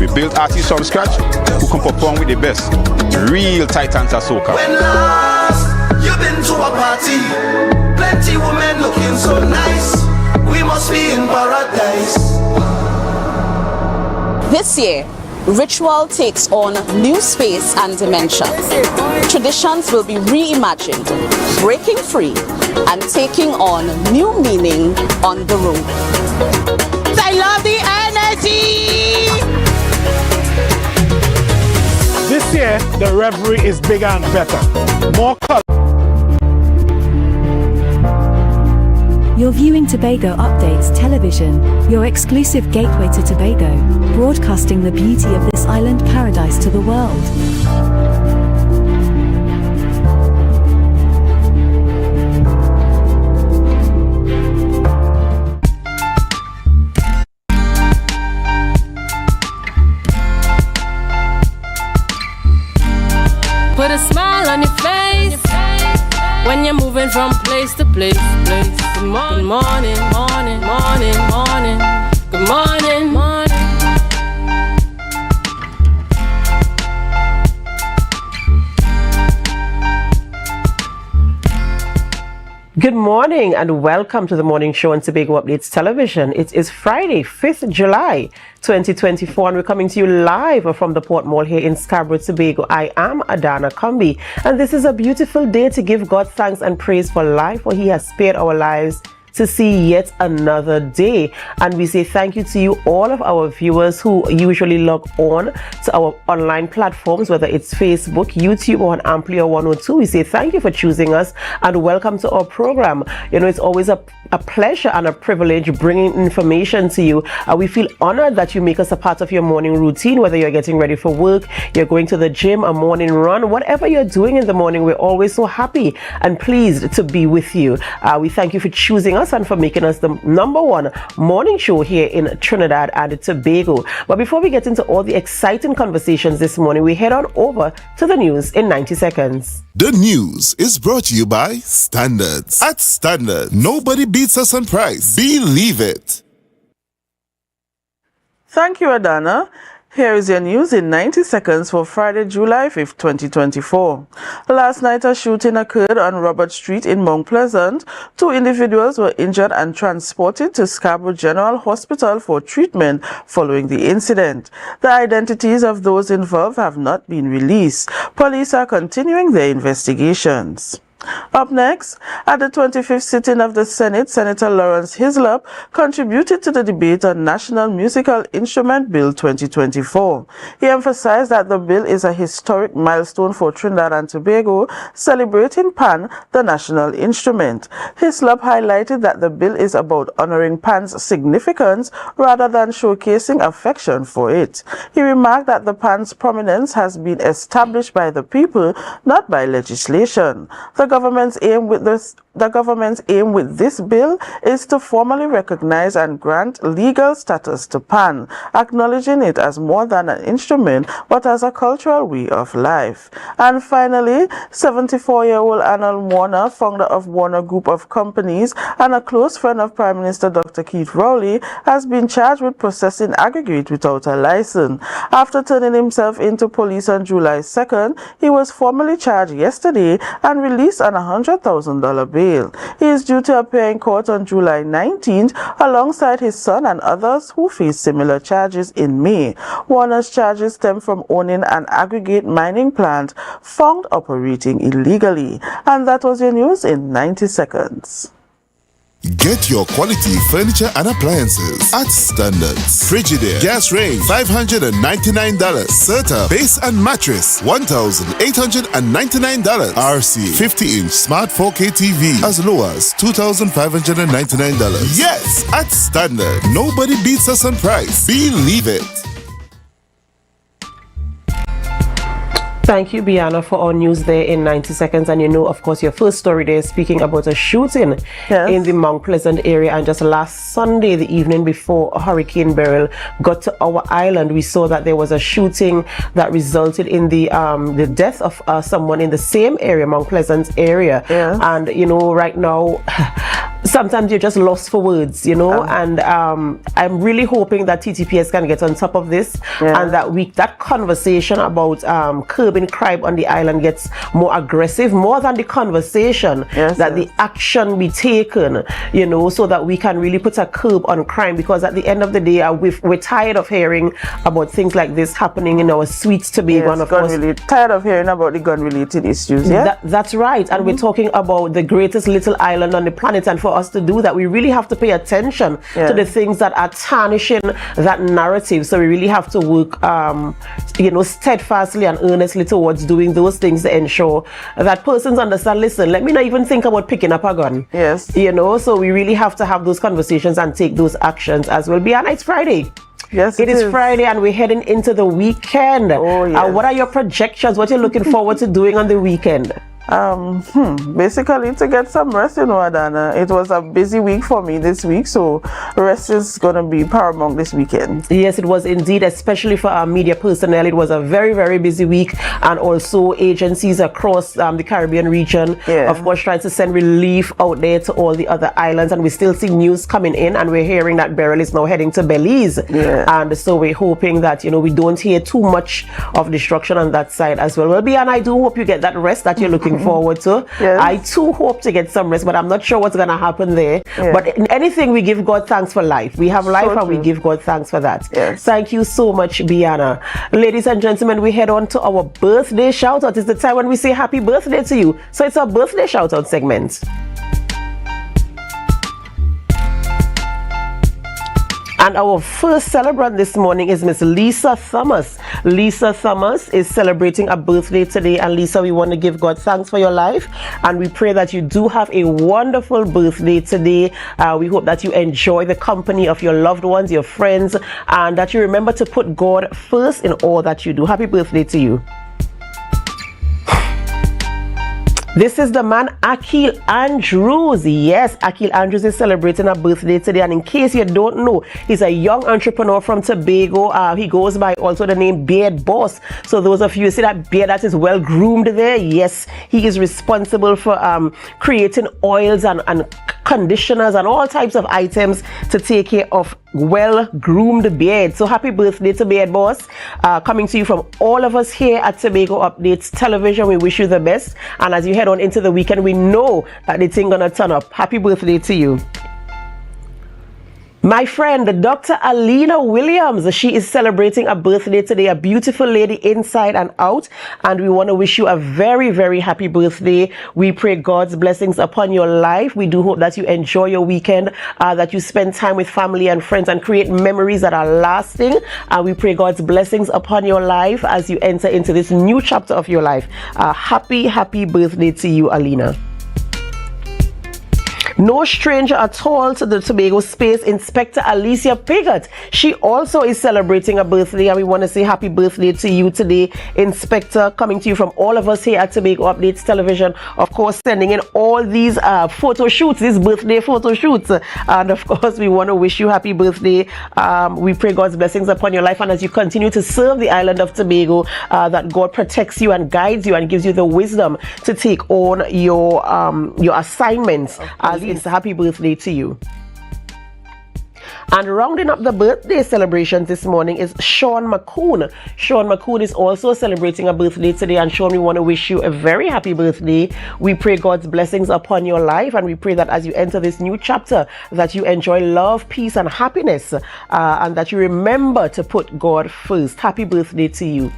We built artists from scratch who can perform with the best. Real titans of soca. When last you've been to a party, plenty women looking so nice. We must be in paradise. This year, ritual takes on new space and dimension. Traditions will be reimagined, breaking free, and taking on new meaning on the road. I love the energy! This year, the revelry is bigger and better. More color. You're viewing Tobago Updates Television, your exclusive gateway to Tobago, broadcasting the beauty of this island paradise to the world. Put a smile on your face when you're moving from place to place. Good morning, morning, morning, morning, morning. Good morning, morning. Good morning and welcome to the morning show on Tobago Updates Television. It is Friday, 5th July 2024, and we're coming to you live from the Port Mall here in Scarborough, Tobago. I am Adana Kumbi, and this is a beautiful day to give God thanks and praise for life, for He has spared our lives to see yet another day. And we say thank you to you, all of our viewers who usually log on to our online platforms, whether it's Facebook, YouTube, or on Amplio 102. We say thank you for choosing us and welcome to our program. You know, it's always a pleasure and a privilege bringing information to you. We feel honored that you make us a part of your morning routine, whether you're getting ready for work, you're going to the gym, a morning run, whatever you're doing in the morning. We're always so happy and pleased to be with you. We thank you for choosing us and for making us the #1 morning show here in Trinidad and Tobago. But before we get into all the exciting conversations this morning, we head on over to the news in 90 seconds. The news is brought to you by Standards. At Standard, nobody beats us on price. Believe it. Thank you, Adana. Here is your news in 90 seconds for Friday, July 5th, 2024. Last night, a shooting occurred on Robert Street in Mount Pleasant. 2 individuals were injured and transported to Scarborough General Hospital for treatment following the incident. The identities of those involved have not been released. Police are continuing their investigations. Up next, at the 25th sitting of the Senate, Senator Lawrence Hislop contributed to the debate on National Musical Instrument Bill 2024. He emphasized that the bill is a historic milestone for Trinidad and Tobago, celebrating Pan, the national instrument. Hislop highlighted that the bill is about honoring Pan's significance rather than showcasing affection for it. He remarked that the Pan's prominence has been established by the people, not by legislation. The government's aim with this bill is to formally recognize and grant legal status to Pan, acknowledging it as more than an instrument but as a cultural way of life. And finally, 74-year-old Arnold Warner, founder of Warner Group of Companies and a close friend of Prime Minister Dr. Keith Rowley, has been charged with processing aggregate without a license. After turning himself into police on July 2nd, he was formally charged yesterday and released on a $100,000 bail. He is due to appear in court on July 19th alongside his son and others who face similar charges in May. Warner's charges stem from owning an aggregate mining plant found operating illegally. And that was your news in 90 seconds. Get your quality furniture and appliances at Standards. Frigidaire gas range $599. Serta base and mattress $1,899. RC 50-inch smart 4K TV as low as $2,599. Yes, at Standard, nobody beats us on price. Believe it. Thank you, Biana, for our news there in 90 seconds. And you know, of course, your first story there is speaking about a shooting in the Mount Pleasant area. And just last Sunday, the evening before Hurricane Beryl got to our island, we saw that there was a shooting that resulted in the death of someone in the same area, Mount Pleasant area. And, you know, right now, sometimes you're just lost for words, you know, and I'm really hoping that TTPS can get on top of this and that conversation about curbing crime on the island gets more aggressive, more than the conversation, the action be taken, you know, so that we can really put a curb on crime, because at the end of the day, we're tired of hearing about things like this happening in our sweet Tobago. And of course, tired of hearing about the gun-related issues. That's right. And we're talking about the greatest little island on the planet, and for us to do that, we really have to pay attention to the things that are tarnishing that narrative. So we really have to work, you know, steadfastly and earnestly towards doing those things to ensure that persons understand, listen, let me not even think about picking up a gun. You know, so we really have to have those conversations and take those actions as well. Bianna, it's Friday. Yes, it is Friday, and we're heading into the weekend. What are your projections? What are you looking forward to doing on the weekend? Basically to get some rest, you know, Adana. It was a busy week for me this week, so rest is gonna be paramount this weekend. Yes, it was indeed, especially for our media personnel. It was a very, very busy week, and also agencies across the Caribbean region, of course, trying to send relief out there to all the other islands. And we still see news coming in, and we're hearing that Beryl is now heading to Belize, and so we're hoping that, you know, we don't hear too much of destruction on that side as well. Well, Bianna, I do hope you get that rest that you're looking forward to. I too hope to get some rest, but I'm not sure what's going to happen there. But in anything, we give God thanks for life. We have life, and we give God thanks for that. Thank you so much, Bianna. Ladies and gentlemen, we head on to our birthday shout out. It's the time when we say happy birthday to you. So it's our birthday shout out segment. And our first celebrant this morning is Miss Lisa Thomas. Lisa Thomas is celebrating a birthday today. And Lisa, we want to give God thanks for your life. And we pray that you do have a wonderful birthday today. We hope that you enjoy the company of your loved ones, your friends, and that you remember to put God first in all that you do. Happy birthday to you. This is the man Akil Andrews. Yes, Akil Andrews is celebrating a birthday today. And in case you don't know, he's a young entrepreneur from Tobago. He goes by also the name Beard Boss. So those of you who see that beard that is well groomed there, yes, he is responsible for creating oils and conditioners and all types of items to take care of well-groomed beard. So happy birthday to Beard Boss. Coming to you from all of us here at Tobago Updates Television. We wish you the best. And as you head on into the weekend, we know that the thing gonna turn up. Happy birthday to you. My friend, Dr. Alina Williams, she is celebrating a birthday today, a beautiful lady inside and out, and we want to wish you a very, very happy birthday. We pray God's blessings upon your life. We do hope that you enjoy your weekend, that you spend time with family and friends and create memories that are lasting. And we pray God's blessings upon your life as you enter into this new chapter of your life. Happy, happy birthday to you, Alina. No stranger at all to the Tobago Space Inspector Alicia Piggott. She also is celebrating a birthday, and we want to say happy birthday to you today, Inspector, coming to you from all of us here at Tobago Updates Television. Of course, sending in all these photo shoots, these birthday photo shoots. And of course, we want to wish you happy birthday. We pray God's blessings upon your life, and as you continue to serve the island of Tobago, that God protects you and guides you and gives you the wisdom to take on your assignments. It's a happy birthday to you. And rounding up the birthday celebrations this morning is Sean McCoon. Sean McCoon is also celebrating a birthday today. And Sean, we want to wish you a very happy birthday. We pray God's blessings upon your life. And we pray that as you enter this new chapter, that you enjoy love, peace, and happiness. And that you remember to put God first. Happy birthday to you.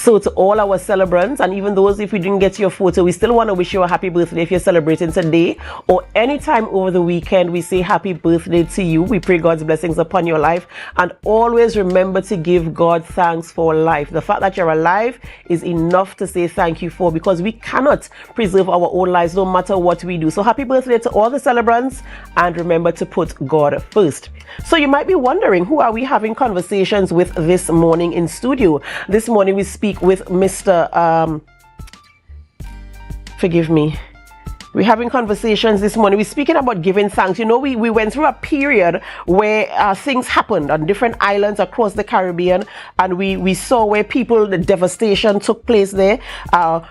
So to all our celebrants, and even those if we didn't get your photo, we still want to wish you a happy birthday if you're celebrating today or anytime over the weekend. We say happy birthday to you. We pray God's blessings upon your life, and always remember to give God thanks for life. The fact that you're alive is enough to say thank you for, because we cannot preserve our own lives no matter what we do. So happy birthday to all the celebrants, and remember to put God first. So you might be wondering, who are we having conversations with this morning in studio? This morning we speak with Mr. Forgive me. We're having conversations this morning. We're speaking about giving thanks. You know, we went through a period where things happened on different islands across the Caribbean, and we saw where the devastation took place there.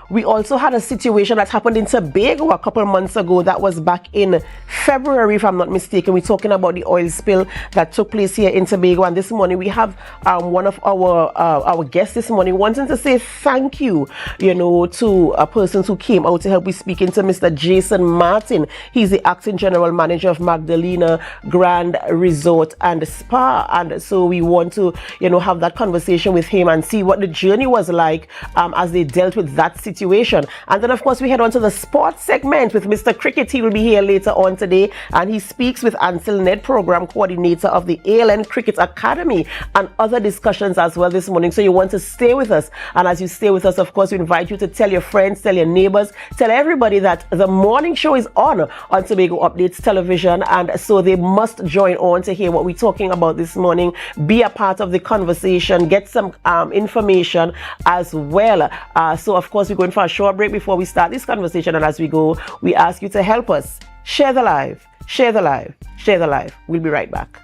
We also had a situation that happened in Tobago a couple of months ago. That was back in February, if I'm not mistaken. We're talking about the oil spill that took place here in Tobago. And this morning we have one of our guests this morning wanting to say thank you, you know, to persons who came out to help. We're speaking to Mr. Jason Martin. He's the acting general manager of Magdalena Grand Resort and Spa, and so we want to, you know, have that conversation with him and see what the journey was like as they dealt with that situation. And then of course we head on to the sports segment with Mr. Cricket. He will be here later on today, and he speaks with Ansel Ned, program coordinator of the ALN Cricket Academy, and other discussions as well this morning. So you want to stay with us, and as you stay with us, of course, we invite you to tell your friends, tell your neighbors, tell everybody that the morning show is on Tobago Updates Television, and so they must join on to hear what we're talking about this morning. Be a part of the conversation, get some information as well. So of course, we're going for a short break before we start this conversation, and as we go, we ask you to help us share the live, share the live, share the live. We'll be right back.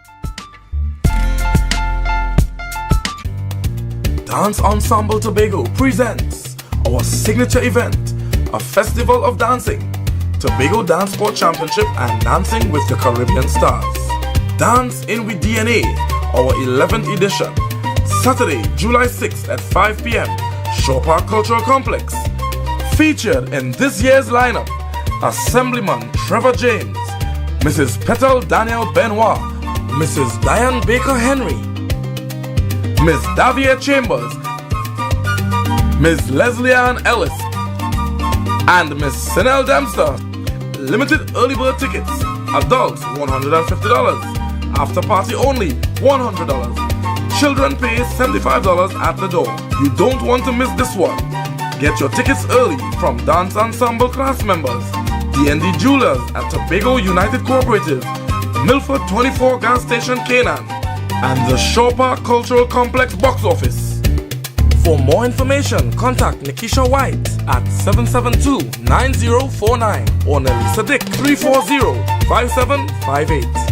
Dance Ensemble Tobago presents our signature event, a festival of dancing, Tobago Dance Sport Championship and Dancing with the Caribbean Stars. Dance in with DNA, our 11th edition, Saturday, July 6th at 5 p.m, Shore Park Cultural Complex. Featured in this year's lineup, Assemblyman Trevor James, Mrs. Petal Daniel Benoit, Mrs. Diane Baker Henry, Miss Davia Chambers, Miss Leslie Ann Ellis, and Miss Sinel Dempster. Limited early bird tickets. Adults $150. After party only $100. Children pay $75 at the door. You don't want to miss this one. Get your tickets early from Dance Ensemble class members, D&D Jewelers at Tobago United Cooperative, Milford 24 Gas Station Canaan, and the Shore Park Cultural Complex box office. For more information, contact Nikisha White at 772-9049 or Nelisa Dick 340-5758.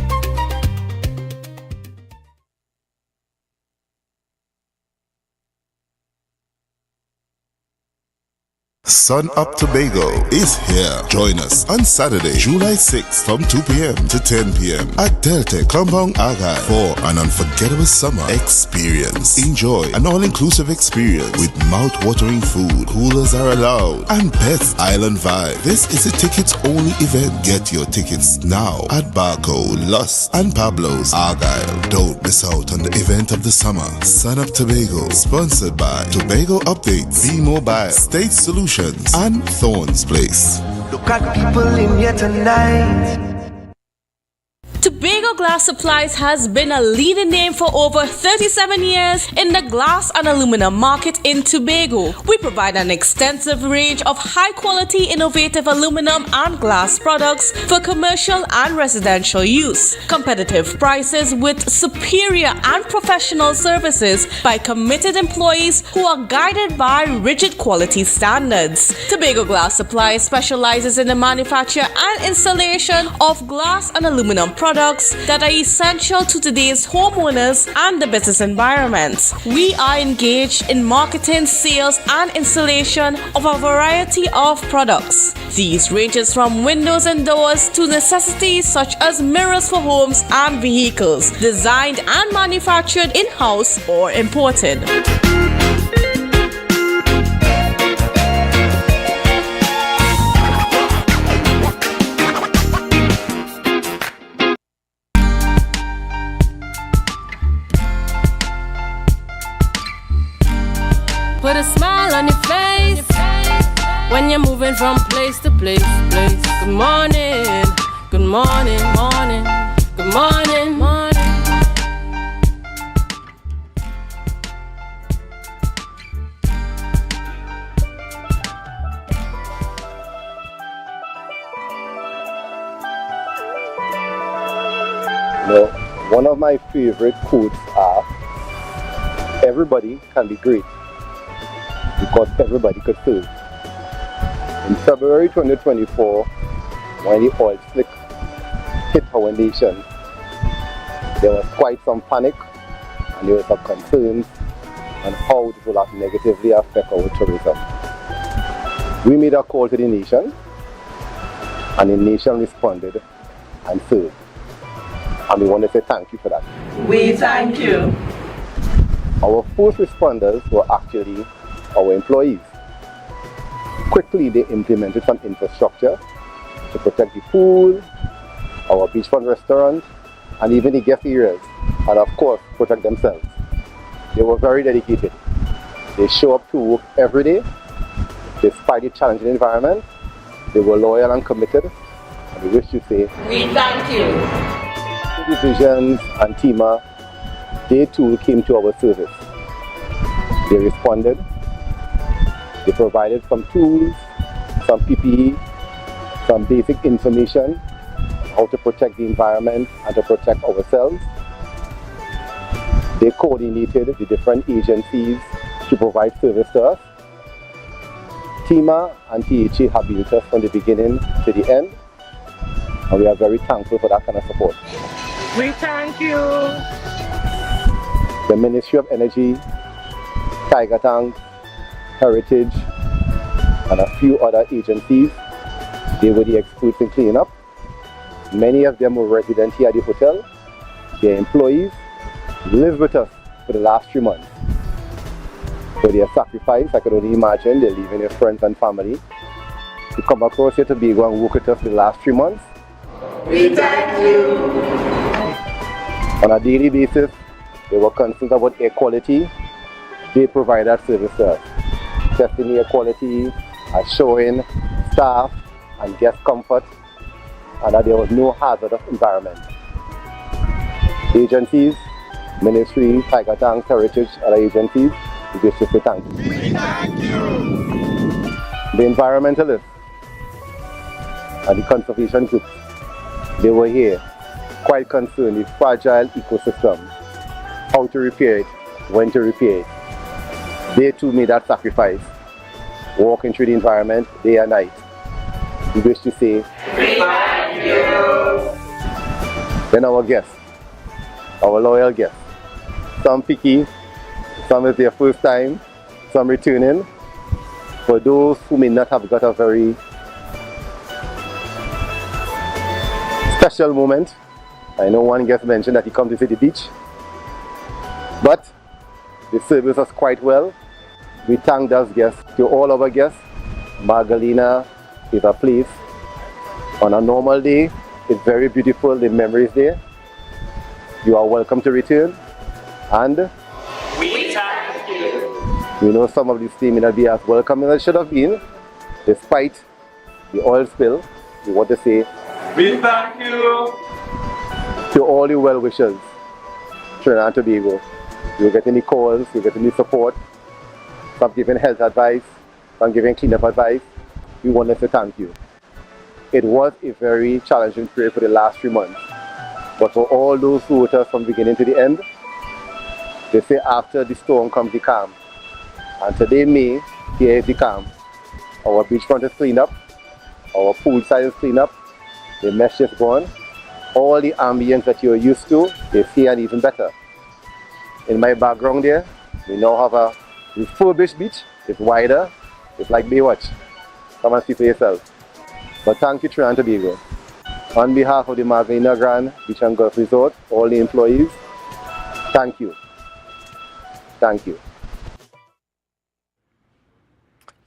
Sun Up Tobago is here. Join us on Saturday, July 6th from 2 p.m. to 10 p.m. at Delta Compound Argyle for an unforgettable summer experience. Enjoy an all-inclusive experience with mouth-watering food, coolers are allowed, and best island vibe. This is a tickets-only event. Get your tickets now at Barco, Lust, and Pablo's Argyle. Don't miss out on the event of the summer. Sun Up Tobago, sponsored by Tobago Updates, B-Mobile, State Solutions, and Thorns Place. Look at people in here tonight. Tobago Glass Supplies has been a leading name for over 37 years in the glass and aluminum market in Tobago. We provide an extensive range of high-quality, innovative aluminum and glass products for commercial and residential use. Competitive prices with superior and professional services by committed employees who are guided by rigid quality standards. Tobago Glass Supplies specializes in the manufacture and installation of glass and aluminum products that are essential to today's homeowners and the business environment. We are engaged in marketing, sales, and installation of a variety of products. These ranges from windows and doors to necessities such as mirrors for homes and vehicles, designed and manufactured in-house or imported. Put a smile on your face when you're moving from place to place. Good morning, good morning, morning, good morning, morning. You know, one of my favorite quotes are, everybody can be great because everybody could serve. In February 2024, when the oil slick hit our nation, there was quite some panic and there were some concerns on how this will have negatively affect our tourism. We made a call to the nation and the nation responded and served. And we want to say thank you for that. We thank you. Our first responders were actually our employees. Quickly they implemented some infrastructure to protect the pool, our beachfront restaurant, and even the guest areas, and of course protect themselves. They were very dedicated. They show up to work every day. Despite the challenging environment, they were loyal and committed, and we wish to say, we thank you. Divisions and TEMA, they too came to our service. They responded. They provided some tools, some PPE, some basic information, how to protect the environment and to protect ourselves. They coordinated the different agencies to provide service to us. TEMA and THA have been with us from the beginning to the end, and we are very thankful for that kind of support. We thank you. The Ministry of Energy, Tiger Tank, Heritage, and a few other agencies, they were the experts in cleaning up. Many of them were residents here at the hotel. Their employees lived with us for the last 3 months. For their sacrifice, I could only imagine they're leaving their friends and family to come across here to Tobago and work with us for the last 3 months. We thank you. On a daily basis, they were concerned about air quality. They provide that service to us. Testing air quality, assuring staff and guest comfort, and that there was no hazardous environment. Agencies, Ministry, Tiger Tank, Heritage, other agencies, we wish to say thank you. We thank you. The environmentalists and the conservation groups, they were here, quite concerned with fragile ecosystems, how to repair it, when to repair it. They too made that sacrifice, walking through the environment day and night. We wish to say, we thank you. Then our guests, our loyal guests, some picky, some is their first time, some returning. For those who may not have got a very special moment, I know one guest mentioned that he come to see the beach, but the service was quite well. We thank those guests. To all our guests, Magdalena is a place. On a normal day, it's very beautiful, the memories there. You are welcome to return, and we thank you. we know some of these team may not be as welcome as it should have been, despite the oil spill. We want to say, we thank you. To all the well-wishers, Trinidad and Tobago. You're getting the calls, you're getting the support, some giving health advice, some giving cleanup advice. We want to say thank you. It was a very challenging period for the last 3 months, but for all those who were with us from beginning to the end, they say after the storm comes the calm. And today, May, here is the calm. Our beachfront is cleaned up, our poolside is cleaned up, the mesh is gone. All the ambience that you're used to is here and even better. In my background there, we now have a refurbished beach. It's wider, it's like Baywatch. Come and see for yourself. But thank you, Trinidad and Tobago. On behalf of the Magdalena Grand Beach and Golf Resort, all the employees, thank you. Thank you.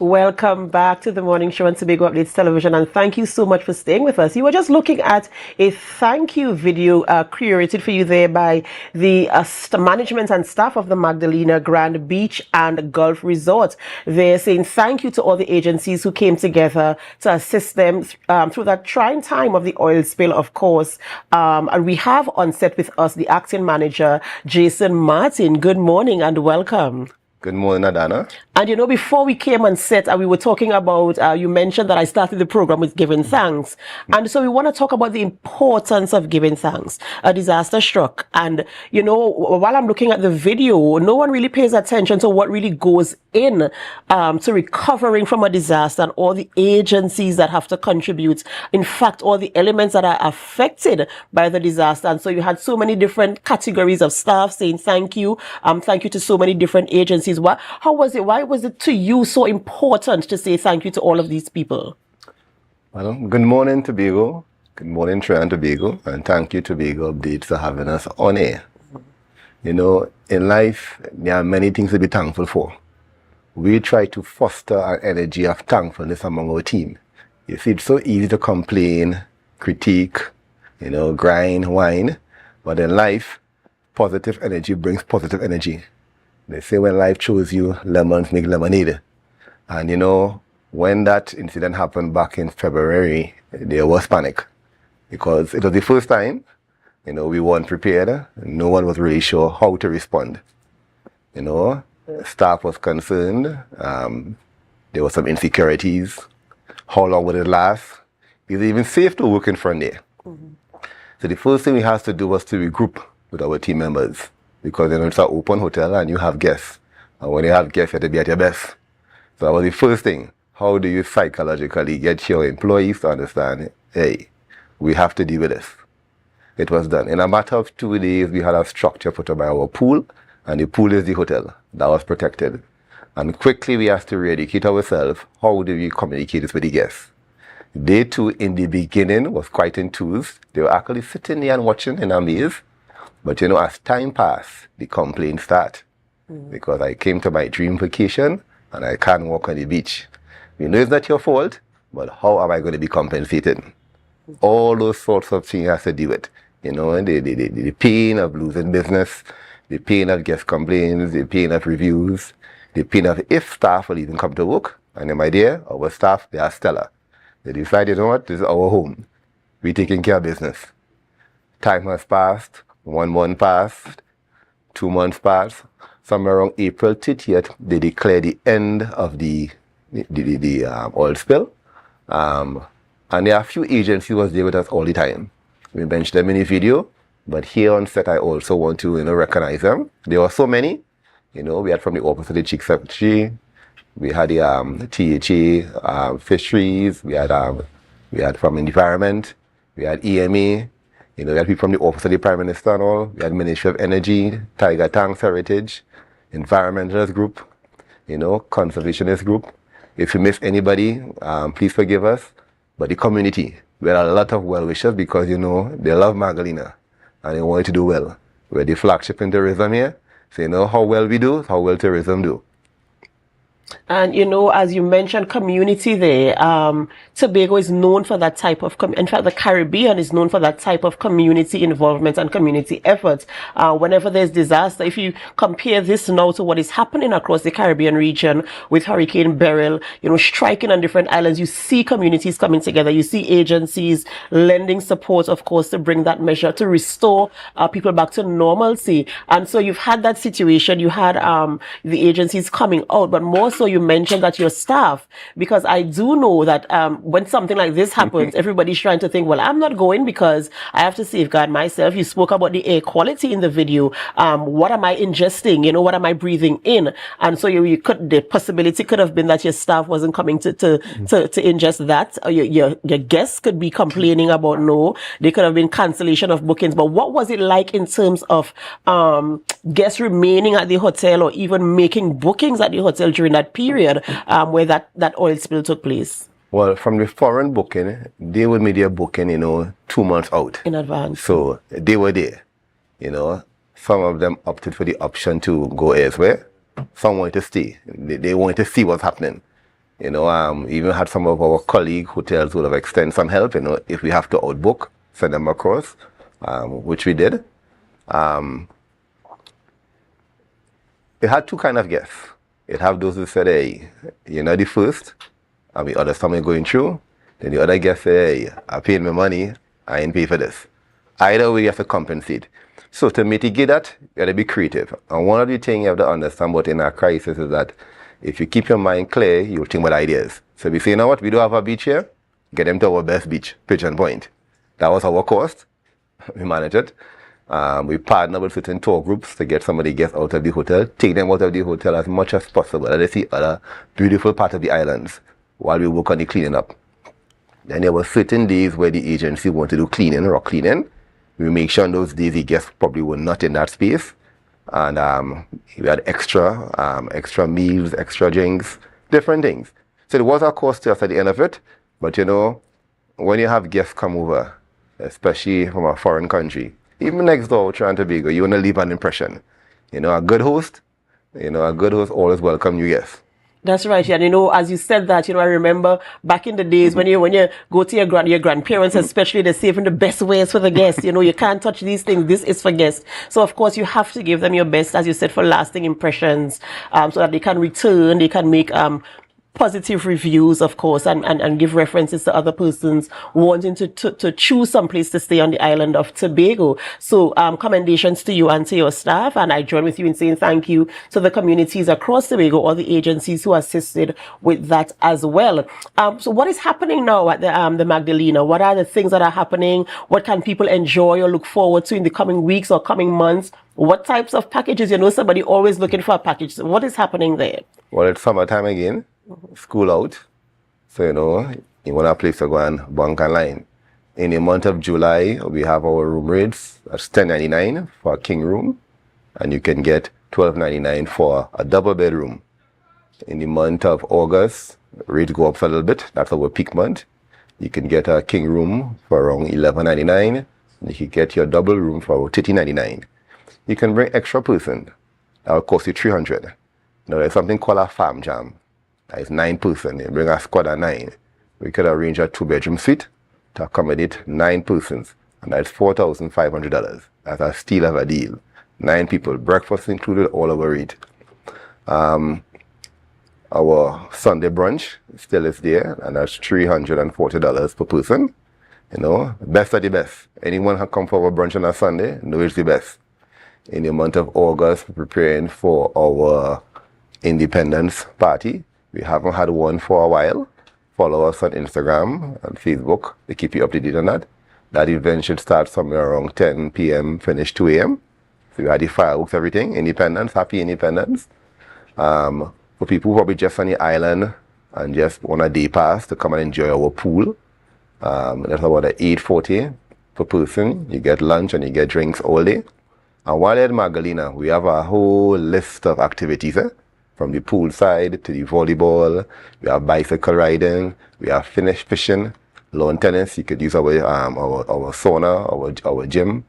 Welcome back to the morning show on Tobago Updates Television, and thank you so much for staying with us. You were just looking at a thank you video curated for you there by the management and staff of the Magdalena Grand Beach and Golf Resort. They're saying thank you to all the agencies who came together to assist them through that trying time of the oil spill, of course. And we have on set with us the acting manager, Jason Martin. Good morning and welcome. Good morning, Adana. And you know, before we came on set, we were talking about, you mentioned that I started the program with giving thanks. And so we want to talk about the importance of giving thanks. A disaster struck. And, you know, while I'm looking at the video, no one really pays attention to what really goes in to recovering from a disaster, and all the agencies that have to contribute. In fact, all the elements that are affected by the disaster. And so you had so many different categories of staff saying thank you to so many different agencies. How was it? Why was it to you so important to say thank you to all of these people? Well, good morning, Tobago. Good morning, Trinidad and Tobago, and thank you, Tobago Updates, for having us on air. You know, in life, there are many things to be thankful for. We try to foster an energy of thankfulness among our team. You see, it's so easy to complain, critique, you know, grind, whine, but in life, positive energy brings positive energy. They say when life throws you, lemons make lemonade. And you know, when that incident happened back in February, there was panic because it was the first time, you know, we weren't prepared. No one was really sure how to respond. You know, staff was concerned. There were some insecurities. How long would it last? Is it even safe to work in front there? So the first thing we had to do was to regroup with our team members, because you know, it's an open hotel and you have guests. And when you have guests, you have to be at your best. So that was the first thing. How do you psychologically get your employees to understand, hey, we have to deal with this? It was done. In a matter of 2 days, we had a structure put up by our pool, and the pool is the hotel. That was protected. And quickly we had to re-educate ourselves. How do we communicate this with the guests? They too, in the beginning, was quite enthused. They were actually sitting there and watching in a maze. But you know, as time passed, the complaints start. Because I came to my dream vacation, and I can't walk on the beach. You know it's not your fault, but how am I going to be compensated? All those sorts of things you have to deal with. You know, the pain of losing business, the pain of guest complaints, the pain of reviews, the pain of if staff will even come to work. And then my dear, our staff, they are stellar. They decided, you know what, this is our home. We're taking care of business. Time has passed, 1 month passed, 2 months passed. Somewhere around April 30th, they declared the end of the oil spill. And there are a few agencies who was there with us all the time. We mentioned them in the video, but here on set, I also want to, you know, recognize them. There were so many. You know, we had from the Office of the Chief Secretary, we had the THA, Fisheries, we had from Environment, we had EMA, you know, we had people from the Office of the Prime Minister and all, we had Ministry of Energy, Tiger Tanks Heritage, Environmentalist Group, you know, Conservationist Group. If you miss anybody, please forgive us. But the community, we had a lot of well-wishers because, you know, they love Magdalena and they wanted to do well. We're the flagship in tourism here. So, you know, how well we do, how well tourism do. And, you know, as you mentioned, community there, Tobago is known for that type of, in fact, the Caribbean is known for that type of community involvement and community efforts. Whenever there's disaster, if you compare this now to what is happening across the Caribbean region with Hurricane Beryl, you know, striking on different islands, you see communities coming together, you see agencies lending support, of course, to bring that measure, to restore people back to normalcy. And so you've had that situation, you had the agencies coming out, but more so you mentioned that your staff, because I do know that when something like this happens, everybody's trying to think, well, I'm not going because I have to safeguard myself. You spoke about the air quality in the video. What am I ingesting? You know, what am I breathing in? And so you could, the possibility could have been that your staff wasn't coming to ingest that. Or your guests could be complaining about there could have been cancellation of bookings. But what was it like in terms of guests remaining at the hotel or even making bookings at the hotel during that period where that oil spill took place? Well, from the foreign booking, they would make their booking, you know, 2 months out. In advance. So they were there, you know. Some of them opted for the option to go elsewhere. Some wanted to stay. They wanted to see what's happening. You know, even had some of our colleague hotels who would have extended some help, you know, if we have to outbook, send them across, which we did. It had two kind of guests. It have those who said, hey, you're not the first, and we understand what you're going through. Then the other guest say, hey, I paid my money, I ain't pay for this. Either way, you have to compensate. So to mitigate that, you got to be creative. And one of the things you have to understand about in a crisis is that if you keep your mind clear, you'll think about ideas. So we say, you know what, we do have a beach here, get them to our best beach, Pigeon Point. That was our cost. We managed it. We partner with certain tour groups to get some of the guests out of the hotel, take them out of the hotel as much as possible, and they see other beautiful part of the islands while we work on the cleaning up. Then there were certain days where the agency wanted to do cleaning, rock cleaning. We make sure on those days the guests probably were not in that space. And we had extra meals, extra drinks, different things. So there was a cost to us at the end of it. But you know, when you have guests come over, especially from a foreign country, even next door, Trinidad and Tobago, you want to leave an impression. You know, a good host always welcome you guests. That's right, and you know, as you said that, you know, I remember back in the days when you go to your grandparents, especially, they're saving the best ways for the guests. You know, you can't touch these things. This is for guests. So of course you have to give them your best, as you said, for lasting impressions, so that they can return, they can make positive reviews, of course, and give references to other persons wanting to choose some place to stay on the island of Tobago. So commendations to you and to your staff, and I join with you in saying thank you to the communities across Tobago, all the agencies who assisted with that as well. So what is happening now at the Magdalena? What are the things that are happening? What can people enjoy or look forward to in the coming weeks or coming months? What types of packages? You know, somebody always looking for a package. So what is happening there? Well, it's summertime again. School out, so you know, you want a place to go and bunk and line. In the month of July, we have our room rates. That's $10.99 for a king room, and you can get $12.99 for a double bedroom. In the month of August, rates go up a little bit. That's our peak month. You can get a king room for around $11.99, and you can get your double room for $13.99. You can bring extra person. That will cost you $300. Now there's something called a farm jam. It's 9 person. You bring a squad of 9. We could arrange a 2-bedroom suite to accommodate 9 persons, and that's $4,500. That's a steal of a deal. 9 people, breakfast included, all our rate. Our Sunday brunch still is there, and that's $340 per person. You know, best of the best. Anyone who come for our brunch on a Sunday, know it's the best. In the month of August, we're preparing for our Independence Party. We haven't had one for a while. Follow us on Instagram and Facebook to keep you up to date on that. That event should start somewhere around 10 p.m., finish 2 a.m. So we had the fireworks, everything. Independence, happy independence. For people who probably just on the island and just want a day pass to come and enjoy our pool, that's about $8.40 per person. You get lunch and you get drinks all day. And while at Magdalena, we have a whole list of activities. From the pool side to the volleyball, we have bicycle riding, we have finish fishing, lawn tennis. You could use our sauna, our gym,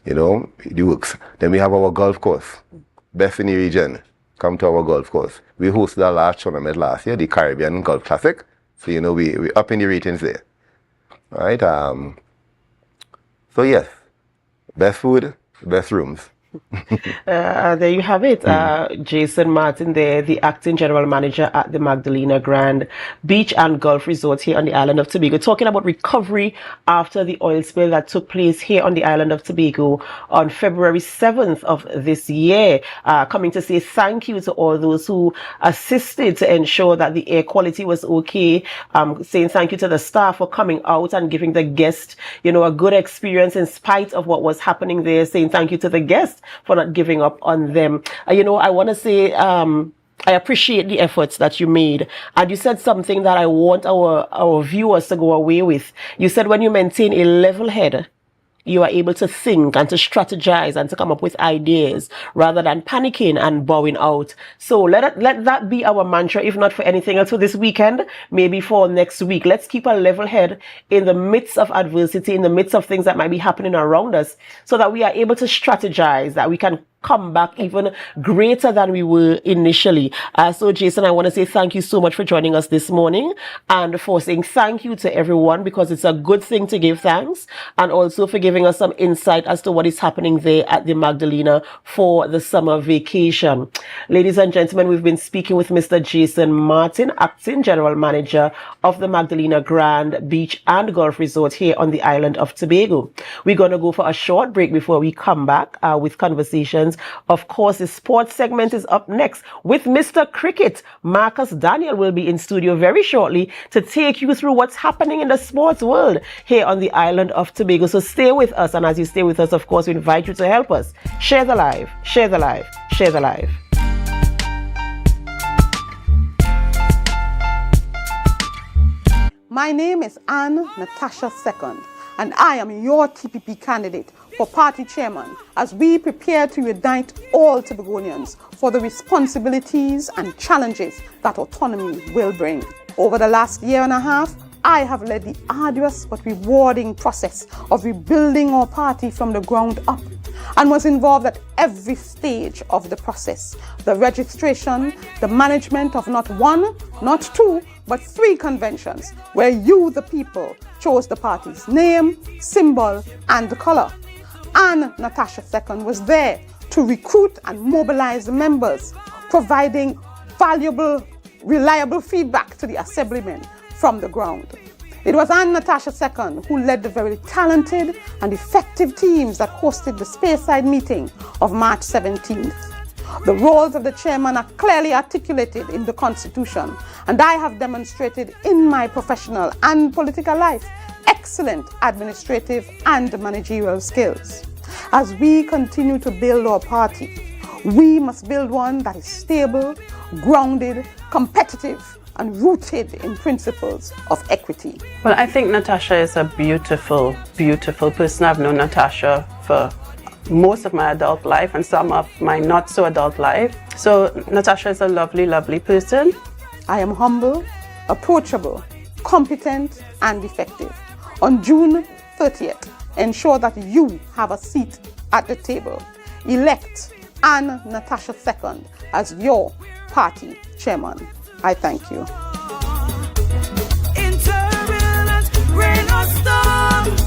you know, it works. Then we have our golf course, best in the region. Come to our golf course. We hosted a large tournament last year, the Caribbean Golf Classic. So you know we up in the ratings there, all right? So yes, best food, best rooms. There you have it. Jason Martin there, the acting general manager at the Magdalena Grand Beach and Golf Resort here on the island of Tobago, talking about recovery after the oil spill that took place here on the island of Tobago on February 7th of this year. Coming to say thank you to all those who assisted to ensure that the air quality was okay. Saying thank you to the staff for coming out and giving the guests, you know, a good experience in spite of what was happening there. Saying thank you to the guests for not giving up on them. You know, I want to say I appreciate the efforts that you made, and you said something that I want our viewers to go away with. You said when you maintain a level head, you are able to think and to strategize and to come up with ideas rather than panicking and bowing out. So let that be our mantra, if not for anything else for this weekend, maybe for next week. Let's keep a level head in the midst of adversity, in the midst of things that might be happening around us, so that we are able to strategize, that we can come back even greater than we were initially. So Jason, I want to say thank you so much for joining us this morning and for saying thank you to everyone, because it's a good thing to give thanks, and also for giving us some insight as to what is happening there at the Magdalena for the summer vacation. Ladies and gentlemen, we've been speaking with Mr. Jason Martin, acting general manager of the Magdalena Grand Beach and Golf Resort here on the island of Tobago. We're going to go for a short break before we come back with conversations celebrations. Of course, the sports segment is up next with Mr. Cricket. Marcus Daniel will be in studio very shortly to take you through what's happening in the sports world here on the island of Tobago. So stay with us, and as you stay with us, of course, we invite you to help us. Share the live, share the live, share the live. My name is Anne Natasha II, and I am your TPP candidate for party chairman as we prepare to unite all Tobagonians for the responsibilities and challenges that autonomy will bring. Over the last year and a half, I have led the arduous but rewarding process of rebuilding our party from the ground up and was involved at every stage of the process. The registration, the management of not one, not two, but 3 conventions where you, the people, chose the party's name, symbol, and the color. And Natasha II was there to recruit and mobilize the members, providing valuable, reliable feedback to the assemblymen from the ground. It was Anne Natasha II who led the very talented and effective teams that hosted the Speyside meeting of March 17th. The roles of the chairman are clearly articulated in the Constitution, and I have demonstrated in my professional and political life excellent administrative and managerial skills. As we continue to build our party, we must build one that is stable, grounded, competitive, and rooted in principles of equity. Well, I think Natasha is a beautiful, beautiful person. I've known Natasha for most of my adult life and some of my not so adult life. So Natasha is a lovely, lovely person. I am humble, approachable, competent, and effective. On June 30th, ensure that you have a seat at the table. Elect Anne Natasha II as your party chairman. I thank you. In turbulence, rain or storm.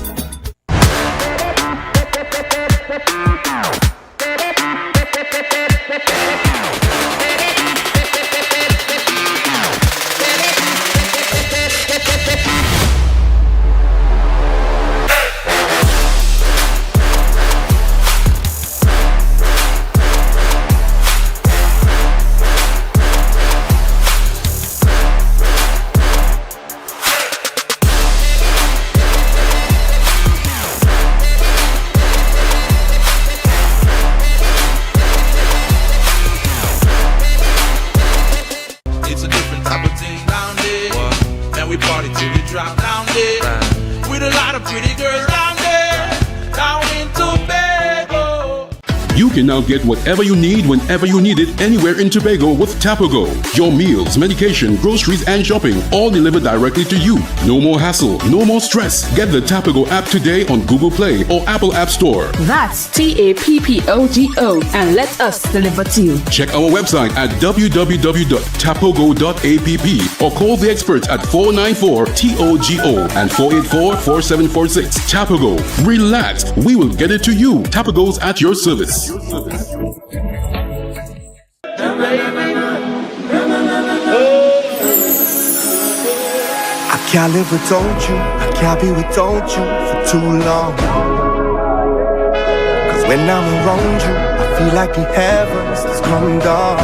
You can now get whatever you need whenever you need it anywhere in Tobago with Tapago. Your meals, medication, groceries, and shopping all delivered directly to you. No more hassle, no more stress. Get the Tapago app today on Google Play or Apple App Store. That's TAPPOGO, and let us deliver to you. Check our website at www.tapogo.app or call the experts at 494-TOGO and 484-4746. Tapago. Relax. We will get it to you. Tapago's at your service. I can't live without you, I can't be without you for too long. Cause when I'm around you, I feel like the heavens is coming down.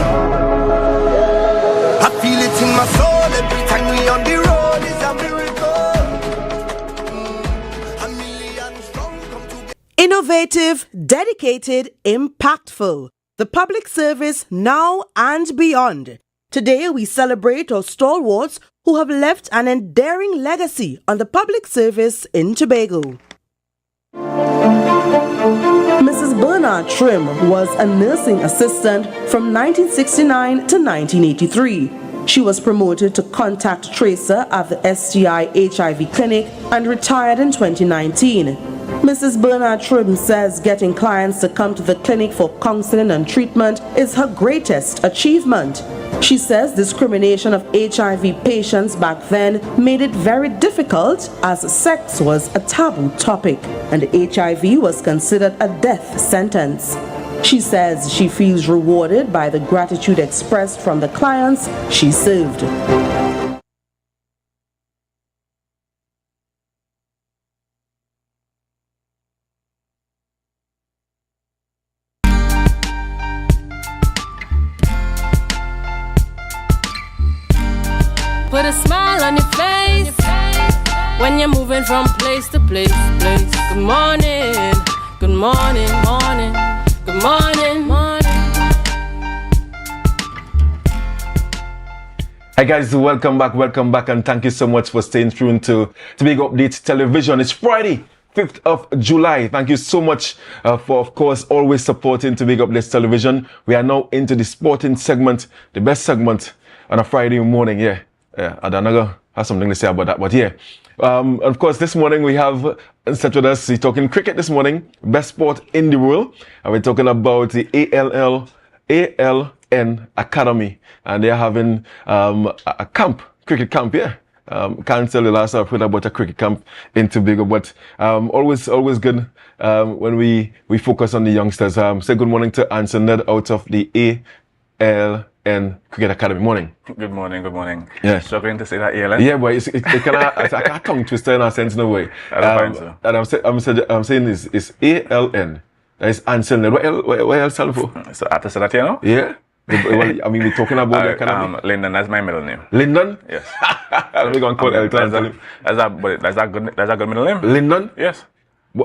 I feel it in my soul every time we on the road is a miracle. Innovative, dedicated, impactful. The public service now and beyond. Today we celebrate our stalwarts who have left an enduring legacy on the public service in Tobago. Mrs. Bernard Trim was a nursing assistant from 1969 to 1983. She was promoted to contact tracer at the STI HIV clinic and retired in 2019. Mrs. Bernard Trim says getting clients to come to the clinic for counseling and treatment is her greatest achievement. She says discrimination of HIV patients back then made it very difficult as sex was a taboo topic and HIV was considered a death sentence. She says she feels rewarded by the gratitude expressed from the clients she served. from place to place. Good morning, good morning, morning, good morning, morning. Hi guys, welcome back, and thank you so much for staying tuned to Tobago Updates Television. It's Friday, 5th of July. Thank you so much for, of course, always supporting Tobago Updates Television. We are now into the sporting segment, the best segment on a Friday morning. Yeah, I don't know, have something to say about that, but yeah. Of course, this morning we have such with us. We're talking cricket this morning, best sport in the world, and we're talking about the ALN Academy, and they're having a camp, cricket camp. Yeah, can't tell the last I've heard about a cricket camp in Tobago, but always good when we focus on the youngsters. Say good morning to Anson Ned out of the ALN Cricket Academy. Morning. Good morning. Yeah. Struggling to say that ALN? Yeah, but it kind of I can't tongue twister in a sense, no way. I don't find so. And I'm saying it's ALN. That is Anson Ned. What else stand for? So I have to say that, you know? Yeah. Well, I mean, we're talking about the academy. Lyndon, that's my middle name. Lyndon? Yes. We're going to call Electoral. That's a good middle name. Lyndon? Yes.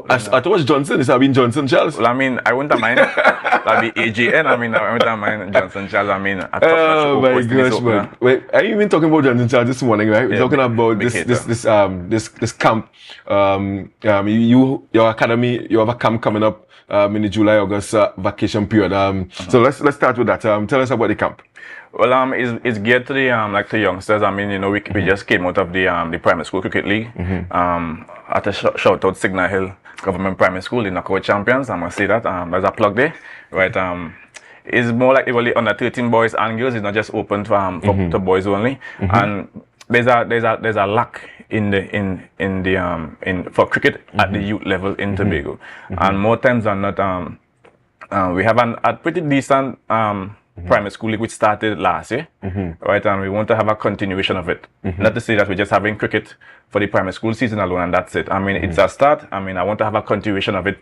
I thought it was Johnson. It's been Johnson Charles. Well, I mean, I wouldn't mind. That'd be AJN. I mean, I wouldn't mind Johnson Charles. I mean, oh my gosh, man. Wait, are you even talking about Johnson Charles this morning, right? We're talking about this camp. Your academy, you have a camp coming up in the July-August vacation period. So let's start with that. Tell us about the camp. Well, it's geared to the to youngsters. I mean, you know, we just came out of the primary school cricket league. At a shout out Signal Hill Government Primary School, the knockout champions. I'm gonna say that. There's a plug there, right? It's more like only under 13 boys and girls. It's not just open to boys only. And there's a lack for cricket at the youth level in Tobago, and more times than not, we have a pretty decent primary school league which started last year, right? And we want to have a continuation of it. Not to say that we're just having cricket for the primary school season alone and that's it. I mean, it's a start. I mean, I want to have a continuation of it,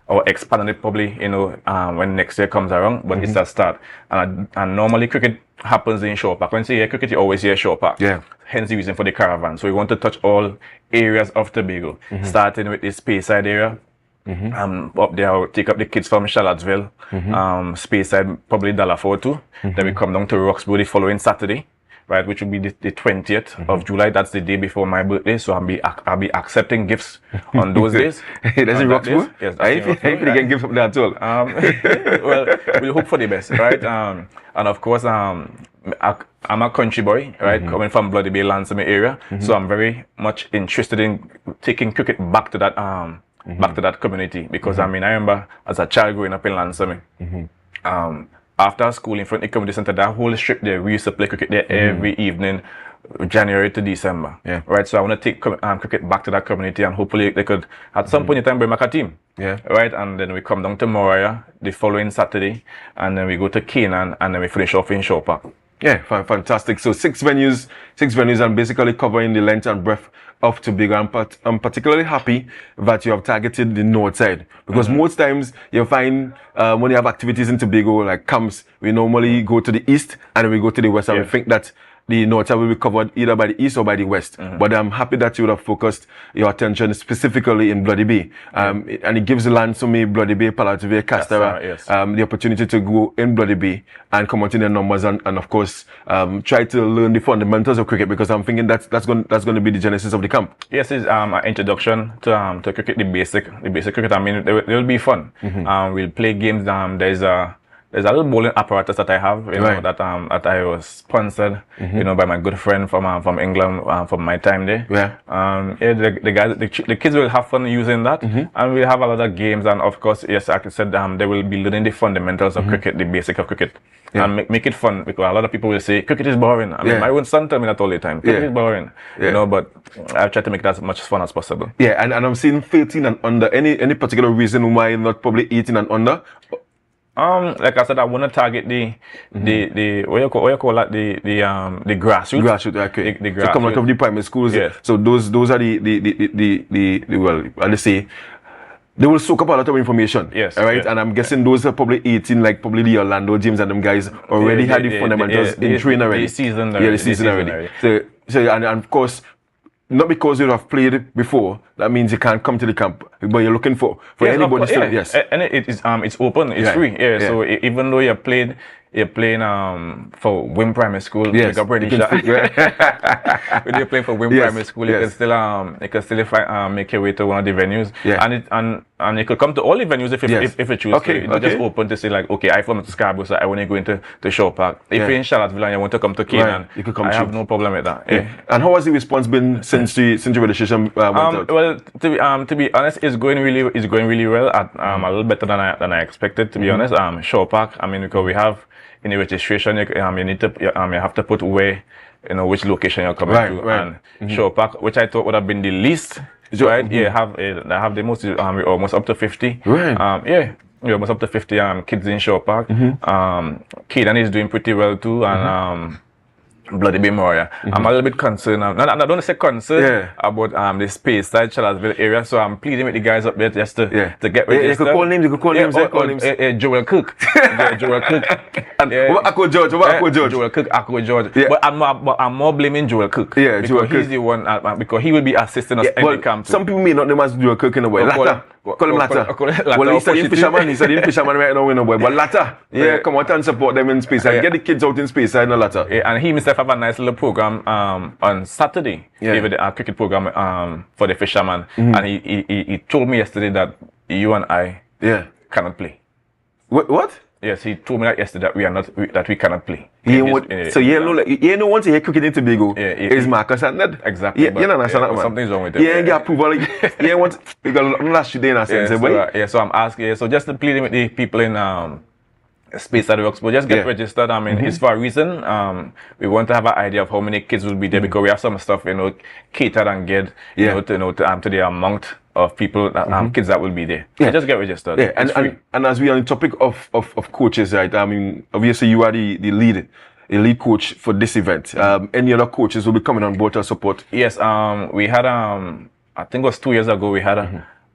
or expand it probably, you know, when next year comes around. But it's a start. And normally cricket happens in Shore Park. When you hear cricket, you always hear Shore Park. Yeah. Hence the reason for the caravan. So we want to touch all areas of Tobago, starting with the Speyside area. Up there, I'll take up the kids from Charlottesville, Speyside, probably Dallaford too. Then we come down to Roxborough the following Saturday, right, which will be the 20th of July. That's the day before my birthday, so I'll be accepting gifts on those days. That's in Roxborough? Yes. I can give up that at all. Well, we'll hope for the best, right? And of course, I'm a country boy, right, coming from Bloody Bay, Lansome area, so I'm very much interested in taking cricket back to that community, because I mean, I remember as a child growing up in Lansome, after school in front of the community center, that whole strip there, we used to play cricket there every evening, January to December. Yeah. Right, so I want to take cricket back to that community, and hopefully they could at some point in time bring back a team. Yeah. Right, and then we come down to Moriah the following Saturday, and then we go to Canaan, and then we finish off in Shore Park. Yeah, fantastic. So six venues, and basically covering the length and breadth of Tobago. I'm particularly happy that you have targeted the north side, because most times you find when you have activities in Tobago like camps, we normally go to the east and we go to the west, and we think that the north side will be covered either by the east or by the west. But I'm happy that you would have focused your attention specifically in Bloody Bay. And it gives the Lansome, Bloody Bay, Palativia, Castara, the opportunity to go in Bloody Bay and come out in their numbers and of course try to learn the fundamentals of cricket, because I'm thinking that's going to be the genesis of the camp. Yes, it's an introduction to cricket, the basic cricket. I mean, it will be fun. We'll play games. There's a little bowling apparatus that I have, you know, that I was sponsored, you know, by my good friend from England from my time there. Yeah. The kids will have fun using that, and we'll have a lot of games, and of course, yes, like I said, they will be learning the fundamentals of cricket, the basic of cricket, and make it fun, because a lot of people will say cricket is boring. I mean, my own son tells me that all the time. Cricket is boring, you know, but I try to make that as much fun as possible. Yeah, and I'm seeing 13 and under. Any particular reason why not probably 18 and under? Like I said, I want to target the what you call that, the grassroots. Grassroots, okay. The so come out of the primary schools. Yes. So those are the well, let's say they will soak up a lot of information. Yes. All right. Yeah. And I'm guessing those are probably 18, like probably the Orlando James and them guys already had the fundamentals in train already. The season already. So and of course, not because you have played before, that means you can't come to the camp. But you're looking for anybody still. Yes. And it's open, it's free. Yeah. So even though you're playing for Wim Primary School, yes. Big up Renisha. When you're playing for Wim Primary School, you can still make your way to one of the venues. Yeah. And you could come to all the venues if you choose. Okay. You're not just open to say like, okay, I'm from Scarborough, so I want to go into the Shaw Park. If you're in Charlottesville and you want to come to Canaan, you could come. I have no problem with that. Yeah. And how has the response been since the registration went out? Well, to be honest, it's going really well. A little better than I expected. To be honest, Shaw Park. I mean, because we have in the registration, you need to you have to put where, which location you're coming to, and Shaw Park, which I thought would have been the least. Right? Yeah, I have the most. We're almost up to 50. Right. We're almost up to 50 kids in Shaw Park. Kaden is doing pretty well too, and Bloody Memorial. I'm a little bit concerned. I don't want to say concerned about the space side Charlottesville area, so I'm pleading with the guys up there just to get registered. You could call names. Call names. Joel Cook. Joel Cook. And what Akko George? Joel Cook, Akko George. Yeah. But I'm more blaming Joel Cook. Yeah, because Joel he's the one. Because he will be assisting us in the camp. Some people may not know as Joel Cook in a way. Call him Latta. Well, he's studying fisherman. He's studying fisherman right now in a way. But Latta, come out and support them in space and get the kids out in space in a Latta. And he himself have a nice little program on Saturday. He did a cricket program for the fisherman, and he told me yesterday that you and I cannot play. What? Yes, he told me that yesterday that we cannot play. So you know once you hear cricket in Tobago, is Marcus and Ned. Exactly. You don't understand that, man. Something's wrong with it. You ain't got approval. You want because last day in a sense. So I'm asking. So just pleading with the people in space at the Roxbury, just get registered. I mean, it's for a reason. We want to have an idea of how many kids will be there because we have some stuff, catered and geared, to the amount of people, kids that will be there. So just get registered. Yeah, and as we are on the topic of coaches, right? I mean, obviously you are the lead coach for this event. Any other coaches will be coming on board to support? Yes, we had I think it was 2 years ago. We had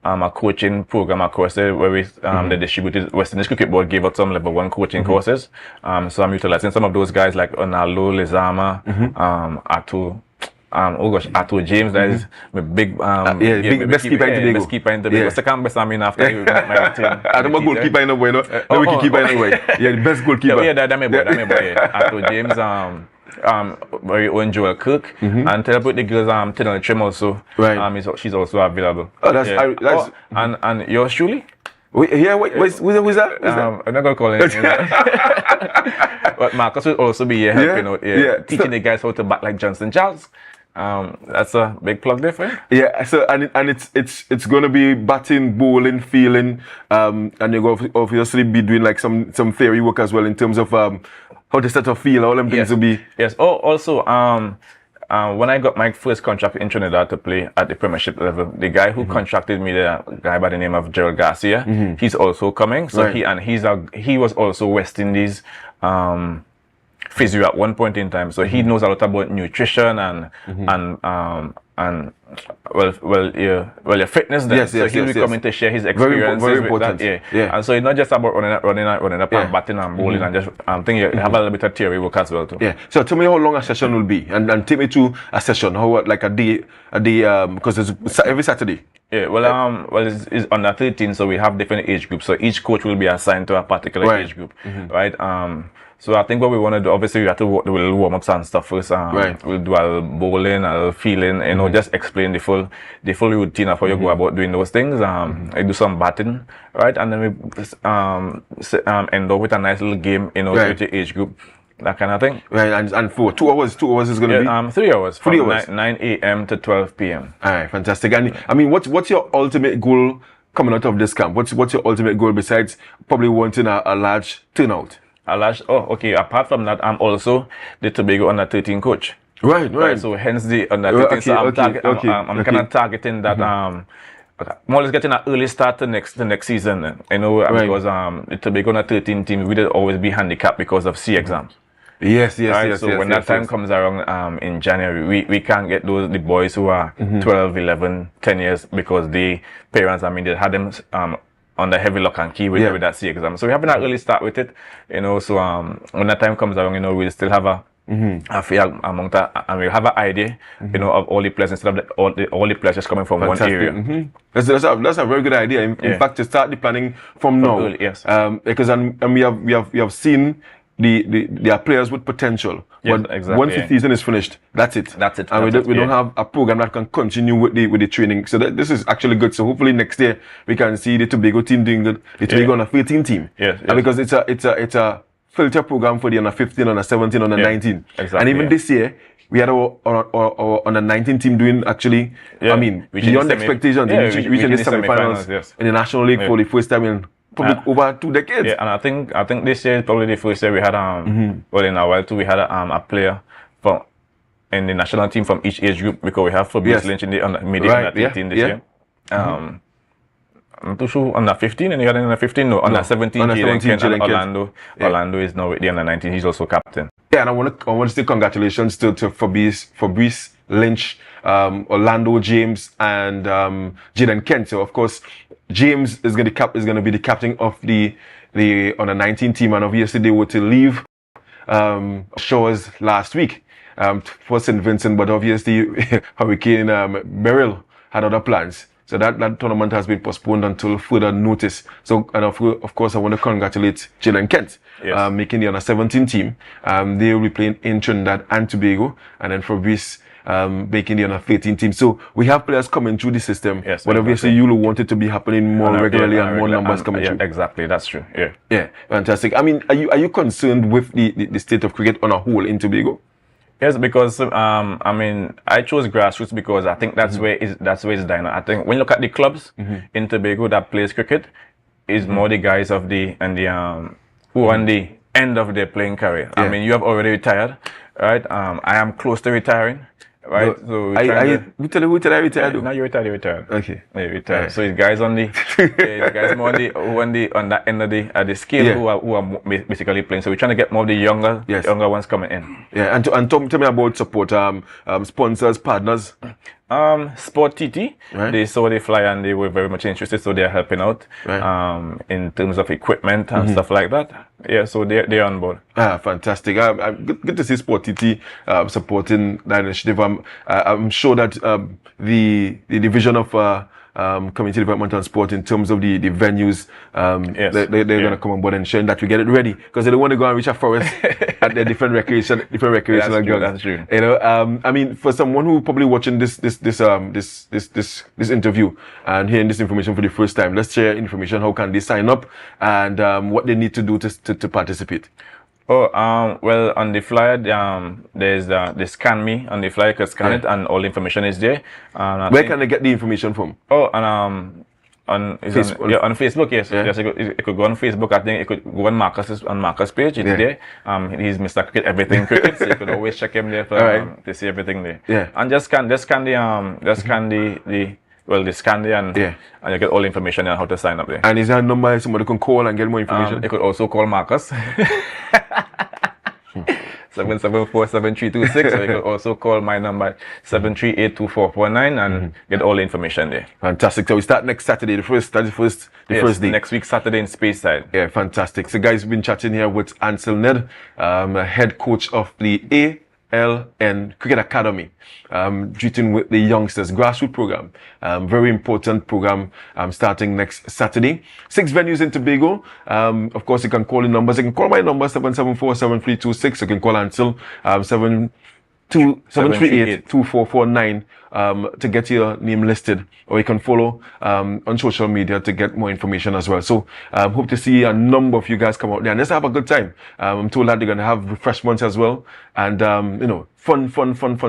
a coaching program across there where we they distributed. West Indies Cricket Board gave out some level 1 coaching courses. So I'm utilizing some of those guys like Onalo, Lezama, Ato James, that is my big best keeper in Tobago. Best keeper in Tobago. Second best, I mean, after you my team. I'm a goalkeeper in a way, no? We can keep anyway. Yeah, the best goalkeeper. Yeah, that's my boy. Ato James, very own Joel Cook, and tell about the girls, Tidal Trim also. Right. She's also available. Oh, that's and yours truly? Who's that? I'm not gonna call it. But Marcus will also be here helping out, teaching the guys how to bat like Johnson Charles. That's a big plug there for you. Yeah, so and it's gonna be batting, bowling, fielding, and you're going to obviously be doing like some theory work as well in terms of how to set a feel, all them things will be. Yes. Oh, also when I got my first contract in Trinidad to play at the Premiership level, the guy who contracted me, the guy by the name of Gerald Garcia, he's also coming. So he was also West Indies physio at one point in time, so he knows a lot about nutrition and your fitness. Then. So he'll be coming to share his experiences very important. With that. And so it's not just about running up and batting and bowling and just think you have a little bit of theory work as well too. Yeah. So tell me how long a session will be, and take me to a session. How like a day because it's every Saturday. Yeah, well, it's under 13, so we have different age groups. So each coach will be assigned to a particular age group, right? So I think what we want to do, obviously, we have to do a little warm-ups and stuff first. We'll do a little bowling, a little feeling, just explain the full routine of how you go about doing those things. I do some batting, right? And then we end up with a nice little game, with the age group. That kind of thing. Right, and for 2 hours is going to be? 3 hours. 3 hours. 9 a.m. to 12 p.m. All right, fantastic. And I mean, what's your ultimate goal coming out of this camp? What's your ultimate goal besides probably wanting a large turnout? Okay. Apart from that, I'm also the Tobago under 13 coach. Right. So hence the under 13. So I'm kind of targeting that. More or less getting an early start to next season. Because the Tobago under 13 team we will always be handicapped because of C exams. Yes. So when that time comes around in January, we can't get the boys who are 12, 11, 10 years because the parents, they had them under heavy lock and key with that C exam. So we're having an early start with it, So when that time comes around, we'll still have a fair amount of, and we have an idea, you know, of all the players instead of all the players just coming from Fantastic. one area. That's a very good idea. In fact, to start the planning from now, early, yes. Because and we have seen there are players with potential. Yes, but exactly, once the season is finished, that's it. That's it. And That's we it, don't have a program that can continue with the training. So this is actually good. So hopefully next year we can see the Tobago team doing good. The Tobago under 13 team. Yes, And because it's a filter program for the under 15, under 17, under 19. Exactly, and even this year we had our under 19 team doing actually. I mean, beyond expectations. Reaching the semi-finals in the National League for the first time in probably over 2 decades. Yeah, and I think this year is probably the first year we had well, in a while too, we had a player from in the national team from each age group, because we have Fabrice Lynch in the under 18 this year. I'm too sure under 15, and you had under 15, no, under 17, Jalen Kent, and Orlando is now with the under 19. He's also captain. Yeah, and I want to say congratulations to Fabrice Lynch, Orlando, James, and Jalen Kent. So of course, James is going to be the captain of the under 19 team, and obviously they were to leave shores last week for St. Vincent, but obviously Hurricane Beryl had other plans. So that tournament has been postponed until further notice. So, and of course, I want to congratulate Jalen Kent, making the under 17 team. They will be playing in Trinidad and Tobago, and then Fabrice making the under 13 team. So we have players coming through the system. Yes, but obviously you want it to be happening more regularly and more numbers coming through. Exactly, that's true. Yeah. Yeah, fantastic. I mean, are you concerned with the state of cricket on a whole in Tobago? Yes, because I mean, I chose grassroots because I think that's where it's dying. I think when you look at the clubs in Tobago that plays cricket, is more the guys of who are on the end of their playing career. I mean, you have already retired, right? I am close to retiring, right? So who tell you retired? Now you're retired. Okay. Yeah, you're retired. So it's guys on the guys more on that end of the scale who are basically playing. So we're trying to get more of the younger ones coming in. Yeah, and tell me about support, sponsors, partners. Sport TT, they saw the flyer and they were very much interested, so they're helping out in terms of equipment and stuff like that. Yeah, so they're on board. Fantastic. Good to see Sport TT supporting that initiative. I'm sure that the division of community development and sport in terms of the venues, they're going to come on board and ensure that we get it ready, because they don't want to go and reach a forest at the different recreational grounds. That's true. You know, I mean, for someone who probably watching this interview and hearing this information for the first time, let's share information. How can they sign up, and what they need to do to participate? Oh, well, on the flyer, there's the scan me on the flyer. You can scan it, and all the information is there. Where can they get the information from? Oh, and on Facebook, yes. Yes, it could go on Facebook. I think it could go on Marcus' page. It's there. He's Mr. Cricket, everything cricket, so you could always check him there to see everything there. Yeah. And just scan the and you get all the information on how to sign up there. And is there a number somebody can call and get more information? You could also call Marcus. 774-7326, or you could also call my number 738-2449 and get all the information there. Fantastic. So we start next Saturday, the first day. Next week Saturday in Speyside. Yeah, fantastic. So guys, we've been chatting here with Ansel Ned, head coach of the ALN Cricket Academy, treating with the youngsters grassroots program. Very important program starting next Saturday. 6 venues in Tobago. Of course, you can call the numbers. You can call my number 774-7326. You can call Ansel 738-2449 to get your name listed, or you can follow on social media to get more information as well. So hope to see a number of you guys come out there and let's have a good time. I'm told that they're going to have refreshments as well, and you know, fun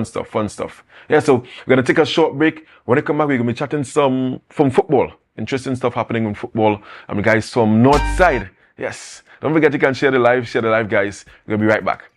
stuff. Yeah, so we're going to take a short break. When I come back, we're going to be chatting some from football. Interesting stuff happening in football. And the guys from North Side. Yes, don't forget you can share the live, guys. We're going to be right back.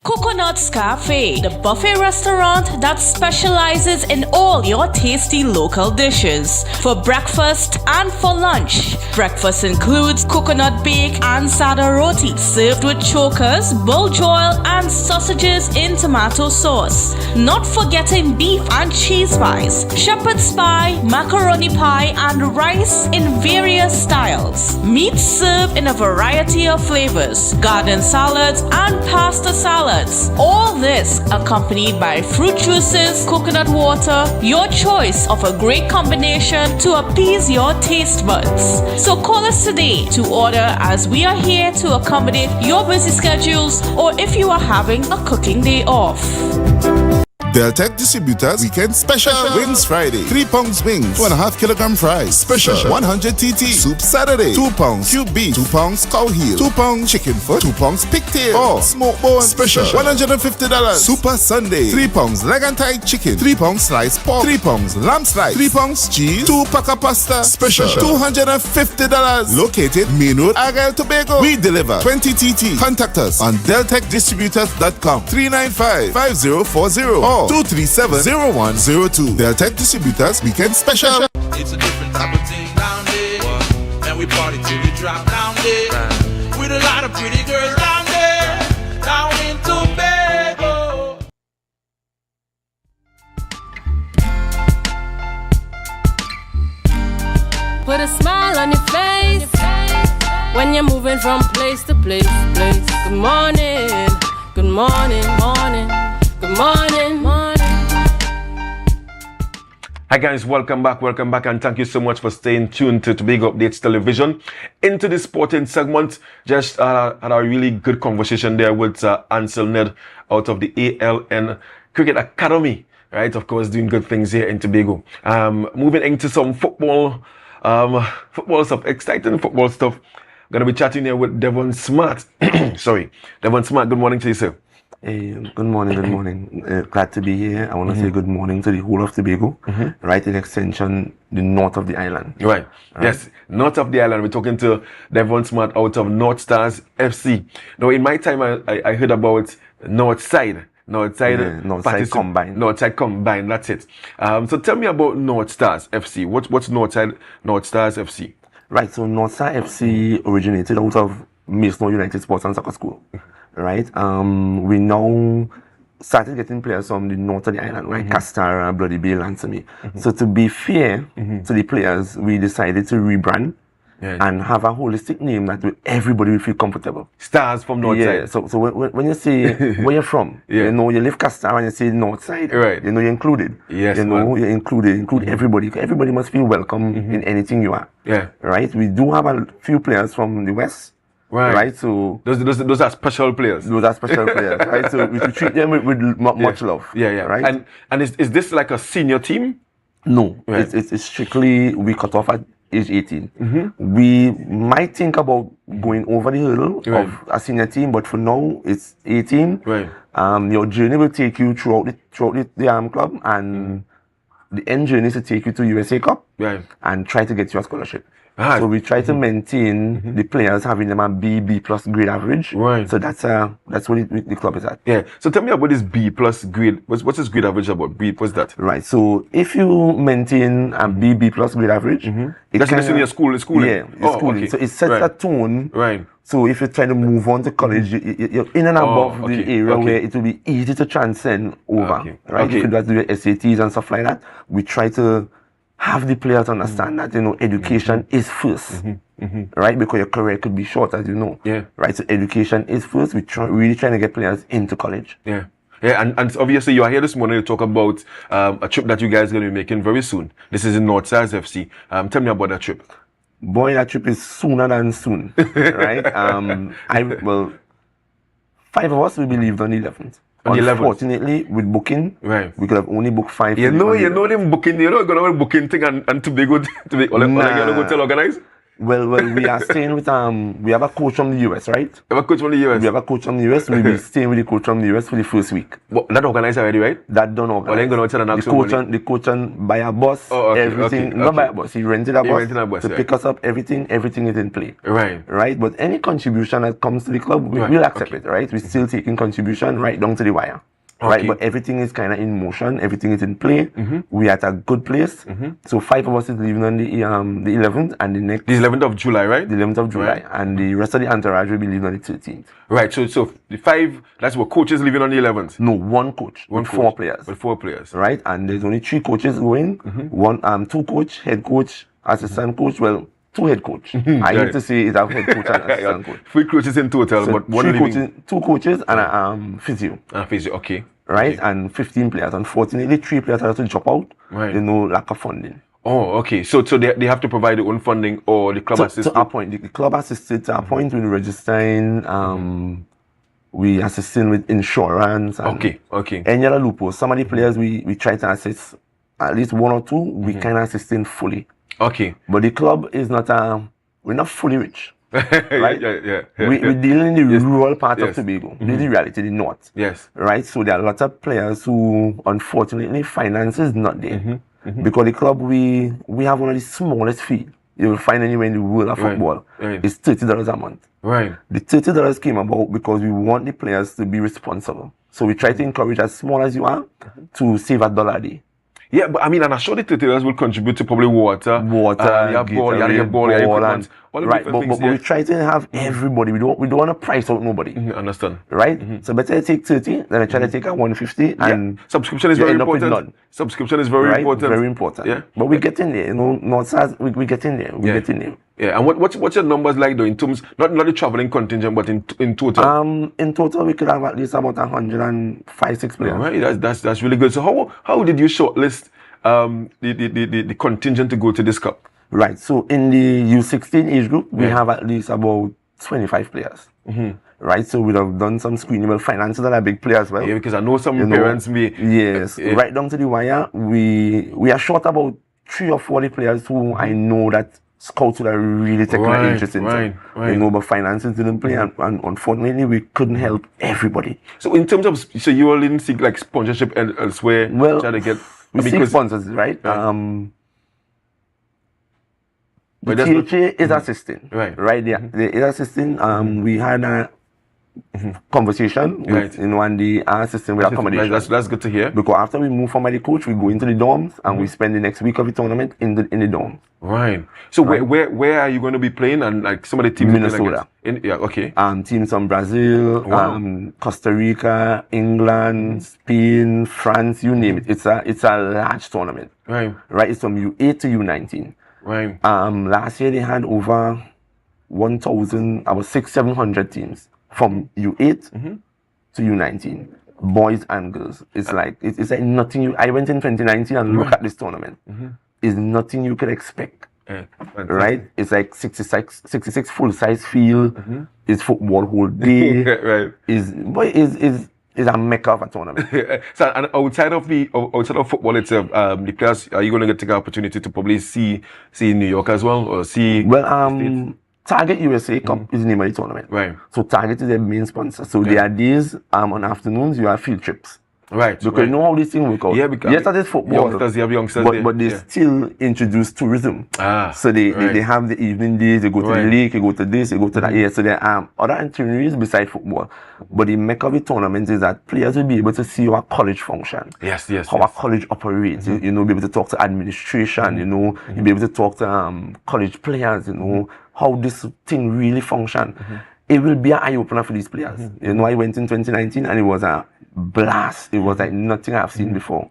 Coconut's Cafe, the buffet restaurant that specializes in all your tasty local dishes. For breakfast and for lunch. Breakfast includes coconut bake and sada roti, served with chokers, bull joil, and sausages in tomato sauce. Not forgetting beef and cheese pies, shepherd's pie, macaroni pie, and rice in various styles. Meat served in a variety of flavors, garden salads, and pasta salads. All this accompanied by fruit juices, coconut water, your choice of a great combination to appease your taste buds. So call us today to order, as we are here to accommodate your busy schedules or if you are having a cooking day off. Deltec Distributors Weekend Special Wings Friday. 3 pounds wings, 2.5 kilogram fries. Special 100 TT Soup Saturday. 2 pounds cube beef, 2 pounds cow heel, 2 pounds chicken foot, 2 pounds pigtail, or smoked bone. Special $150. Super Sunday. 3 pounds leg and thigh chicken, 3 pounds sliced pork, 3 pounds lamb slice, 3 pounds cheese, 2 pack of pasta. Special $250. Located Main Road, Argyle, Tobago. We deliver 20 TT. Contact us on deltecdistributors.com 395-5040 or 237-0102. Deltec Distributors Weekend Special. It's a different type of thing down there. And we party till we drop down there. With a lot of pretty girls down there. Down in Tobago. Put a smile on your face when you're moving from place to place. Good morning, good morning, morning. Good morning, morning. Hi guys, welcome back, and thank you so much for staying tuned to Tobago Updates Television. Into the sporting segment, just had a really good conversation there with Ansel Ned out of the ALN Cricket Academy, right? Of course, doing good things here in Tobago. Moving into some football stuff, exciting football stuff. Gonna be chatting here with Devon Smart. Sorry, Devon Smart. Good morning to you, sir. Hey, good morning. Glad to be here. I want to say good morning to the whole of Tobago, right in extension, the north of the island. Right. Yes, north of the island. We're talking to Devon Smart out of North Stars FC. Now, in my time, I heard about Northside Combined. Northside Combined, that's it. So tell me about North Stars FC. What's North Stars FC? Right, so North Star FC originated out of Mason United Sports and Soccer School. Right, we now started getting players from the north of the island, right? Castara, Bloody Bay, Lansamy. So to be fair to the players, we decided to rebrand and have a holistic name that everybody will feel comfortable. Stars from Northside. Yeah, so when you say where you're from, you know, you live Castara and you say Northside, right? You know, you're included. Yes, you know, you're included. Include everybody. Everybody must feel welcome in anything you are. Yeah. Right. We do have a few players from the west. Right, so those are special players. Those are special players, right? So we treat them with much love. Yeah. Right. And is this like a senior team? No, right. It's strictly we cut off at age 18. We might think about going over the hurdle of a senior team, but for now it's 18. Right. Your journey will take you throughout the club, and the end journey is to take you to USA Cup, and try to get you a scholarship. So we try to maintain the players having them a B plus grade average. Right. So that's what the club is at. Yeah. So tell me about this B plus grade. What's this grade average about? What's that? Right. So if you maintain a B plus grade average, that's in your school. Schooling. Yeah. Schooling. Okay. So it sets a tone. Right. So if you're trying to move on to college, you're in and above the area where it will be easy to transcend over. Right. If you do your SATs and stuff like that, we try to have the players understand that, you know, education is first, right? Because your career could be short, as you know. Yeah. Right. So education is first. We really trying to get players into college. Yeah. Yeah. And obviously you are here this morning to talk about a trip that you guys are going to be making very soon. This is in North Stars FC. Tell me about that trip. Boy, that trip is sooner than soon, right? 5 of us will be leaving on the 11th. Unfortunately, with booking, we could have only booked 5. You know them booking, you're not going to booking thing and Tobago, all you go tell organize? Well, we are staying with we have a coach from the US, right? We have a coach from the US. We have a coach from the US. We'll be staying with the coach from the US for the first week. What, that organized already, right? That done organized. Well, then going outside and ask the coach and buy a bus, everything. Not buy a bus. He rented a bus to pick us up. Everything is in play. Right. But any contribution that comes to the club, we'll accept it. Right. We're still taking contribution right down to the wire. Right, but everything is kind of in motion. Everything is in play. We are at a good place. So 5 of us is leaving on the 11th, and the 11th of July, right? The 11th of July, and the rest of the entourage will be leaving on the 13th. Right. So the 5, that's what coaches leaving on the 11th. No, one coach. With 4 players. With 4 players. Right, and there's only 3 coaches going. 2 coach, head coach, assistant coach. Well, 2 head coach. I hate to say it's a head coach and assistant coach. 3 coaches in total, so but 1 leaving. 2 coaches and a physio. Okay. Right, and 15 players. Unfortunately, 3 players have to drop out. Right. There's no lack of funding. Oh, okay. So they have to provide their own funding, or the club assisted? To a point. The club assisted to a point when registering. We assisting with insurance. And okay. Any other loopholes. Some of the players we try to assist, at least 1 or 2, we kind of assisting fully. Okay. But the club is not, we're not fully rich. Right? Yeah. We're dealing in the rural part of Tobago. This is the reality, the north. Yes. Right? So there are lots of players who, unfortunately, finance is not there. Because the club, we have one of the smallest fees you will find anywhere in the world of football. It's $30 a month. Right. The $30 came about because we want the players to be responsible. So we try to encourage, as small as you are, to save $1 a day. Yeah, but I mean, and I'm sure the $30 will contribute to probably water, ball, equipment. Right, but we try to have everybody. We don't want to price out nobody. Understand? Right. So better take 30 than I try to take a 150. And subscription is very important. Subscription is very important. Very important. Yeah. But we get in there. You know, we get in there. We get in there. Yeah. And what's your numbers like though in terms not the traveling contingent, but in total? In total, we could have at least about 105-6 players. Right. That's really good. So how did you shortlist the contingent to go to this cup? Right. So in the U16 age group, we have at least about 25 players. Right. So we'd have done some screening. Well, finances are a big player as well. Yeah, because I know some parents may. Yes. Right down to the wire, we are short about 3 or 4 players who I know that scouts would have really taken an interest in. Right. You know, but finances didn't play, and unfortunately, we couldn't help everybody. So in terms of, so you all didn't seek like sponsorship elsewhere? Well, try to get. We seek sponsors, right? The THA is assisting. Right. They is assisting. We had a conversation with, and they are assisting with accommodation. That's good to hear. Because after we move from the coach, we go into the dorms and we spend the next week of the tournament in the dorms. Right. So where are you going to be playing? And like some of the teams Minnesota. Teams from Brazil, Costa Rica, England, Spain, France, you name it. It's a large tournament. Right. It's from U8 to U19. Right. Last year they had over 1,000, about 600-700 teams from U8 to U19, boys and girls. It's like nothing. I went in 2019 and look at this tournament. It's nothing you could expect. Right? It's like 66 full-size field. It's football whole day. Is a mecca of a tournament. So, and outside of football itself, the players, are you going to take an opportunity to probably see New York as well, or see? Well, Target USA Cup is the name of the tournament. Right. So Target is their main sponsor. So there are days on afternoons you have field trips. Right. Because you know how this thing work out. Yeah, because yes, that is football. Youngsters, you have youngsters but they still introduce tourism. So they have the evening days, they go to the lake, they go to this, they go to that. Yeah, so there are other itineraries besides football. But the mecca of the tournament is that players will be able to see how a college function. Yes. How a college operates. You know, be able to talk to administration, you know, you'll be able to talk to college players, you know, how this thing really function. It will be an eye-opener for these players. You know, I went in 2019 and it was a blast. It was like nothing I've seen before.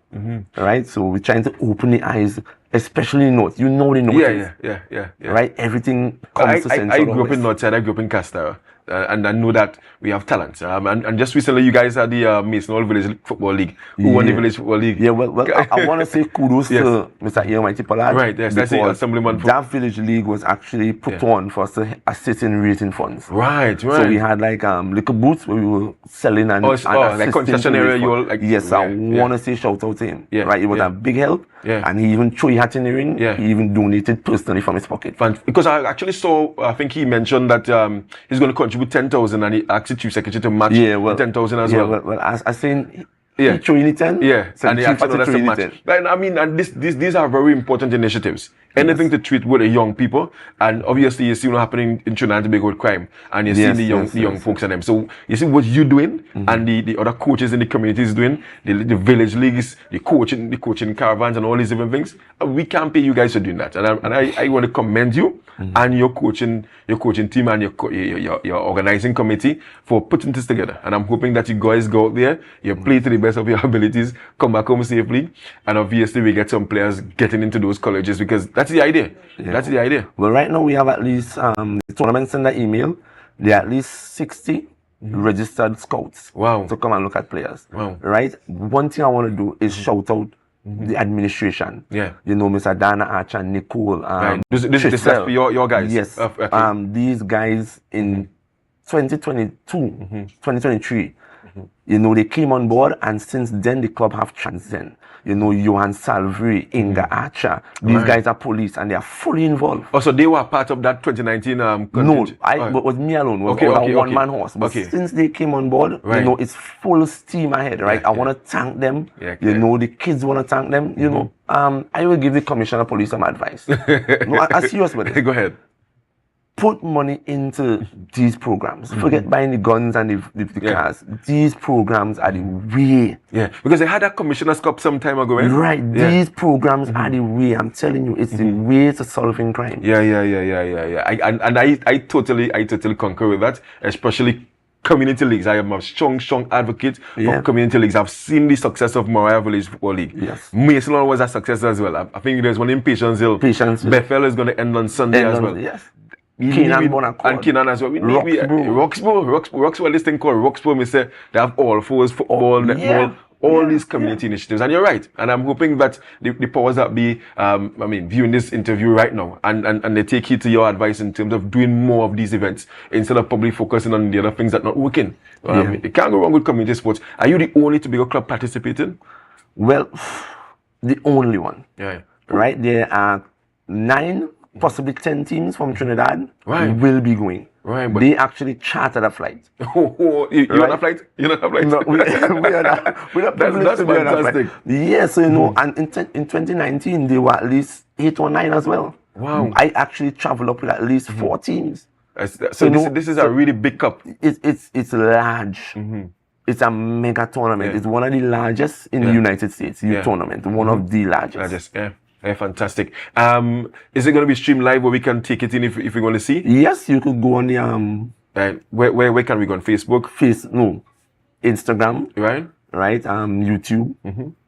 Right? So we're trying to open the eyes, especially North. You know the North. Yeah. Right? Everything comes to Central. I grew up in Northside. I grew up in Castara. and I know that we have talent. And just recently, you guys had the Mason Hall Village Football League. Who won the Village Football League? Yeah, well I want to say kudos to Mr. Ian Pollard. Right, yes, that's the Assemblyman. That Village League was actually put on for us to assist in rating funds. Right. So we had like liquor booths where we were selling and like concession area. Yes, I want to say shout out to him. Right, it was a big help. And he even threw his hat in the ring. He even donated personally from his pocket. Because I actually saw, I think he mentioned that he's going to contribute 10,000 and he asked the chief secretary to match 10,000 as well. Well, I saying he threw in the 10. So and he actually to match. I mean, and these are very important initiatives. Anything to treat with the young people, and obviously you see what's happening in Trinidad and Tobago with crime, and you see the young folks and them. So you see what you're doing, and the other coaches in the communities doing, the village leagues, the coaching caravans, and all these different things. We can't pay you guys for doing that, and I want to commend you and your coaching team and your organizing committee for putting this together. And I'm hoping that you guys go out there, you play to the best of your abilities, come back home safely, and obviously we get some players getting into those colleges because that's the idea. That's the idea. Well, right now we have at least the tournament send an email. There are at least 60 registered scouts to come and look at players. Right. One thing I want to do is shout out the administration. You know, Mr. Dana Archer, Nicole. This is for your guys. Yes. These guys in 2022, 2023. You know, they came on board, and since then the club have transcended. You know, Johan Salveri, Inga Archer, these guys are police and they are fully involved. Oh, so they were part of that 2019 No, it was me alone. It was a one-man horse. But since they came on board, you know, it's full steam ahead, right? I want to thank them. You know, the kids want to thank them. You know, I will give the commissioner of police some advice. No, I'm serious with it. Go ahead. Put money into these programs. Forget buying the guns and the cars. These programs are the way. Because they had that Commissioner's Cup some time ago, right? Right. These programs are the way. I'm telling you, it's the way to solving crime. I totally concur with that, especially community leagues. I am a strong advocate of community leagues. I've seen the success of Mariah Village Football League. Mason was a success as well. I think there's one in Patience Hill. Bethel is going to end on Sunday as well. Keenan as well. Roxborough, this thing called Roxborough, we say they have all fours, football, netball, all these community initiatives. And you're right. And I'm hoping that the powers that be, viewing this interview right now and they take heed to your advice in terms of doing more of these events instead of probably focusing on the other things that are not working. You can't go wrong with community sports. Are you the only Tobago club participating? Well, the only one. Right? There are 9, possibly 10 teams from Trinidad will be going. But they actually chartered a flight. You're on a flight? You're not a flight? No, we're not that's fantastic. Yes, so you know, and in 2019 there were at least 8 or 9 as well. Wow. I actually traveled up with at least 4 teams. So this is a really big cup. It's large. It's a mega tournament. It's one of the largest in the United States. Tournament, one of the largest. Fantastic. Is it going to be streamed live where we can take it in if we want to see? Yes, you could go on the where can we go on Facebook? Instagram. Right. YouTube.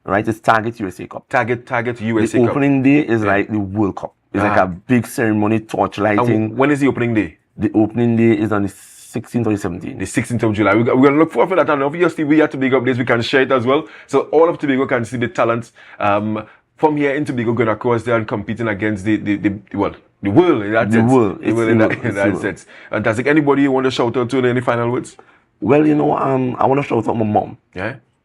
Right. It's Target USA Cup. Target USA Cup. The Cup. opening day is like the World Cup. It's like a big ceremony, torchlighting. When is the opening day? The opening day is on the 16th or the 17th. The 16th of July. We're going to look forward for that. And obviously, we at Tobago Updates, we can share it as well. So all of Tobago can see the talents from here in Tobago going across there and competing against the world in that sense. Fantastic. Anybody you want to shout out to in any final words? Well, you know, I want to shout out my mom.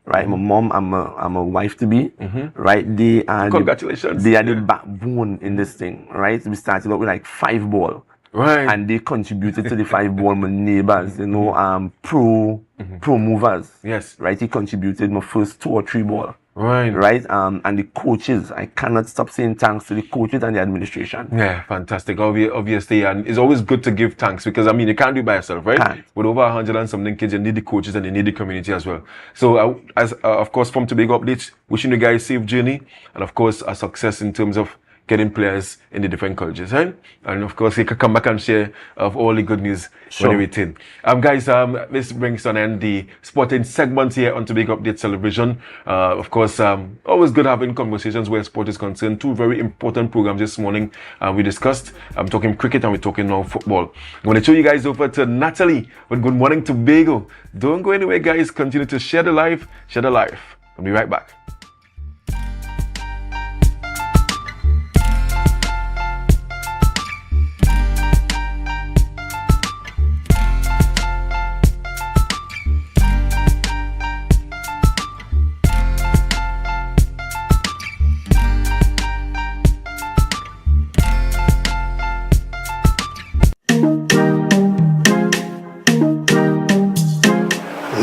Right, my mom, I'm a wife to be. Right, they are congratulations. They are the backbone in this thing. Right, we started out with like 5 ball. And they contributed to the 5 ball. My neighbors, you know, pro movers. Right, he contributed my first 2 or 3 ball. Right, and the coaches, I cannot stop saying thanks to the coaches and the administration. Fantastic. Obviously, and it's always good to give thanks because you can't do it by yourself, right? With over 100 and something kids, you need the coaches and you need the community as well. So, of course, from Tobago Updates, wishing you guys a safe journey and of course a success in terms of getting players in the different colleges, right? And of course, he can come back and share of all the good news when he return. Guys, this brings on end the sporting segment here on Tobago Update Television. Of course, always good having conversations where sport is concerned. Two very important programs this morning we discussed. I'm talking cricket and we're talking now football. I'm going to show you guys over to Natalie with Good Morning Tobago. Don't go anywhere, guys. Continue to share the life, share the life. I'll be right back.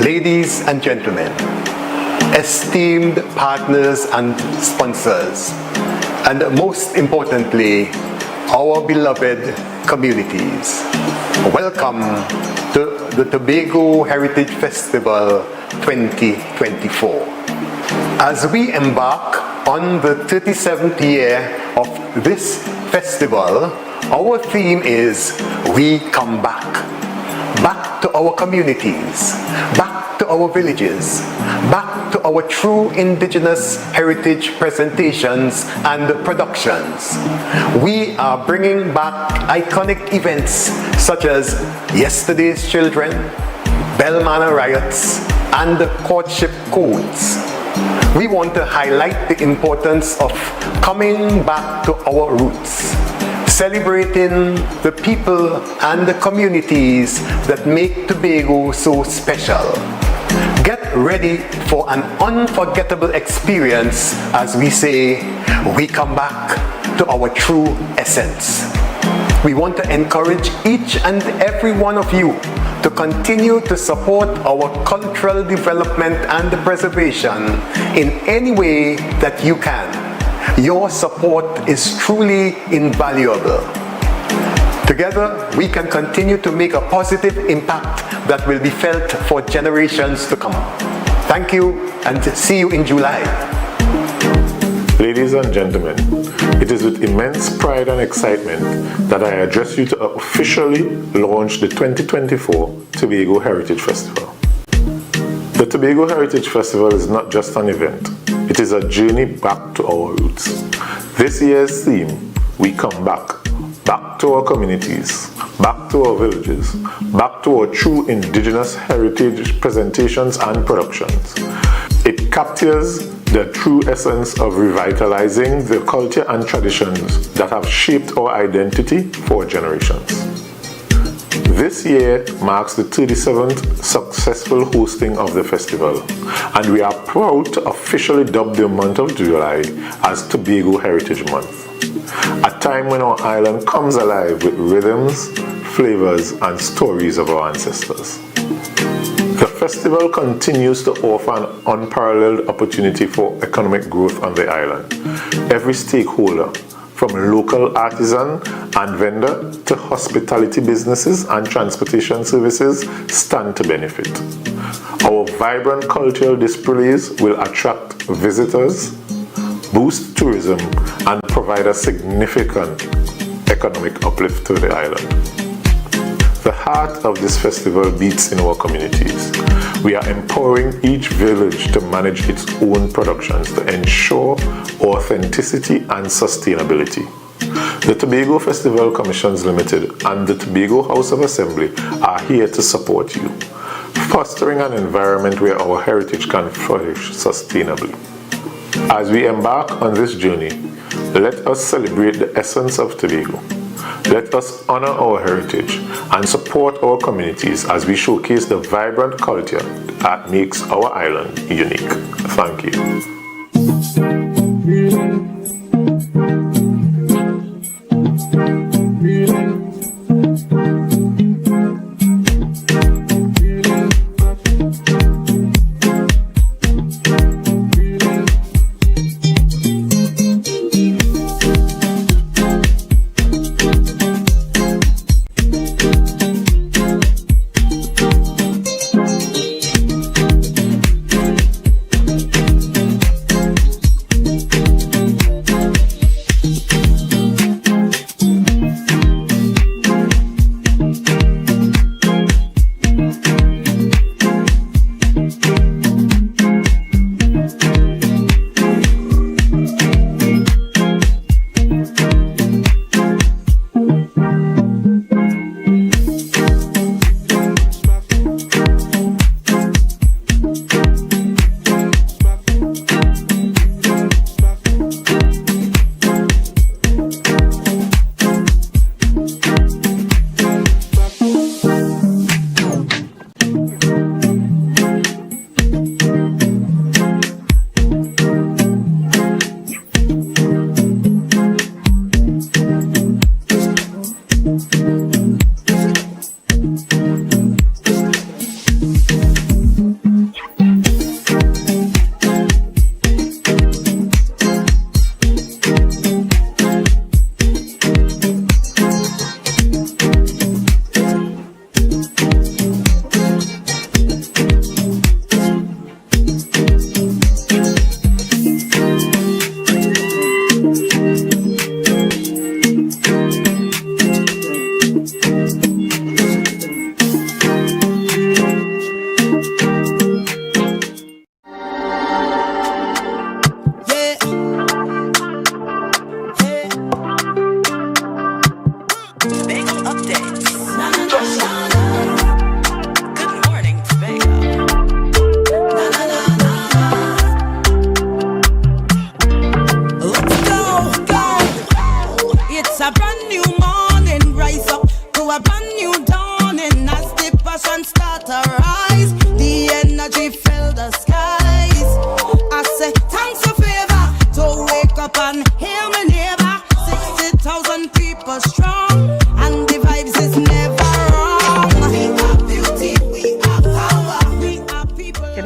Ladies and gentlemen, esteemed partners and sponsors, and most importantly, our beloved communities, welcome to the Tobago Heritage Festival 2024. As we embark on the 37th year of this festival, our theme is We Come Back. Back to our communities, back to our villages, back to our true indigenous heritage presentations and productions. We are bringing back iconic events such as Yesterday's Children, Bell Manor Riots, and the Courtship Codes. We want to highlight the importance of coming back to our roots, celebrating the people and the communities that make Tobago so special. Get ready for an unforgettable experience as we say, we come back to our true essence. We want to encourage each and every one of you to continue to support our cultural development and preservation in any way that you can. Your support is truly invaluable. Together, we can continue to make a positive impact that will be felt for generations to come. Thank you, and see you in July. Ladies and gentlemen, it is with immense pride and excitement that I address you to officially launch the 2024 Tobago Heritage Festival. The Tobago Heritage Festival is not just an event. It is a journey back to our roots. This year's theme, We Come Back. Back to our communities, back to our villages, back to our true indigenous heritage presentations and productions. It captures the true essence of revitalizing the culture and traditions that have shaped our identity for generations. This year marks the 37th successful hosting of the festival, and we are proud to officially dub the month of July as Tobago Heritage Month, a time when our island comes alive with rhythms, flavors, and stories of our ancestors. The festival continues to offer an unparalleled opportunity for economic growth on the island. Every stakeholder, from local artisan and vendor to hospitality businesses and transportation services, stand to benefit. Our vibrant cultural displays will attract visitors, boost tourism, and provide a significant economic uplift to the island. The heart of this festival beats in our communities. We are empowering each village to manage its own productions to ensure authenticity and sustainability. The Tobago Festival Commissions Limited and the Tobago House of Assembly are here to support you, fostering an environment where our heritage can flourish sustainably. As we embark on this journey, let us celebrate the essence of Tobago. Let us honor our heritage and support our communities as we showcase the vibrant culture that makes our island unique. Thank you.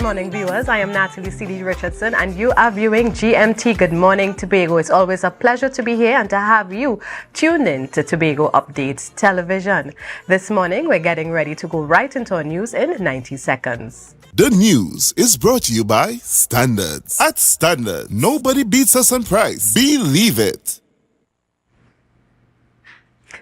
Good morning, viewers. I am Natalie C.D. Richardson, and you are viewing GMT Good Morning Tobago. It's always a pleasure to be here and to have you tuned in to Tobago Updates Television. This morning, we're getting ready to go right into our news in 90 seconds. The news is brought to you by Standards. At Standard, nobody beats us on price. Believe it.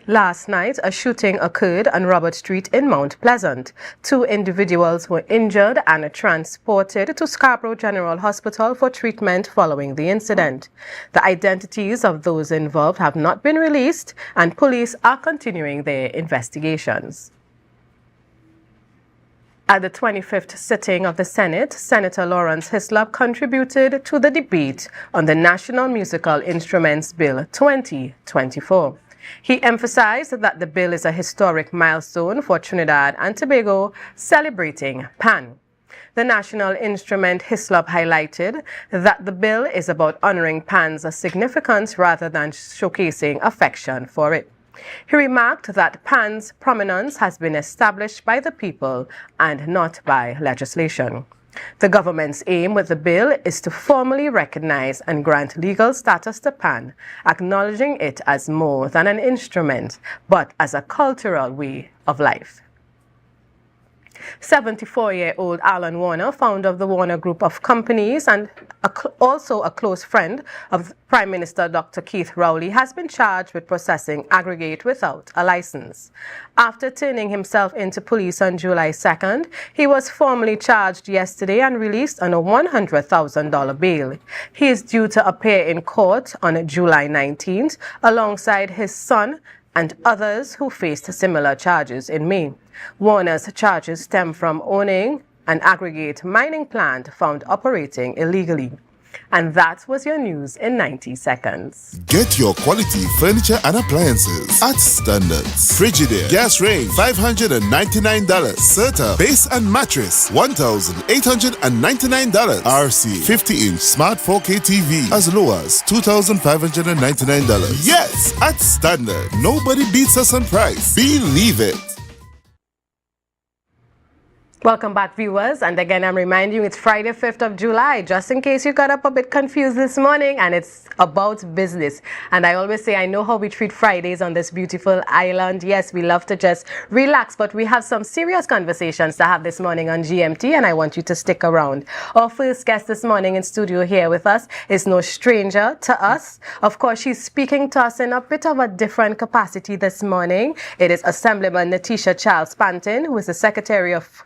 Last night, a shooting occurred on Robert Street in Mount Pleasant. 2 individuals were injured and transported to Scarborough General Hospital for treatment following the incident. The identities of those involved have not been released, and police are continuing their investigations. At the 25th sitting of the Senate, Senator Lawrence Hislop contributed to the debate on the National Musical Instruments Bill 2024. He emphasized that the bill is a historic milestone for Trinidad and Tobago, celebrating Pan. The National Instrument Hislop highlighted that the bill is about honoring Pan's significance rather than showcasing affection for it. He remarked that Pan's prominence has been established by the people and not by legislation. The government's aim with the bill is to formally recognize and grant legal status to Pan, acknowledging it as more than an instrument, but as a cultural way of life. 74-year-old Alan Warner, founder of the Warner Group of Companies and also a close friend of Prime Minister Dr. Keith Rowley, has been charged with processing aggregate without a license. After turning himself into police on July 2nd, he was formally charged yesterday and released on a $100,000 bail. He is due to appear in court on July 19th alongside his son and others who faced similar charges in May. Warner's charges stem from owning an aggregate mining plant found operating illegally. And that was your news in 90 seconds. Get your quality furniture and appliances at Standards. Frigidaire gas range $599. Serta base and mattress $1,899. RC 50-inch smart 4K TV as low as $2,599. Yes, at Standard, nobody beats us on price. Believe it. Welcome back, viewers, and again I'm reminding you it's Friday 5th of July, just in case you got up a bit confused this morning, and it's about business. And I always say I know how we treat Fridays on this beautiful island. Yes, we love to just relax, but we have some serious conversations to have this morning on GMT, and I want you to stick around. Our first guest this morning in studio here with us is no stranger to us. Of course, she's speaking to us in a bit of a different capacity this morning. It is Assemblyman Natisha Charles Panton, who is the Secretary of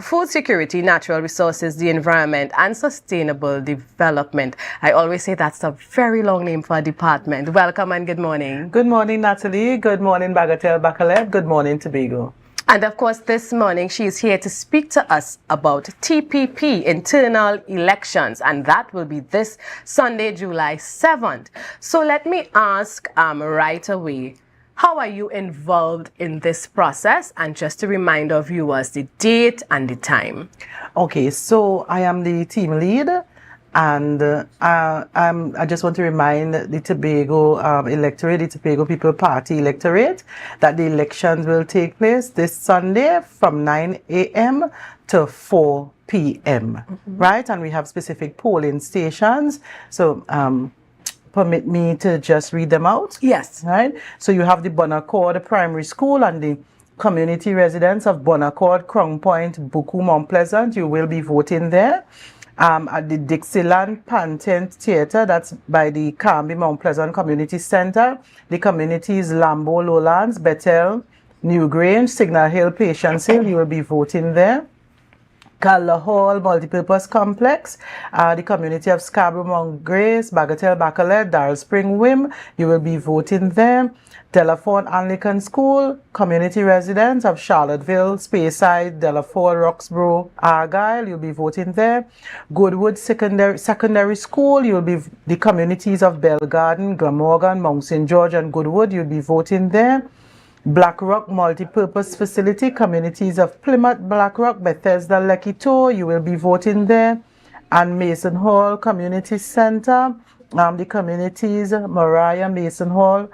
Food Security, Natural Resources, the Environment and Sustainable Development. I always say that's a very long name for a department. Welcome and good morning. Good morning, Natalie. Good morning, Bagatelle Bacalet. Good morning, Tobago. And of course, this morning she is here to speak to us about TPP, internal elections, and that will be this Sunday, July 7th. So let me ask right away, how are you involved in this process? And just to remind our viewers the date and the time. Okay, so I am the team lead, and I just want to remind the Tobago electorate, the Tobago People Party electorate, that the elections will take place this Sunday from 9 a.m. to 4 p.m. Right? And we have specific polling stations. So permit me to just read them out? Yes. Right? So you have the Bonaccord Primary School and the community residents of Bonaccord, Crown Point, Buku, Mount Pleasant. You will be voting there. At the Dixieland Pantent Theatre, that's by the Carmby Mount Pleasant Community Center. The communities Lambo, Lowlands, Bethel, Newgrange, Signal Hill, Patience Hill. You will be voting there. Calder Hall Multipurpose Complex, the community of Scarborough, Mount Grace, Bagatelle, Bacalet, Darrell Spring, Wim. You will be voting there. Delaforte Anglican School, community residents of Charlotteville, Speyside, Delaforte, Roxborough, Argyle. You'll be voting there. Goodwood Secondary School. You'll be the communities of Belgarden, Glamorgan, Mount St. George, and Goodwood. You'll be voting there. Blackrock Multipurpose Facility, communities of Plymouth, Blackrock, Bethesda, Lekito, you will be voting there. And Mason Hall Community Center, the communities Mariah, Mason Hall,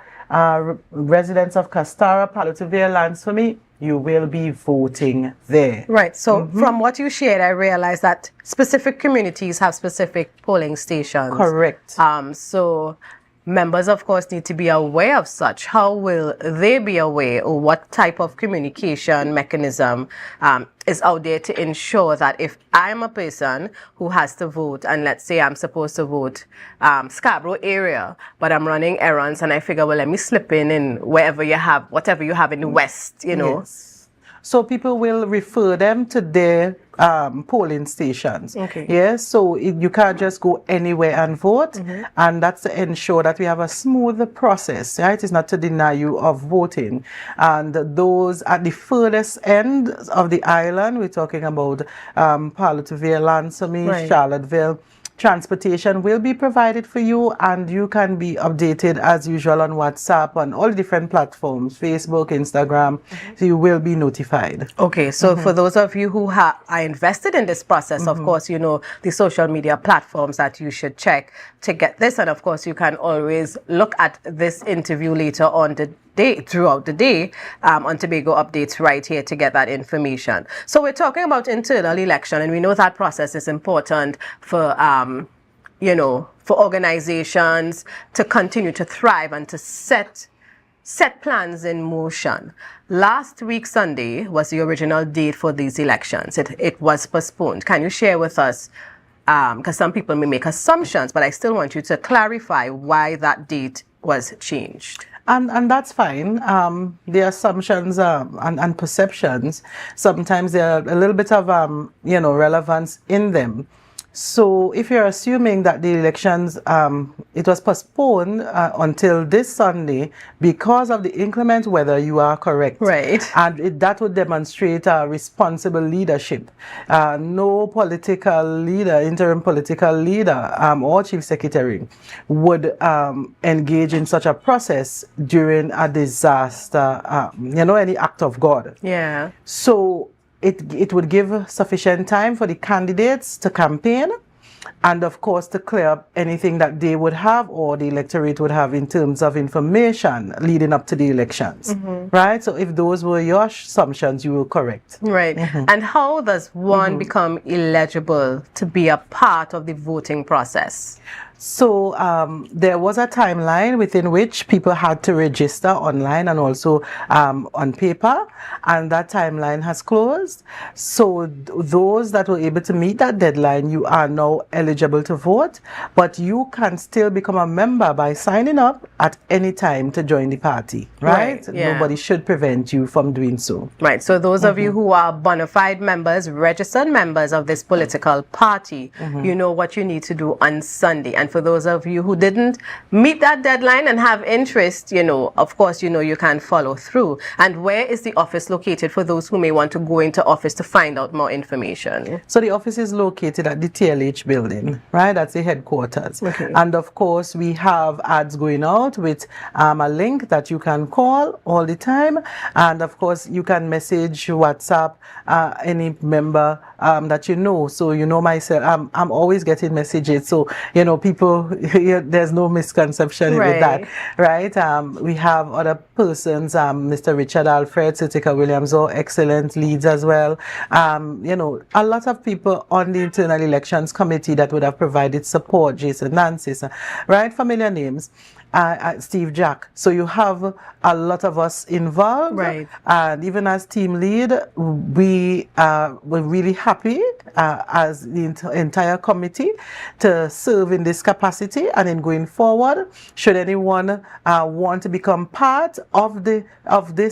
residents of Castara, Palo Verde, Lands for me, you will be voting there. Right. So from what you shared, I realized that specific communities have specific polling stations. Correct. So members, of course, need to be aware of such. How will they be aware, or what type of communication mechanism is out there to ensure that if I'm a person who has to vote, and let's say I'm supposed to vote Scarborough area, but I'm running errands and I figure, well, let me slip in wherever you have, whatever you have in the west, you know. Yes. So people will refer them to their polling stations. Okay. Yes, so you can't just go anywhere and vote, and that's to ensure that we have a smooth process, right? It's not to deny you of voting. And those at the furthest end of the island, we're talking about Palativale, Lansome, Right. Charlottesville, transportation will be provided for you, and you can be updated as usual on WhatsApp, on all different platforms, Facebook, Instagram, so you will be notified. Okay, so for those of you who are invested in this process, of course, you know the social media platforms that you should check to get this. And of course, you can always look at this interview later on the day, throughout the day, on Tobago Updates right here to get that information. So we're talking about internal election, and we know that process is important for, you know, for organizations to continue to thrive and to set plans in motion. Last week, Sunday, was the original date for these elections. It was postponed. Can you share with us, because some people may make assumptions, but I still want you to clarify why that date was changed. And that's fine. The assumptions and perceptions, sometimes there are a little bit of, you know, relevance in them. So if you're assuming that the elections, it was postponed until this Sunday because of the inclement weather, you are correct. Right. And that would demonstrate responsible leadership. No political leader, interim political leader, or chief secretary would engage in such a process during a disaster, you know, any act of God. Yeah. So it would give sufficient time for the candidates to campaign, and of course to clear up anything that they would have or the electorate would have in terms of information leading up to the elections. Right? So if those were your assumptions, you were correct. Right. And how does one become eligible to be a part of the voting process? So there was a timeline within which people had to register online and also on paper, and that timeline has closed. So those that were able to meet that deadline, you are now eligible to vote, but you can still become a member by signing up at any time to join the party, right? Yeah. Nobody should prevent you from doing so. Right. So those of you who are bona fide members, registered members of this political party, you know what you need to do on Sunday. And for those of you who didn't meet that deadline and have interest, you know, of course, you know, you can follow through. And where is the office located for those who may want to go into office to find out more information? So the office is located at the TLH building, right? That's the headquarters. Okay. And of course, we have ads going out with a link that you can call all the time. And of course, you can message, WhatsApp, any member that you know. So, you know myself, I'm always getting messages. So, you know, people, there's no misconception with that, right? We have other persons, Mr. Richard Alfred, Sitika Williams, all excellent leads as well. You know, a lot of people on the Internal Elections Committee that would have provided support, Jason Nancy, right? Familiar names. Steve Jack. So you have a lot of us involved, right? And even as team lead, we're really happy as the entire committee to serve in this capacity. And in going forward, should anyone want to become part of this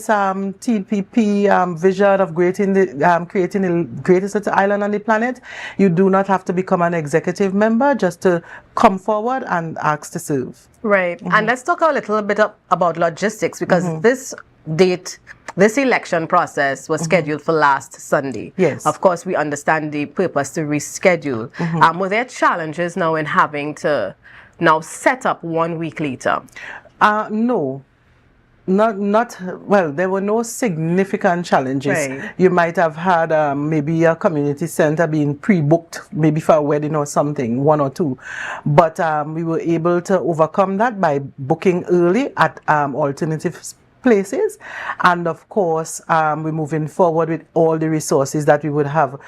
TPP vision of creating the greatest island on the planet, you do not have to become an executive member, just to come forward and ask to serve. Right. And let's talk a little bit about logistics, because this election process was scheduled for last Sunday. Yes. Of course, we understand the purpose to reschedule. Were there challenges now in having to now set up 1 week later? No. Well, there were no significant challenges. Right. You might have had maybe a community center being pre-booked, maybe for a wedding or something, one or two. But we were able to overcome that by booking early at alternative places, and of course we're moving forward with all the resources that we would have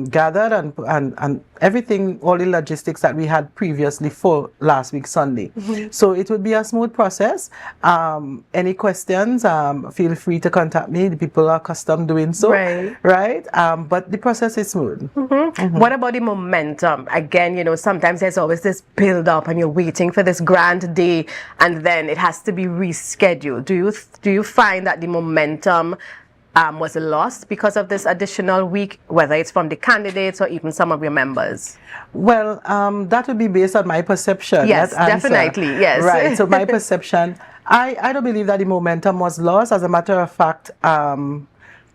gathered and everything, all the logistics that we had previously for last week Sunday. So it would be a smooth process. Any questions, feel free to contact me. The people are accustomed doing so, right? But the process is smooth. What about the momentum? Again, you know, sometimes there's always this build up and you're waiting for this grand day and then it has to be rescheduled. Do you find that the momentum was lost because of this additional week, whether it's from the candidates or even some of your members? Well, that would be based on my perception. Yes, definitely, yes. Right, so my perception, I don't believe that the momentum was lost. As a matter of fact,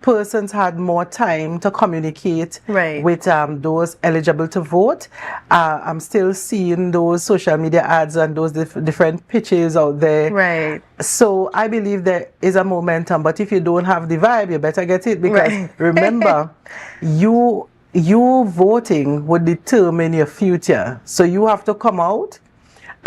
persons had more time to communicate with those eligible to vote. I'm still seeing those social media ads and those different pitches out there. So I believe there is a momentum, but if you don't have the vibe, you better get it, because remember, you voting would determine your future. So you have to come out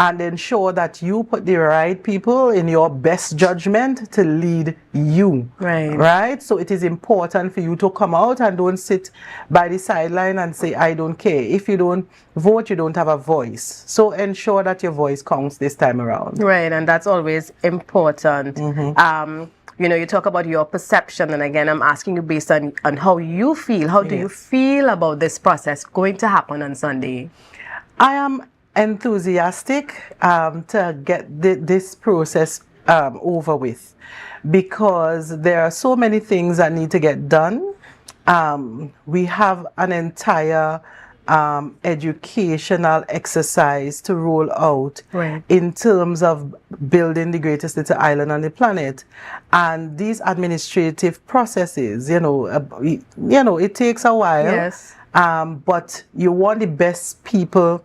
and ensure that you put the right people in your best judgment to lead you. Right? So it is important for you to come out and don't sit by the sideline and say, I don't care. If you don't vote, you don't have a voice. So ensure that your voice counts this time around. Right, and that's always important. You know, you talk about your perception, and again, I'm asking you based on how you feel. How do you feel about this process going to happen on Sunday? I am enthusiastic to get this process over with, because there are so many things that need to get done. We have an entire educational exercise to roll out in terms of building the greatest little island on the planet, and these administrative processes, you know, it takes a while. But you want the best people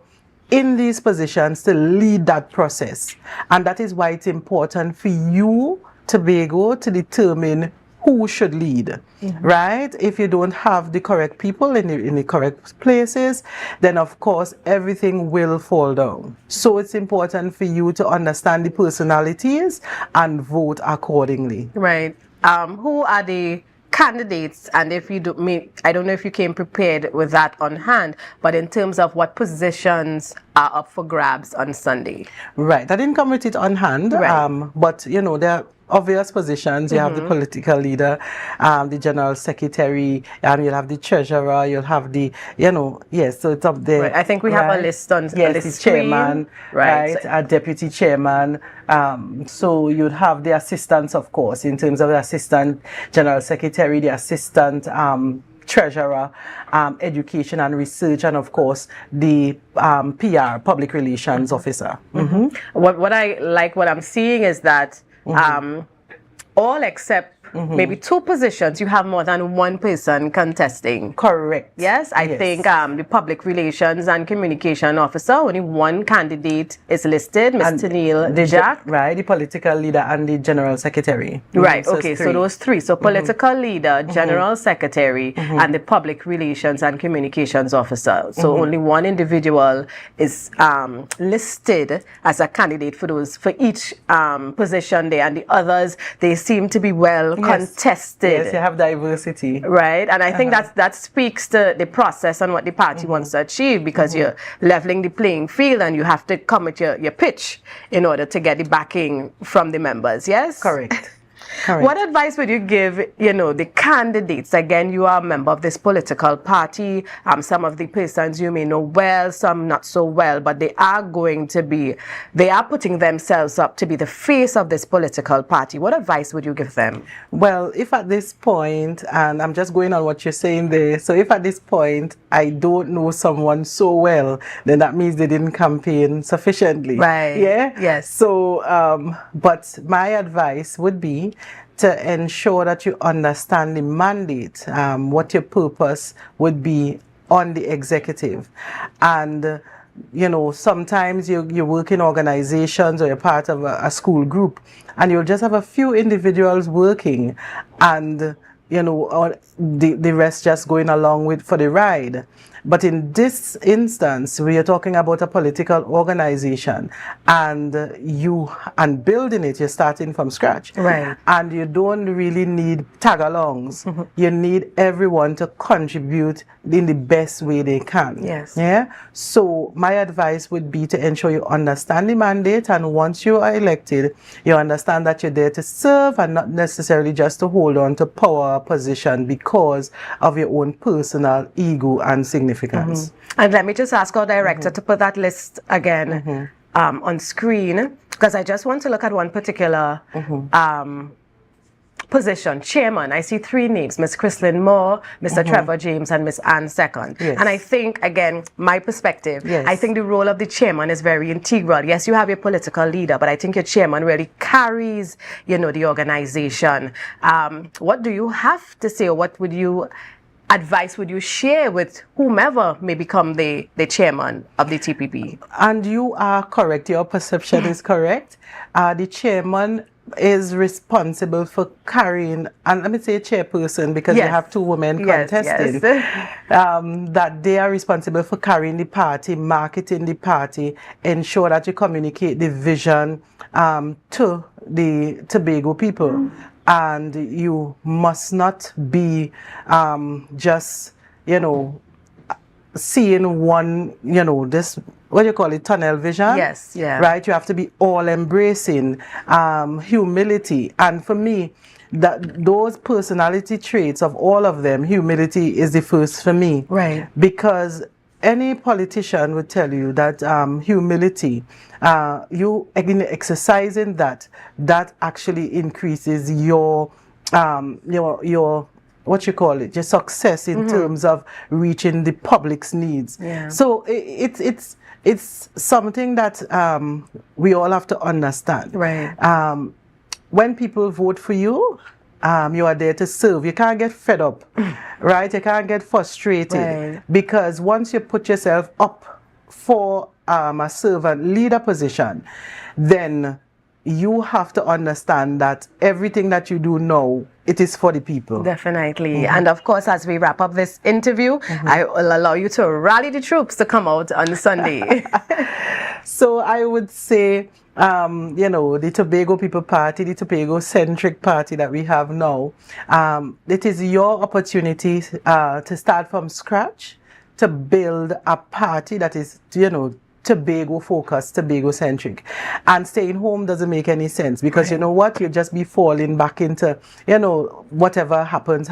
in these positions to lead that process, and that is why it's important for you, Tobago, to determine who should lead. Right? If you don't have the correct people in the correct places, then of course everything will fall down. So it's important for you to understand the personalities and vote accordingly. Right. Who are the candidates, and if you do, I don't know if you came prepared with that on hand, but in terms of what positions are up for grabs on Sunday? Right, I didn't come with it on hand, but you know, there are obvious positions. You have the political leader, the general secretary, you'll have the treasurer, you'll have the, you know, so it's up there. I think we have a list on the chairman, a deputy chairman. So you'd have the assistants, of course, in terms of the assistant general secretary, the assistant treasurer, education and research, and of course the PR, public relations officer. What I like, what I'm seeing is that all except maybe two positions, you have more than one person contesting. Correct. Yes, I think the public relations and communication officer, only one candidate is listed, Mr. Neil Jack. Right, the political leader and the general secretary. Right, so okay, so those three. So political leader, general secretary, and the public relations and communications officer. So only one individual is listed as a candidate for each position there, and the others, they seem to be well contested. Yes, you have diversity. Right, and I think that speaks to the process and what the party wants to achieve, because you're leveling the playing field and you have to come with your pitch in order to get the backing from the members, yes? Correct. What advice would you give, you know, the candidates? Again, you are a member of this political party. Some of the persons you may know well, some not so well, but they are putting themselves up to be the face of this political party. What advice would you give them? Well, if at this point, and I'm just going on what you're saying there, so if at this point I don't know someone so well, then that means they didn't campaign sufficiently. Right. Yeah? Yes. So, but my advice would be to ensure that you understand the mandate, what your purpose would be on the executive. And, you know, sometimes you work in organizations or you're part of a school group, and you'll just have a few individuals working, and, you know, the rest just going along for the ride. But in this instance, we are talking about a political organization, and building it, you're starting from scratch. Right. And you don't really need tag-alongs. You need everyone to contribute in the best way they can. Yes. Yeah. So my advice would be to ensure you understand the mandate, and once you are elected, you understand that you're there to serve and not necessarily just to hold on to power position because of your own personal ego and significance. And let me just ask our director to put that list again on screen, because I just want to look at one particular position, chairman. I see 3 names, Ms. Chrislyn Moore, Mr. Trevor James, and Ms. Ann Second. Yes. And I think, again, my perspective, Yes. I think the role of the chairman is very integral. Yes, you have your political leader, but I think your chairman really carries, the organization. What do you have to say, or what advice would you share with whomever may become the chairman of the TPP? And you are correct. Your perception is correct. The chairman is responsible for carrying, and let me say chairperson because you have 2 women contesting, that they are responsible for carrying the party, marketing the party, ensure that you communicate the vision to the Tobago people. And you must not be just, seeing one, this, what do you call it, tunnel vision? Yes, yeah. Right? You have to be all embracing, humility. And for me, those personality traits of all of them, humility is the first for me. Right. Because any politician would tell you that humility, you exercising that actually increases your what you call it, your success in terms of reaching the public's needs. Yeah. So it's something that we all have to understand. Right. When people vote for you, you are there to serve. You can't get fed up, right? You can't get frustrated, Right. because once you put yourself up for a servant leader position, then you have to understand that everything that you do now, it is for the people. Definitely. And of course, as we wrap up this interview, I will allow you to rally the troops to come out on Sunday. So I would say, the Tobago People Party, the Tobago-centric party that we have now, it is your opportunity to start from scratch, to build a party that is, Tobago focused, Tobago centric. And staying home doesn't make any sense, because you know what? You'll just be falling back into, whatever happens.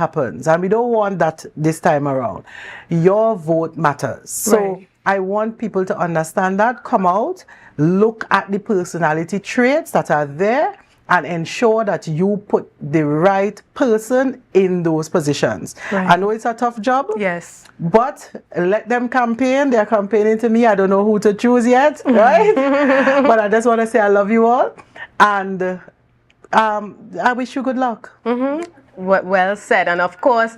And we don't want that this time around. Your vote matters. So I want people to understand that. Come out, look at the personality traits that are there, and ensure that you put the right person in those positions. Right. I know it's a tough job. Yes. But let them campaign. They're campaigning to me. I don't know who to choose yet, right? But I just want to say I love you all. And I wish you good luck. Well said. And of course,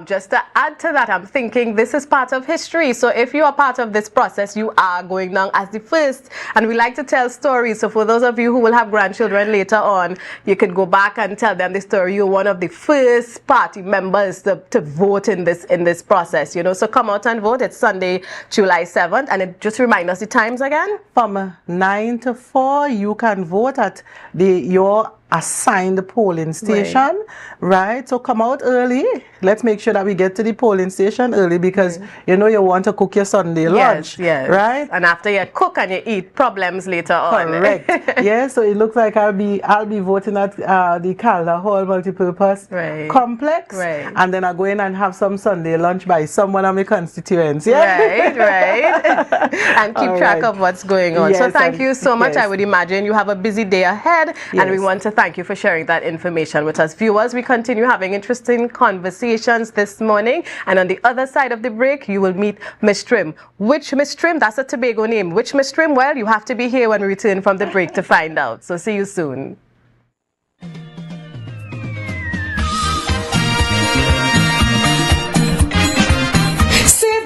just to add to that, I'm thinking this is part of history. So if you are part of this process, you are going down as the first. And we like to tell stories. So for those of you who will have grandchildren later on, you can go back and tell them the story. You're one of the first party members to vote in this process. So come out and vote. It's Sunday, July 7th. And just remind us the times again. From 9 to 4, you can vote at your assigned polling station, right? So come out early. Let's make sure that we get to the polling station early, because you want to cook your Sunday lunch, right? And after you cook and you eat, problems later on. Correct. Yeah. So it looks like I'll be voting at the Calder Hall multipurpose complex, and then I go in and have some Sunday lunch by someone of my constituents. Yeah. Right. And keep track of what's going on. So thank you so much. I would imagine you have a busy day ahead, and we want to thank you for sharing that information with us. Viewers, we continue having interesting conversations this morning, and on the other side of the break, you will meet Miss Trim. Which Miss Trim? That's a Tobago name. Which Miss Trim? Well, you have to be here when we return from the break to find out. So see you soon.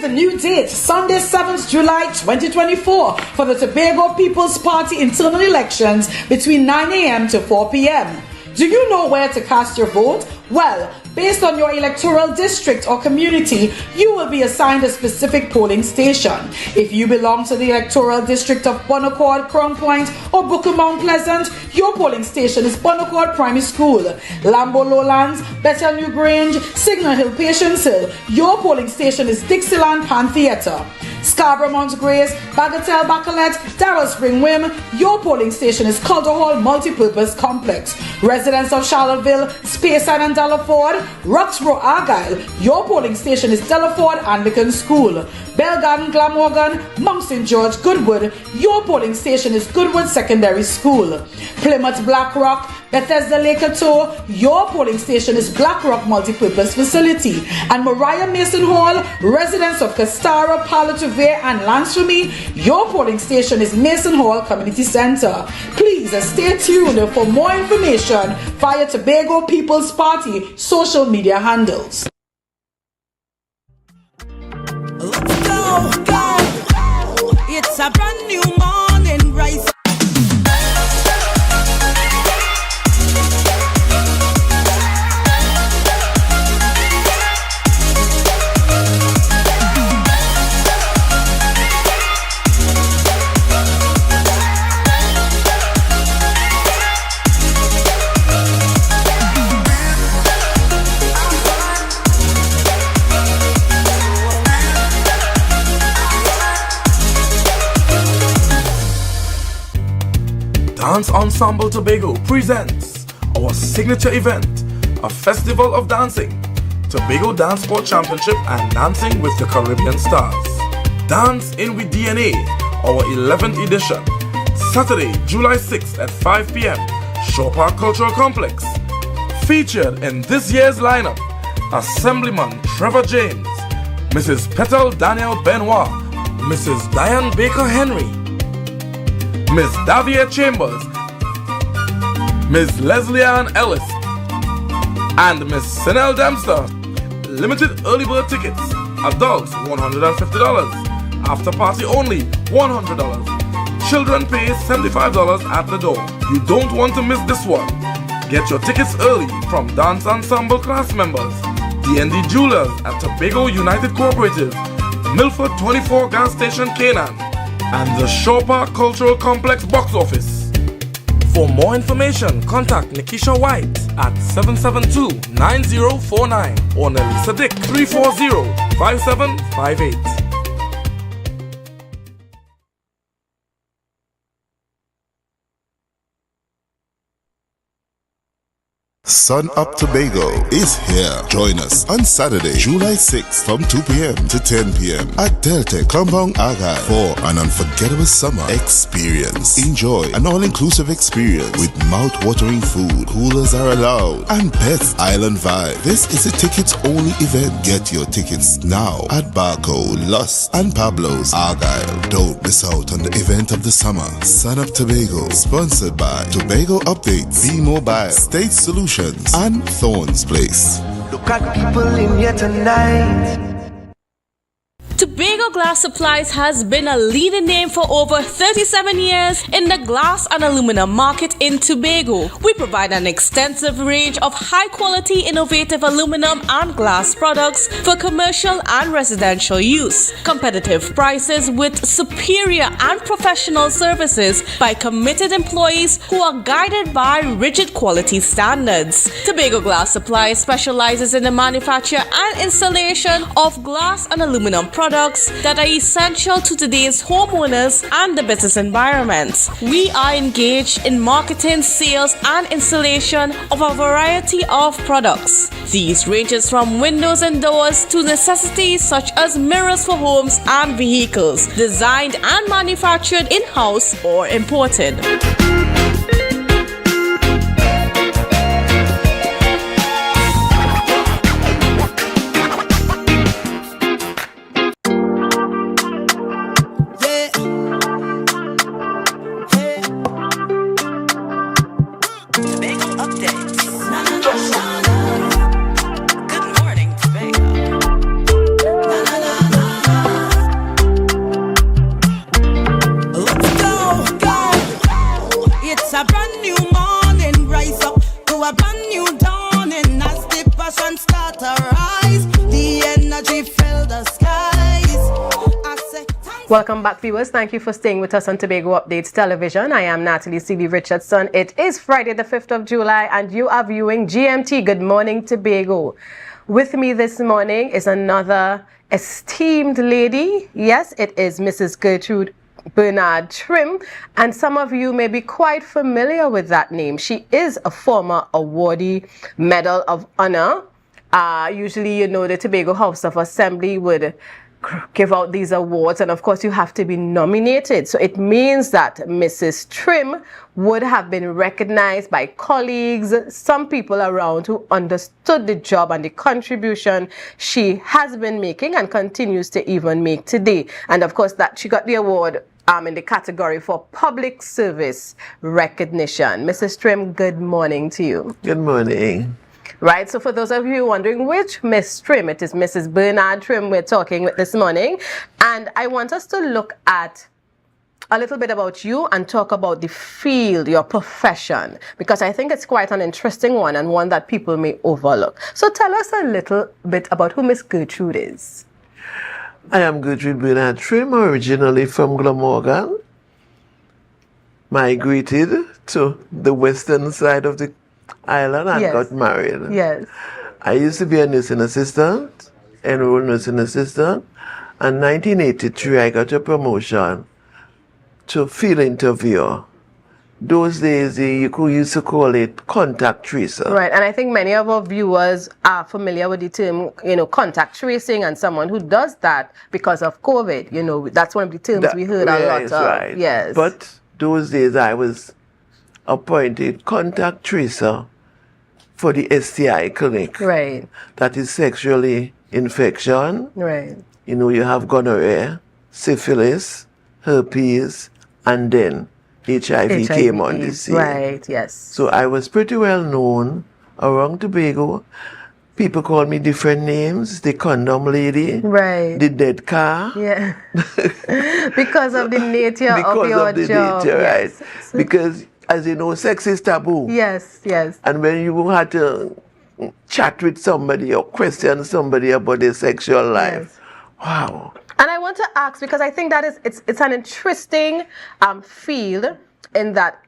The new date, Sunday, 7th July 2024, for the Tobago People's Party internal elections between 9 a.m. to 4 p.m. Do you know where to cast your vote? Well, Based on your electoral district or community, you will be assigned a specific polling station. If you belong to the electoral district of Bonaccord, Crown Point, or Buku Mount Pleasant, your polling station is Bonaccord Primary School. Lambo Lowlands, Bethel New Grange, Signal Hill, Patience Hill, your polling station is Dixieland Pan Theatre. Scarborough Mount Grace, Bagatelle Bacalet, Darrell Spring Wim, your polling station is Calder Hall Multipurpose Complex. Residents of Charlottesville, Speyside and Delaford, Roxborough Argyle, your polling station is Delaford Anglican School. Belgarden, Glamorgan, Mount St. George, Goodwood, your polling station is Goodwood Secondary School. Plymouth Blackrock, Bethesda Laketo, your polling station is Blackrock Multipurpose Facility. And Mariah Mason Hall, residents of Castara, Palo Trevere and Lansford, your polling station is Mason Hall Community Center. Please stay tuned for more information via Tobago People's Party social media handles. Let's go. It's a brand new morning, rise. Dance Ensemble Tobago presents our signature event, a festival of dancing, Tobago Dance Sport Championship and Dancing with the Caribbean Stars. Dance in with DNA, our 11th edition, Saturday, July 6th at 5 p.m, Shore Park Cultural Complex. Featured in this year's lineup, Assemblyman Trevor James, Mrs. Petal Daniel Benoit, Mrs. Diane Baker Henry, Miss Davia Chambers, Miss Leslie Ann Ellis, and Miss Sinel Dempster. Limited early bird tickets. Adults $150. After party only $100. Children pay $75 at the door. You don't want to miss this one. Get your tickets early from Dance Ensemble class members, D&D Jewelers at Tobago United Cooperative, Milford 24 Gas Station Canaan, and the Shore Park Cultural Complex box office. For more information, contact Nikisha White at 772-9049 or Nelisa Dick 340-5758. Sun Up Tobago is here. Join us on Saturday, July 6th from 2 p.m. to 10 p.m. at Delta Compound Argyle for an unforgettable summer experience. Enjoy an all-inclusive experience with mouth-watering food, coolers are allowed, and best island vibe. This is a tickets-only event. Get your tickets now at Barco, Lust, and Pablo's Argyle. Don't miss out on the event of the summer. Sun Up Tobago, sponsored by Tobago Updates, B-Mobile, State Solutions, and Thorns Place. Look at people in here tonight. Tobago Glass Supplies has been a leading name for over 37 years in the glass and aluminum market in Tobago. We provide an extensive range of high-quality, innovative aluminum and glass products for commercial and residential use. Competitive prices with superior and professional services by committed employees who are guided by rigid quality standards. Tobago Glass Supplies specializes in the manufacture and installation of glass and aluminum products that are essential to today's homeowners and the business environment. We are engaged in marketing, sales, and installation of a variety of products. These ranges from windows and doors to necessities such as mirrors for homes and vehicles, designed and manufactured in-house or imported. Welcome back, viewers. Thank you for staying with us on Tobago Updates Television. I am Natalie C.D. Richardson. It is Friday the 5th of July and you are viewing GMT. Good morning, Tobago. With me this morning is another esteemed lady. Yes, it is Mrs. Gertrude Bernard Trim, and some of you may be quite familiar with that name. She is a former awardee, Medal of Honor. Usually, you know, the Tobago House of Assembly would give out these awards, and of course you have to be nominated. So it means that Mrs. Trim would have been recognized by colleagues, some people around who understood the job and the contribution she has been making and continues to even make today. And of course that she got the award in the category for public service recognition. Mrs. Trim, good morning to you. Good morning. Right, so for those of you wondering which Miss Trim, it is Mrs. Bernard Trim we're talking with this morning. And I want us to look at a little bit about you and talk about the field, your profession, because I think it's quite an interesting one and one that people may overlook. So tell us a little bit about who Miss Gertrude is. I am Gertrude Bernard Trim, originally from Glamorgan. Migrated to the western side of the island and got married. Yes. I used to be a nursing assistant, enrolled nursing assistant. In 1983, I got a promotion to field interviewer. Those days, you used to call it contact tracer. Right, and I think many of our viewers are familiar with the term, you know, contact tracing, and someone who does that because of COVID. You know, that's one of the terms we heard a lot of. Right. Yes. But those days, I was appointed contact tracer for the STI clinic. Right. That is sexually infection. Right. You know, you have gonorrhea, syphilis, herpes, and then HIV came on the scene. Right, yes. So I was pretty well known around Tobago. People call me different names. The condom lady. Right. The dead car. Yeah. Because of the nature of your because of the job. nature, Yes. right? Because, as you know, sex is taboo. Yes, yes. And when you had to chat with somebody or question somebody about their sexual life, wow. And I want to ask, because I think that it's an interesting field in that,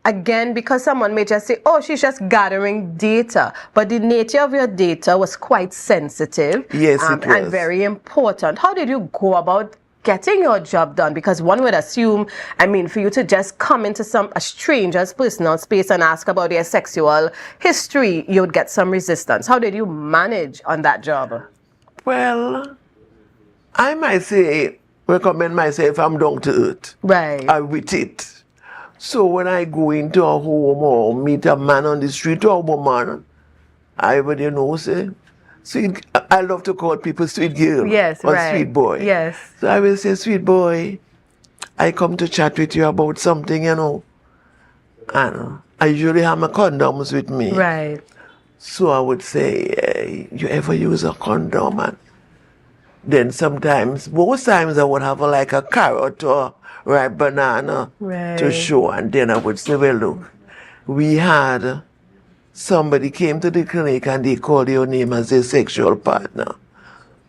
again, because someone may just say, oh, she's just gathering data. But the nature of your data was quite sensitive. Yes, it was. And very important. How did you go about getting your job done? Because one would assume, I mean, for you to just come into a stranger's personal space and ask about their sexual history, you would get some resistance. How did you manage on that job? Well, I might say, recommend myself, I'm down to earth. Right. I'm with it. So when I go into a home or meet a man on the street or a woman, I would, you know, say, sweet, I love to call people sweet girl. Yes, or right. sweet boy. Yes. So I will say, sweet boy, I come to chat with you about something, you know. And I usually have my condoms with me. Right. So I would say, hey, you ever use a condom? And then sometimes, most times I would have like a carrot or ripe banana to show. And then I would say, well, look, we had somebody came to the clinic and they called your name as a sexual partner.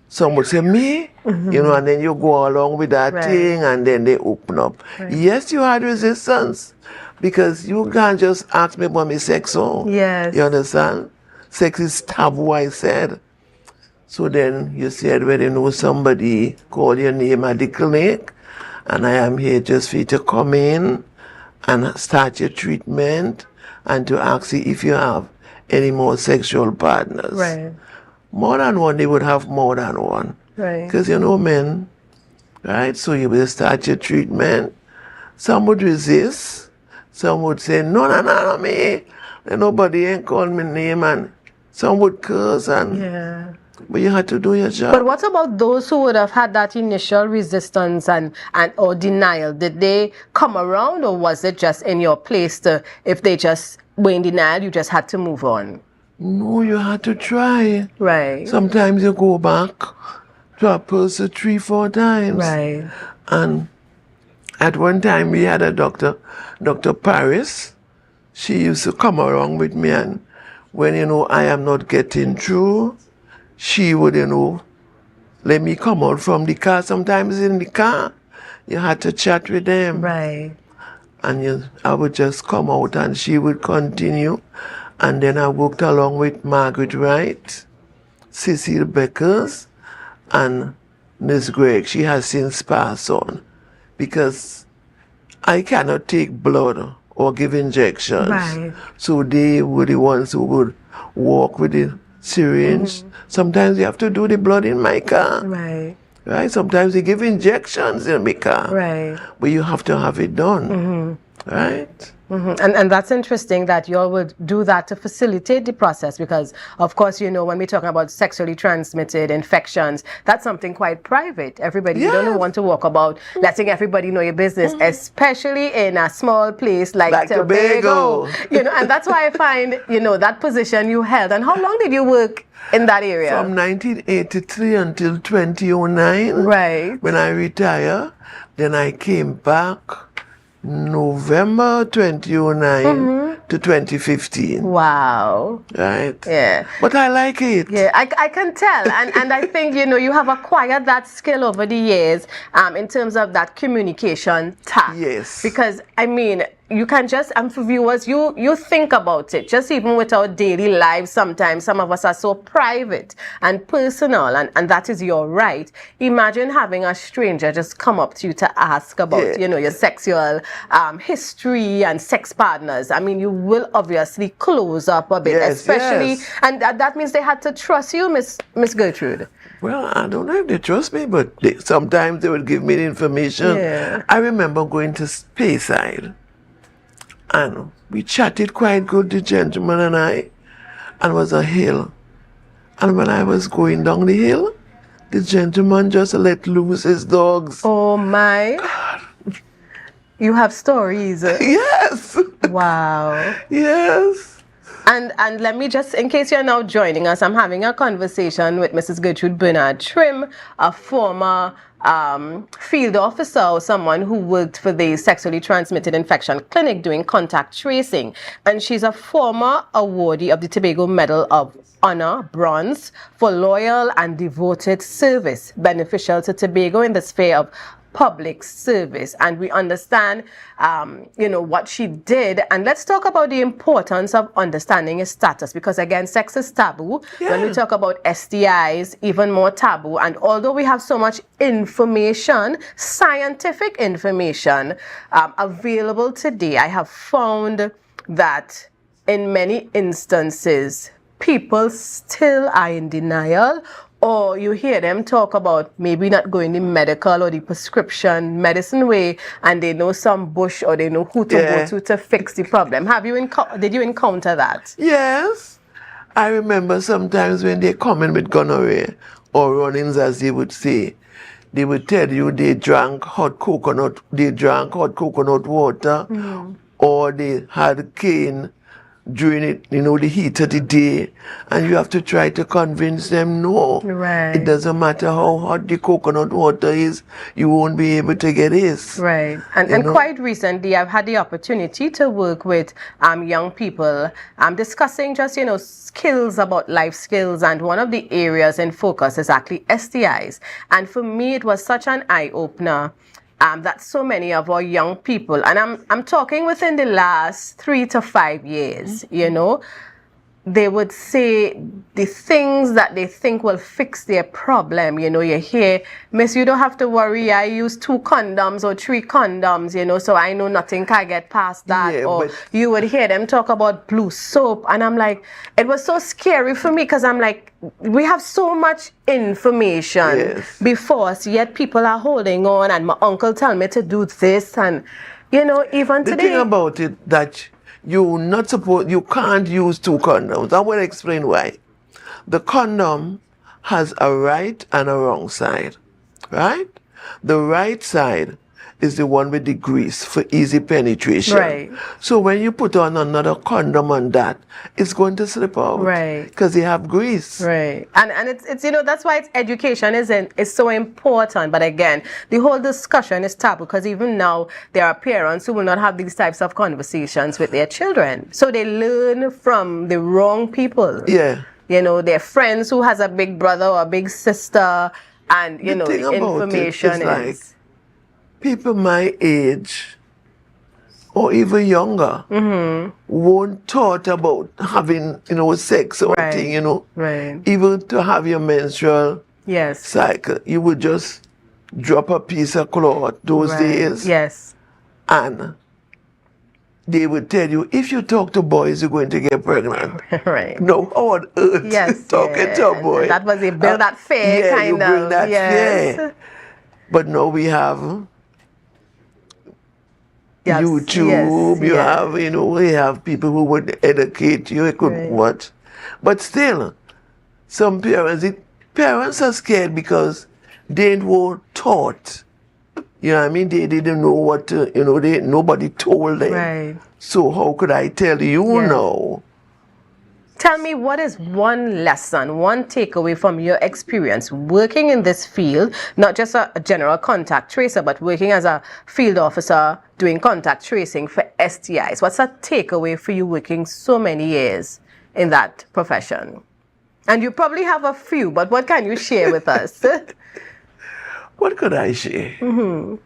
Some would say, me? You know, and then you go along with that thing and then they open up. Yes, you had resistance because you can't just ask me about my sex. Yes. You understand? Sex is taboo, I said. So then you said, well, you know, somebody called your name at the clinic, and I am here just for you to come in and start your treatment and to ask you if you have any more sexual partners. Right. More than one, they would have more than one. Right. Because, you know, men, right? So you will start your treatment. Some would resist. Some would say, no, me. And nobody ain't called me name. And some would curse. And but you had to do your job. But what about those who would have had that initial resistance and or denial? Did they come around, or was it just in your place to, if they just were in denial, you just had to move on? No, you had to try. Right. Sometimes you go back to a person 3-4 times. Right. And at one time we had a doctor, Dr. Paris. She used to come around with me, and when, you know, I am not getting through, she would, you know, let me come out from the car. Sometimes in the car, you had to chat with them. Right. And I would just come out and she would continue. And then I worked along with Margaret Wright, Cecile Beckers, and Miss Gregg. She has since passed on because I cannot take blood or give injections. Right. So they were the ones who would walk with the syringe. Sometimes you have to do the blood in my car. Right. Right? Sometimes they give injections in my car. Right. But you have to have it done. Right? And that's interesting that you all would do that to facilitate the process because, of course, when we're talking about sexually transmitted infections, that's something quite private. Everybody, you don't want to walk about letting everybody know your business, especially in a small place like Tobago. And that's why I find, that position you held. And how long did you work in that area? From 1983 until 2009. Right. When I retired, then I came back November 2009 to 2015. Wow. Right? Yeah. But I like it. Yeah, I can tell. And I think, you have acquired that skill over the years in terms of that communication tact. Yes. Because, you can just, and for viewers, you think about it. Just even with our daily lives, sometimes some of us are so private and personal, and that is your right. Imagine having a stranger just come up to you to ask about, your sexual history and sex partners. You will obviously close up a bit, especially, and that means they had to trust you, Miss Gertrude. Well, I don't know if they trust me, but sometimes they would give me the information. Yeah. I remember going to Speyside. And we chatted quite good, the gentleman and I, and it was a hill. And when I was going down the hill, the gentleman just let loose his dogs. Oh my. God. You have stories. Yes. Wow. Yes. And let me just, in case you're now joining us, I'm having a conversation with Mrs. Gertrude Bernard Trim, a former field officer or someone who worked for the Sexually Transmitted Infection Clinic doing contact tracing. And she's a former awardee of the Tobago Medal of Honor, Bronze, for loyal and devoted service beneficial to Tobago in the sphere of public service. And we understand, what she did. And let's talk about the importance of understanding your status, because again, sex is taboo. When we talk about STIs, even more taboo. And although we have so much information, scientific information available today, I have found that in many instances, people still are in denial, or you hear them talk about maybe not going the medical or the prescription medicine way, and they know some bush or they know who to go to fix the problem. Did you encounter that? Yes. I remember sometimes when they come in with gonorrhea or run-ins, as they would say, they would tell you they drank hot coconut water, or they had cane during it, the heat of the day, and you have to try to convince them, no, it doesn't matter how hot the coconut water is, you won't be able to get this. Right. And quite recently, I've had the opportunity to work with young people discussing just, skills about life skills, and one of the areas in focus is actually STIs. And for me, it was such an eye-opener that so many of our young people, and I'm talking within the last 3 to 5 years, they would say the things that they think will fix their problem. You hear, miss, you don't have to worry, I use 2 condoms or 3 condoms, so I know nothing can get past that. Or you would hear them talk about blue soap, and I'm like, it was so scary for me, because I'm like, we have so much information before us, yet people are holding on, and my uncle tell me to do this, and even today. The thing about it that you can't use 2 condoms. I will explain why. The condom has a right and a wrong side, right? The right side is the one with the grease for easy penetration. Right. So when you put on another condom on that, it's going to slip out. Right. Because they have grease. Right. And it's that's why education is so important. But again, the whole discussion is taboo, because even now there are parents who will not have these types of conversations with their children. So they learn from the wrong people. Yeah. Their friends who has a big brother or a big sister, and The thing about information it is like, people my age or even younger won't thought about having, sex or thing, Right. Even to have your menstrual Yes. cycle, you would just drop a piece of cloth those days. Yes. And they would tell you, if you talk to boys, you're going to get pregnant. Right. No, how on earth Yes. talking to a boy? That was a build that fear kind you of. bring that yes. fear. But now we have Yes, YouTube, yes, yes. we have people who would educate you, what. But still, some parents are scared because they weren't taught. You know what I mean? They didn't know what to, nobody told them. Right. So how could I tell you now? Tell me, what is one lesson, one takeaway from your experience working in this field, not just a general contact tracer, but working as a field officer doing contact tracing for STIs? What's a takeaway for you working so many years in that profession? And you probably have a few, but what can you share with us? What could I share? Mm-hmm.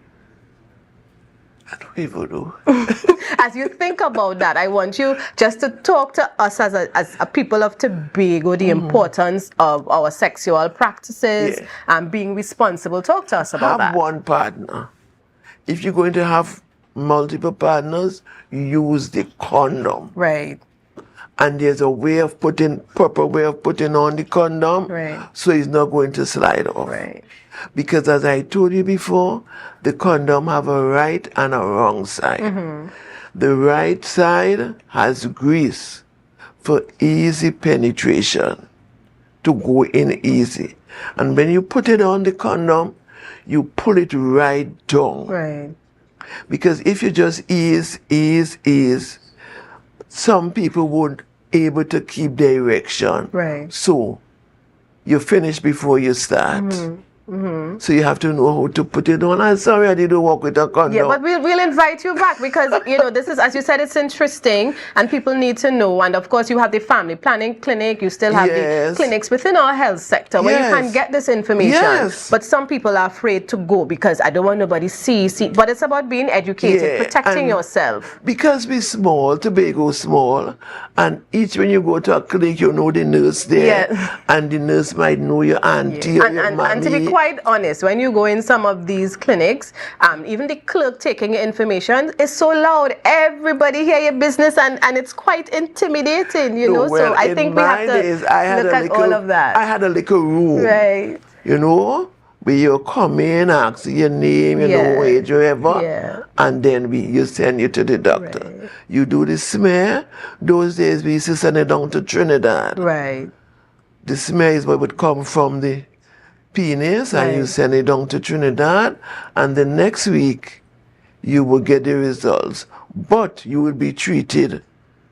I don't even know. As you think about that, I want you just to talk to us as a people of Tobago, the importance of our sexual practices and being responsible. Talk to us about that. Have one partner. If you're going to have multiple partners, use the condom. Right. And there's a proper way of putting on the condom, so it's not going to slide off. Right. Because as I told you before, the condom have a right and a wrong side. The right side has grease for easy penetration, to go in easy. And when you put it on the condom, you pull it right down. Right. Because if you just ease, some people won't able to keep their erection. Right. So you finish before you start. So you have to know how to put it on. I'm sorry I didn't work with a condom. Yeah, but we'll invite you back because, this is, as you said, it's interesting and people need to know. And of course, you have the family planning clinic. You still have the clinics within our health sector where you can get this information. But some people are afraid to go because I don't want nobody see. But it's about being educated, protecting yourself. Because we're small, Tobago small, and each when you go to a clinic, you know the nurse there. And the nurse might know your auntie or your mommy. And to be quite honest, when you go in some of these clinics, even the clerk taking your information is so loud. Everybody hear your business and it's quite intimidating, Well, so I think we have to look at all of that. I had a little room. Right. Where you come in, ask your name, age, whatever, and then you send you to the doctor. You do the smear. Those days we used to send it down to Trinidad. Right. The smear is what would come from the penis, and you send it down to Trinidad, and the next week you will get the results. But you will be treated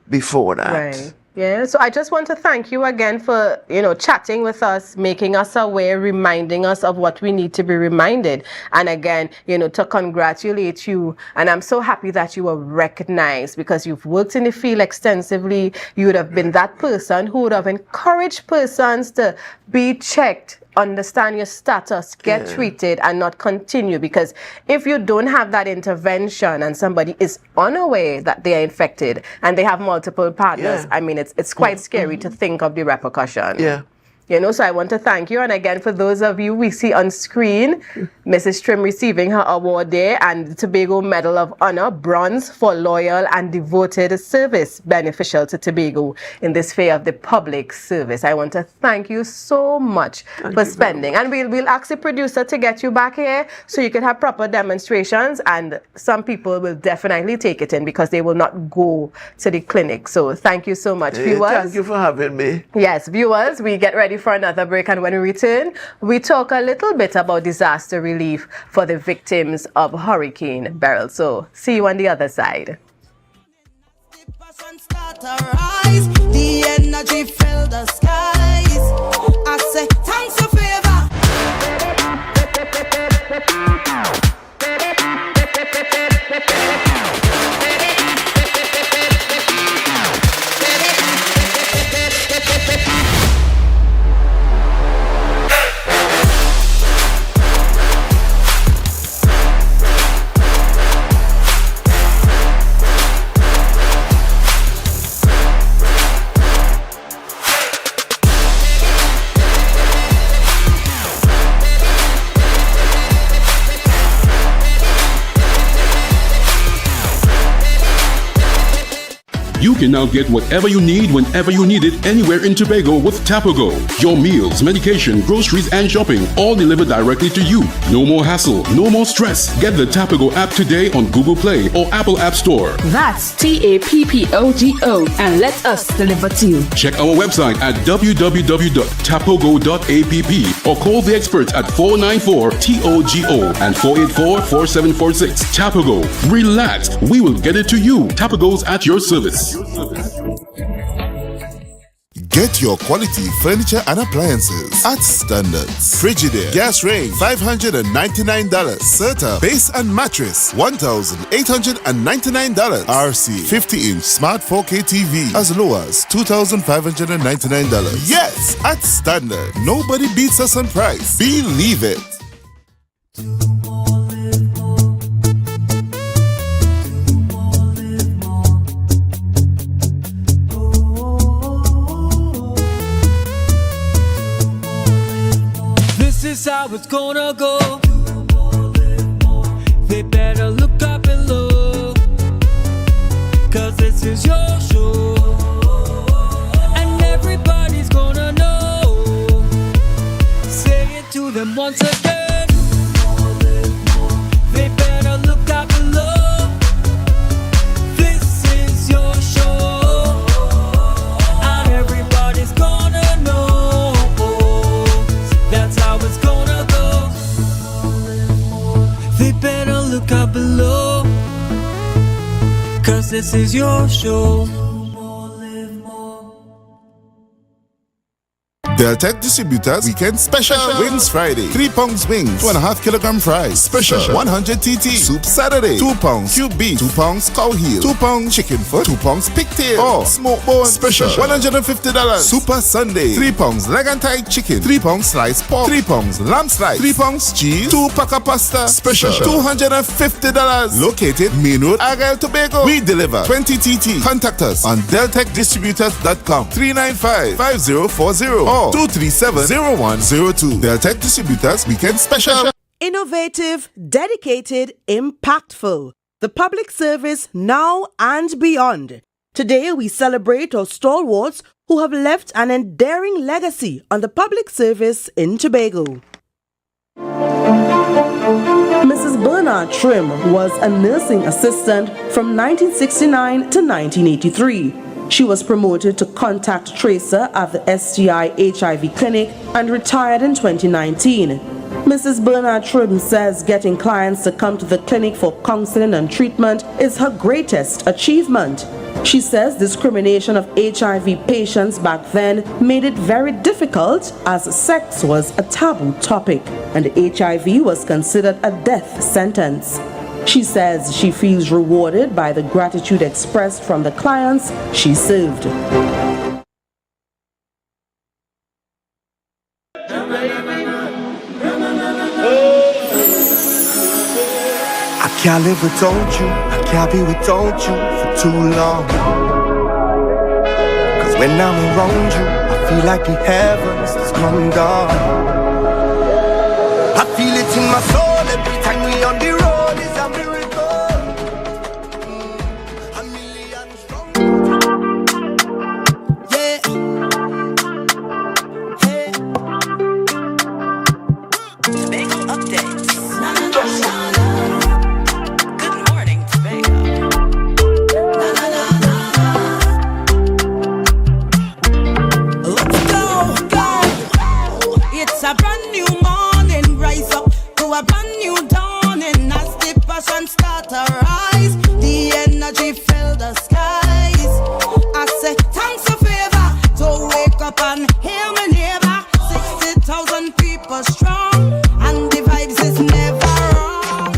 before that. Right. Yeah, so I just want to thank you again for, chatting with us, making us aware, reminding us of what we need to be reminded. And again, to congratulate you. And I'm so happy that you were recognized because you've worked in the field extensively. You would have been that person who would have encouraged persons to be checked, understand your status, get treated, and not continue. Because if you don't have that intervention and somebody is unaware that they are infected and they have multiple partners, I mean, it's quite scary to think of the repercussion. Yeah. So I want to thank you. And again, for those of you we see on screen, Mrs. Trim receiving her award there and the Tobago Medal of Honor, bronze for loyal and devoted service beneficial to Tobago in this fair of the public service. I want to thank you so much for spending. And we'll ask the producer to get you back here so you can have proper demonstrations. And some people will definitely take it in because they will not go to the clinic. So thank you so much, viewers. Thank you for having me. Yes, viewers, we get ready for another break, and when we return, we talk a little bit about disaster relief for the victims of Hurricane Beryl. So see you on the other side. The energy fill the skies. I say thanks for You can now get whatever you need whenever you need it anywhere in Tobago with Tobago. Your meals, medication, groceries, and shopping all delivered directly to you. No more hassle, no more stress. Get the Tobago app today on Google Play or Apple App Store. That's TAPPOGO and let us deliver to you. Check our website at www.tapogo.app or call the experts at 494-TOGO and 484-4746. Tobago. Relax. We will get it to you. Tobago's at your service. Get your quality furniture and appliances at Standards. Frigidaire gas range $599. Serta base and mattress $1,899. RC 50-inch smart 4K TV as low as $2,599. Yes, at Standard. Nobody beats us on price. Believe it. This is how it's gonna go. They better look up and look, 'cause this is your show, and everybody's gonna know. Say it to them once again. They better look up and look. This is your show, and everybody's gonna know. That's how it's gonna go. They better look up below, 'cause this is your show. Deltec Distributors Weekend Special. Wings Friday, 3 pounds wings, 2.5 kilogram fries. Special 100 TT. Soup Saturday, 2 pounds cube beef, 2 pounds cow heel, 2 pounds chicken foot, 2 pounds pigtail, or smoke bone. Special $150. Super Sunday, 3 pounds leg and thigh chicken, 3 pounds sliced pork, 3 pounds lamb slice, 3 pounds cheese, 2 pack of pasta. Special $250. Located Main Road, Argyle, Tobago. We deliver 20 TT. Contact us on deltecdistributors.com 395-5040 or 237-0102. Deltec Distributors Weekend Special. Innovative, dedicated, impactful. The public service now and beyond. Today we celebrate our stalwarts who have left an enduring legacy on the public service in Tobago. Mrs. Bernard Trim was a nursing assistant from 1969 to 1983. She was promoted to contact tracer at the STI HIV clinic and retired in 2019. Mrs. Bernard Trim says getting clients to come to the clinic for counseling and treatment is her greatest achievement. She says discrimination of HIV patients back then made it very difficult as sex was a taboo topic and HIV was considered a death sentence. She says she feels rewarded by the gratitude expressed from the clients she served. I can't live without you, I can't be without you for too long. 'Cause when I'm around you, I feel like the heavens has come and gone. I feel it in my soul every time we on the road. It's a miracle. A million strong. Yeah. Hey. Tobago updates. Good morning, Tobago. Let's go, go. It's a brand new morning. Rise up to a brand new dawning. As the passion start to rise, the energy fill the skies. I say thanks for favor to wake up and hear my neighbor. 60,000 people strong, and the vibes is never wrong.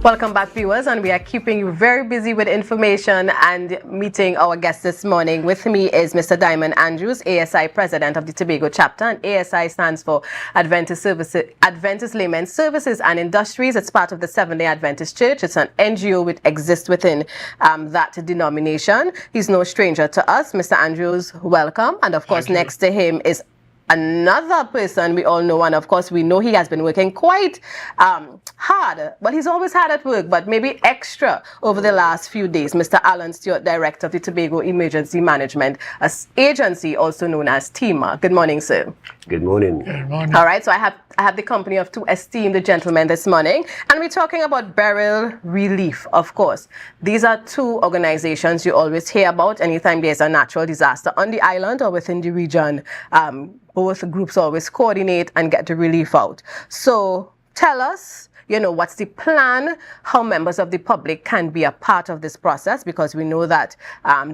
Welcome back, viewers, and we are keeping you very busy with information and meeting our guest this morning. With me is Mr. Diamond Andrews, ASI President of the Tobago Chapter, and ASI stands for Adventist Laymen Services and Industries. It's part of the Seventh-day Adventist Church. It's an NGO which exists within that denomination. He's no stranger to us. Mr. Andrews, welcome. And of course, next to him is another person we all know, and of course we know he has been working quite hard. Well, he's always hard at work, but maybe extra over the last few days. Mr. Alan Stewart, Director of the Tobago Emergency Management Agency, also known as TEMA. Good morning, sir. Good morning. Good morning. All right, so I have the company of two esteemed gentlemen this morning, and we're talking about burial relief, of course. These are two organizations you always hear about anytime there's a natural disaster on the island or within the region. Both groups always coordinate and get the relief out. So tell us, what's the plan, how members of the public can be a part of this process, because we know that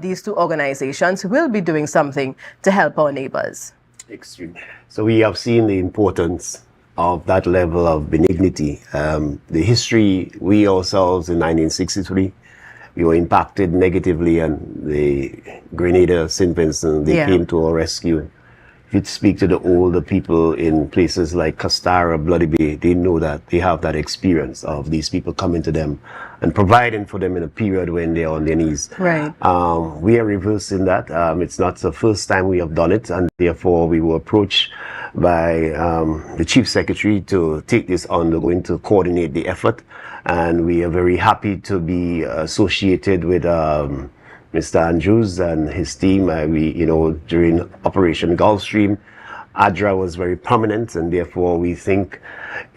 these two organizations will be doing something to help our neighbors. Extreme. So we have seen the importance of that level of benignity. The history, we ourselves in 1963, we were impacted negatively, and the Grenada, St. Vincent, they came to our rescue. If you speak to the older people in places like Castara, Bloody Bay, they know that they have that experience of these people coming to them and providing for them in a period when they're on their knees. Right. We are reversing that. It's not the first time we have done it, and therefore we were approached by the Chief Secretary to take this on, going to coordinate the effort. And we are very happy to be associated with Mr. Andrews and his team. During Operation Gulfstream, ADRA was very prominent, and therefore we think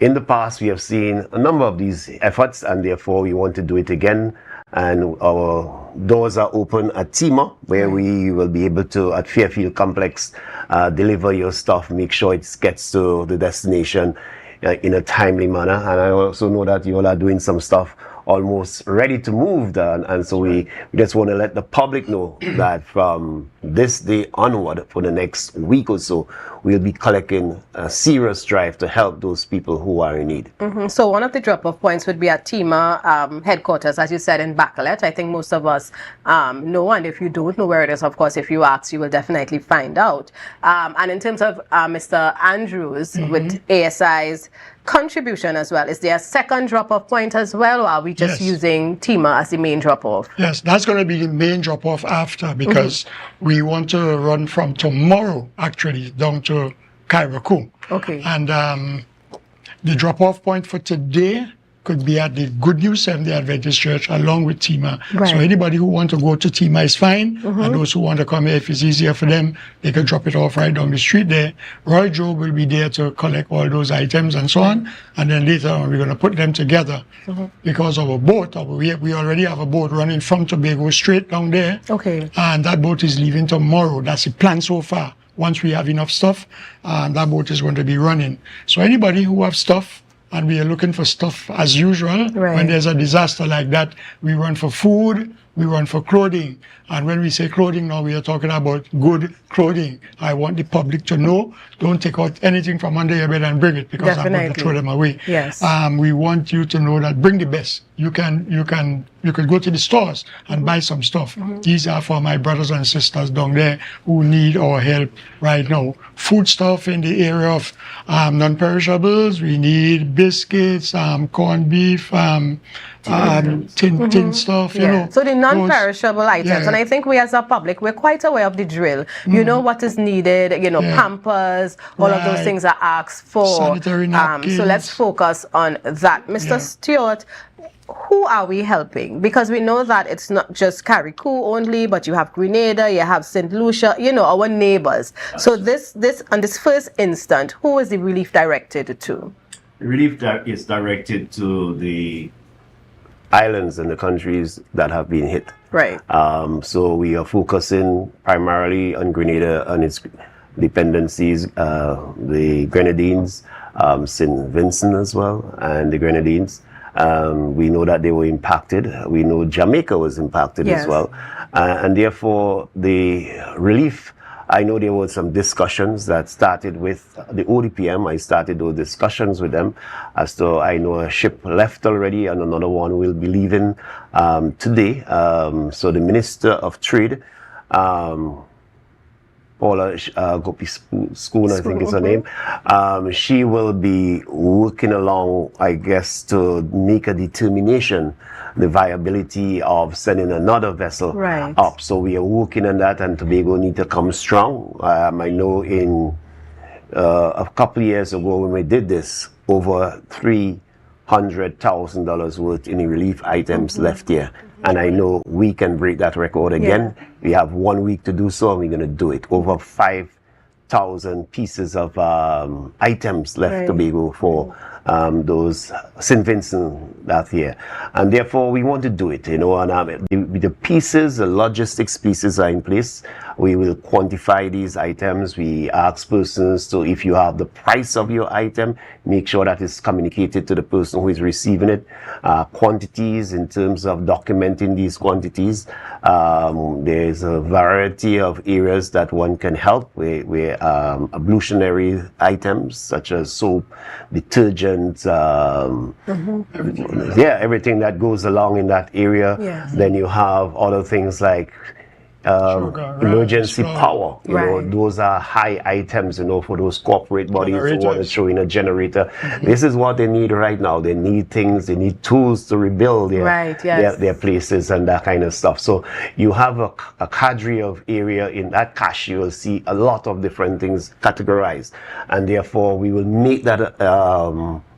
in the past we have seen a number of these efforts, and therefore we want to do it again. And our doors are open at TEMA, where we will be able to, at Fairfield Complex, deliver your stuff, make sure it gets to the destination in a timely manner. And I also know that you all are doing some stuff almost ready to move, and so we just want to let the public know that from this day onward, for the next week or so, we'll be collecting a serious drive to help those people who are in need. So one of the drop-off points would be at TEMA headquarters, as you said, in Bacalet. I think most of us know, and if you don't know where it is, of course, if you ask, you will definitely find out. And in terms of Mr. Andrews with ASI's contribution as well, is there a second drop-off point as well, or are we just using TEMA as the main drop-off? Yes, that's going to be the main drop-off after, because we want to run from tomorrow, actually, down to Kairaku. Okay. And the drop-off point for today could be at the Good News Seventh-day Adventist Church along with TEMA. Right. So anybody who wants to go to TEMA is fine, and those who want to come here, if it's easier for them, they can drop it off right down the street there. Roy Joe will be there to collect all those items and so on, and then later on we're going to put them together, because our boat, we already have a boat running from Tobago straight down there, and that boat is leaving tomorrow. That's the plan so far. Once we have enough stuff, that boat is going to be running. So anybody who have stuff, and we are looking for stuff as usual. When there's a disaster like that, we run for food, we run for clothing. And when we say clothing now, we are talking about good clothing. I want the public to know, don't take out anything from under your bed and bring it, because I'm going to throw them away. Yes. We want you to know that bring the best. You could go to the stores and buy some stuff. These are for my brothers and sisters down there who need our help right now. Food stuff in the area of non-perishables. We need biscuits, corned beef, tin stuff, So the non-perishable items, and I think we as a public, we're quite aware of the drill. You know what is needed, Pampers, all of those things are asked for. Sanitary napkins. So let's focus on that. Mr. Stewart, who are we helping? Because we know that it's not just Carriacou only, but you have Grenada, you have St. Lucia, our neighbors. So this on this first instant, who is the relief directed to? The relief is directed to the islands and the countries that have been hit. Right. So we are focusing primarily on Grenada and its dependencies, the Grenadines, St. Vincent as well, and the Grenadines. We know that they were impacted. We know Jamaica was impacted as well. And therefore, the relief, I know there were some discussions that started with the ODPM. I started those discussions with them as to, I know a ship left already and another one will be leaving today. So the Minister of Trade, Paula Gopi-Schoon, I think is her name. She will be working along, I guess, to make a determination, the viability of sending another vessel up. So we are working on that, and Tobago need to come strong. I know in a couple of years ago when we did this, over $300,000 worth in relief items left here. And I know we can break that record again. We have 1 week to do so, and we're going to do it. Over 5,000 pieces of items left Tobago for those St. Vincent that year. And therefore, we want to do it, and the pieces, the logistics pieces are in place. We will quantify these items. We ask persons to, if you have the price of your item, make sure that it's communicated to the person who is receiving it. Quantities in terms of documenting these quantities. There's a variety of areas that one can help where ablutionary items such as soap, detergent, everything that goes along in that area. Then you have other things like emergency power, those are high items, for those corporate bodies who want to throw in a generator. This is what they need right now. They need things, they need tools to rebuild their places and that kind of stuff. So you have a cadre of area in that cache. You will see a lot of different things categorized, and therefore we will make that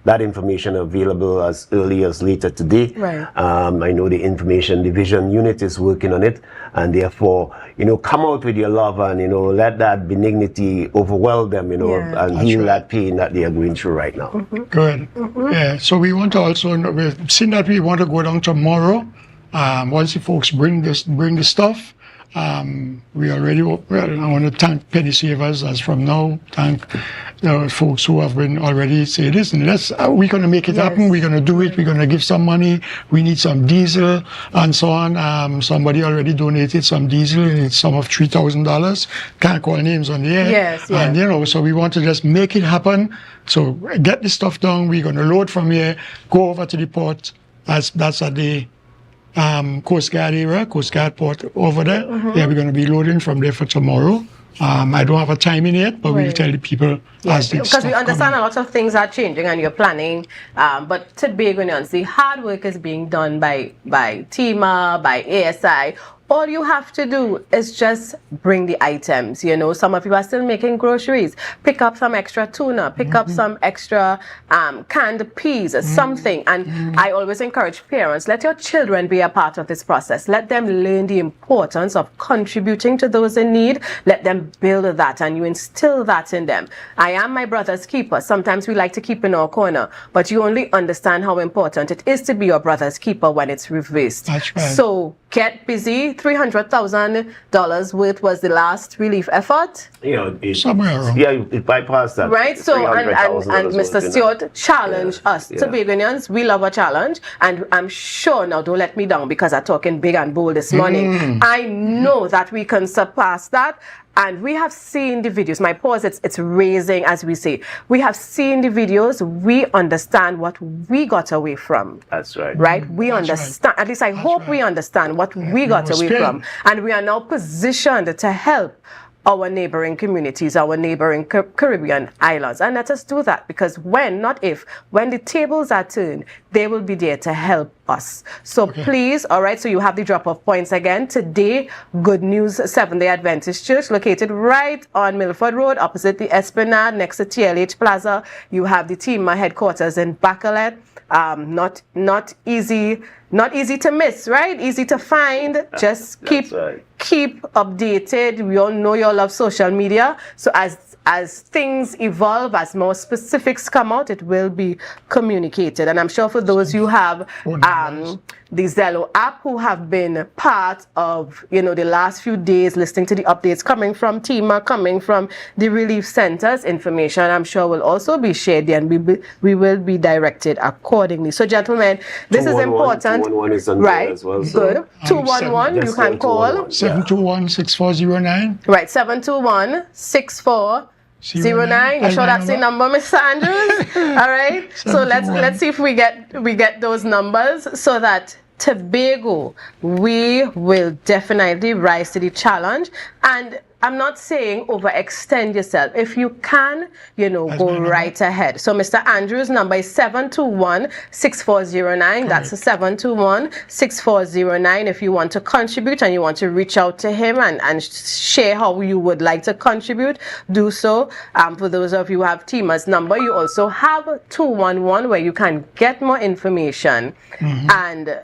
that information available as early as later today. I know the information division unit is working on it, and therefore, come out with your love and, let that benignity overwhelm them, and heal that pain that they are going through right now. Good. Yeah, so we want to also, we've seen that we want to go down tomorrow. Once the folks bring the stuff, we already, I want to thank Penny Savers as from now, thank the folks who have been already say this, and we're going to make it happen, we're going to do it, we're going to give some money, we need some diesel and so on. Somebody already donated some diesel, it's some of $3,000, can't call names on the air. And so we want to just make it happen, so get this stuff done, we're going to load from here, go over to the port, that's at the Coast Guard area, Coast Guard port over there. We're going to be loading from there for tomorrow. I don't have a timing yet, but we'll tell the people as they because we understand a lot of things are changing and you're planning. But Tobagonians, the hard work is being done by TEMA, by ASI. All you have to do is just bring the items. Some of you are still making groceries. Pick up some extra tuna, pick up some extra canned peas or something. And I always encourage parents, let your children be a part of this process. Let them learn the importance of contributing to those in need. Let them build that, and you instill that in them. I am my brother's keeper. Sometimes we like to keep in our corner, but you only understand how important it is to be your brother's keeper when it's reversed. That's right. So get busy. $300,000 worth was the last relief effort. Somewhere around. Yeah, it bypassed that. Right, so and Mr. Stewart challenged us, Tobagonians. We love a challenge, and I'm sure now, don't let me down because I'm talking big and bold this morning. I know that we can surpass that. And we have seen the videos. My pause, it's raising as we say. We have seen the videos. We understand what we got away from. That's right. Right? We understand. At least I hope we understand what we got away from. And we are now positioned to help our neighboring communities, our neighboring Caribbean islands. And let us do that, because when the tables are turned, they will be there to help us. So please, all right, so you have the drop-off points again. Today, Good News Seventh-day Adventist Church, located right on Milford Road, opposite the Esplanade, next to TLH Plaza. You have the TEMA headquarters in Bacalet. Not easy to miss, right? Easy to find. Just keep updated. We all know you all love social media. So as things evolve, as more specifics come out, it will be communicated. And I'm sure for those who have the Zello app, who have been part of, the last few days, listening to the updates coming from TEMA, coming from the relief centers, information I'm sure will also be shared, and we will be directed accordingly. So gentlemen, this is important. 211 is on right, as well. Good. 211, you can call. 721-6409. Right, 721-6409. I'm sure that's the number, Mr. Andrews. All right. So let's see if we get those numbers, so that Tobago, we will definitely rise to the challenge. And I'm not saying overextend yourself. If you can, go right ahead. So Mr. Andrews' number is 721-6409. That's 721-6409. If you want to contribute and you want to reach out to him and share how you would like to contribute, do so. For those of you who have Tima's number, you also have 211 where you can get more information. And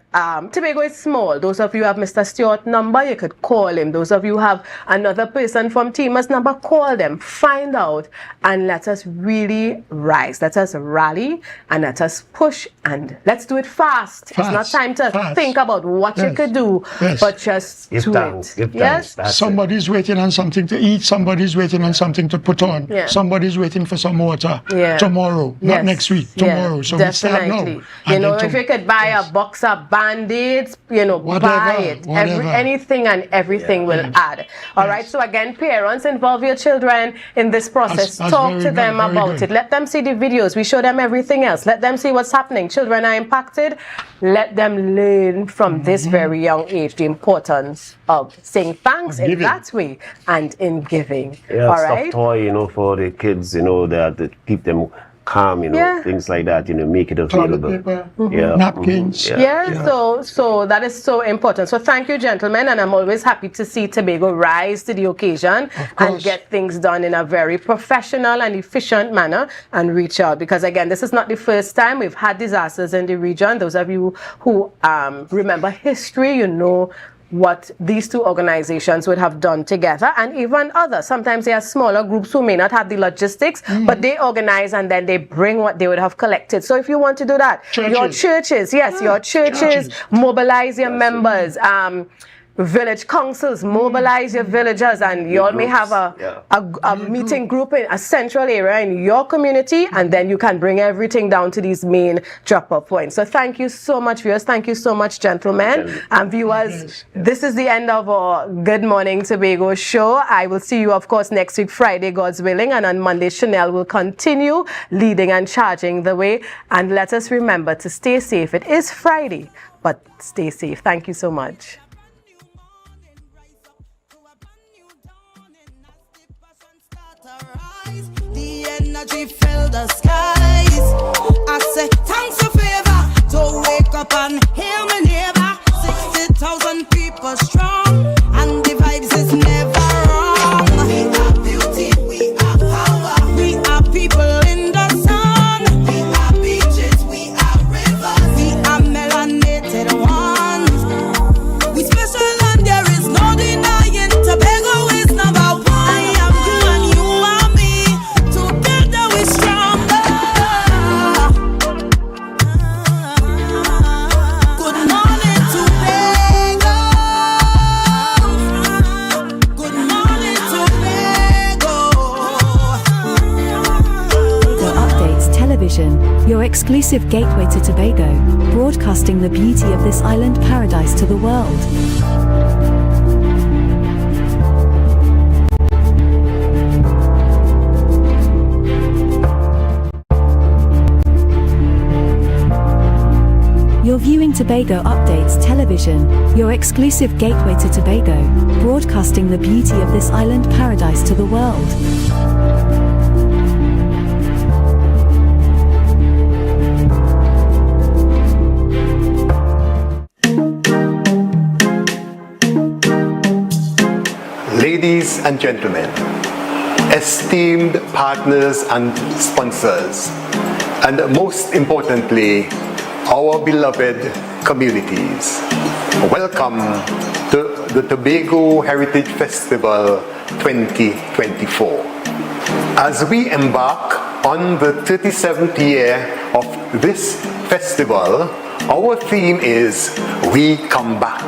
Tobago is small. Those of you who have Mr. Stewart's number, you could call him. Those of you who have another person from Tima's number, call them, find out, and let us really rise. Let us rally and let us push, and let's do it fast. It's not time to think about what you could do, but just do it. Yes? Somebody's waiting on something to eat. Somebody's waiting on something to put on. Somebody's waiting for some water tomorrow, not next week, tomorrow. So we start now. If you could buy a box of Band-Aids, buy it. Anything and everything will add. All right, so again, parents, involve your children in this process. Talk to them about it. Let them see the videos. We show them everything else. Let them see what's happening. Children are impacted. Let them learn from this very young age the importance of saying thanks in that way and in giving. Yeah, all stuffed right? toy, for the kids, that keep them calm, things like that, make it available. Paper, napkins. So that is so important. So thank you, gentlemen, and I'm always happy to see Tobago rise to the occasion and get things done in a very professional and efficient manner and reach out, because again, this is not the first time we've had disasters in the region. Those of you who remember history, what these two organizations would have done together, and even others. Sometimes they are smaller groups who may not have the logistics, but they organize and then they bring what they would have collected. So if you want to do that, your churches, your churches, mobilize your members, village councils, mobilize your villagers, and you all may have a meeting group in a central area in your community, and then you can bring everything down to these main drop-off points. So thank you so much, viewers. Thank you so much, gentlemen. And viewers, this is the end of our Good Morning Tobago show. I will see you, of course, next week, Friday, God's willing, and on Monday, Chanel will continue leading and charging the way. And let us remember to stay safe. It is Friday, but stay safe. Thank you so much. Energy fill the skies. I say thanks for favor to wake up and hear my neighbor. 60,000 people strong, and the vibes is never wrong. We are beauty, we are power, we are people in the sun. We are beaches, we are rivers, we are melanated ones. We special and there is no denying. Tobago is number one. I am you and you are me. Together we stronger. Good morning, Tobago. Good morning, Tobago. Tobago Updates Television, your exclusive gateway to Tobago, broadcasting the beauty of this island paradise to the world. You're viewing Tobago Updates Television, your exclusive gateway to Tobago, broadcasting the beauty of this island paradise to the world. Ladies and gentlemen, esteemed partners and sponsors, and most importantly, our beloved communities, welcome to the Tobago Heritage Festival 2024. As we embark on the 37th year of this festival, our theme is We Come Back.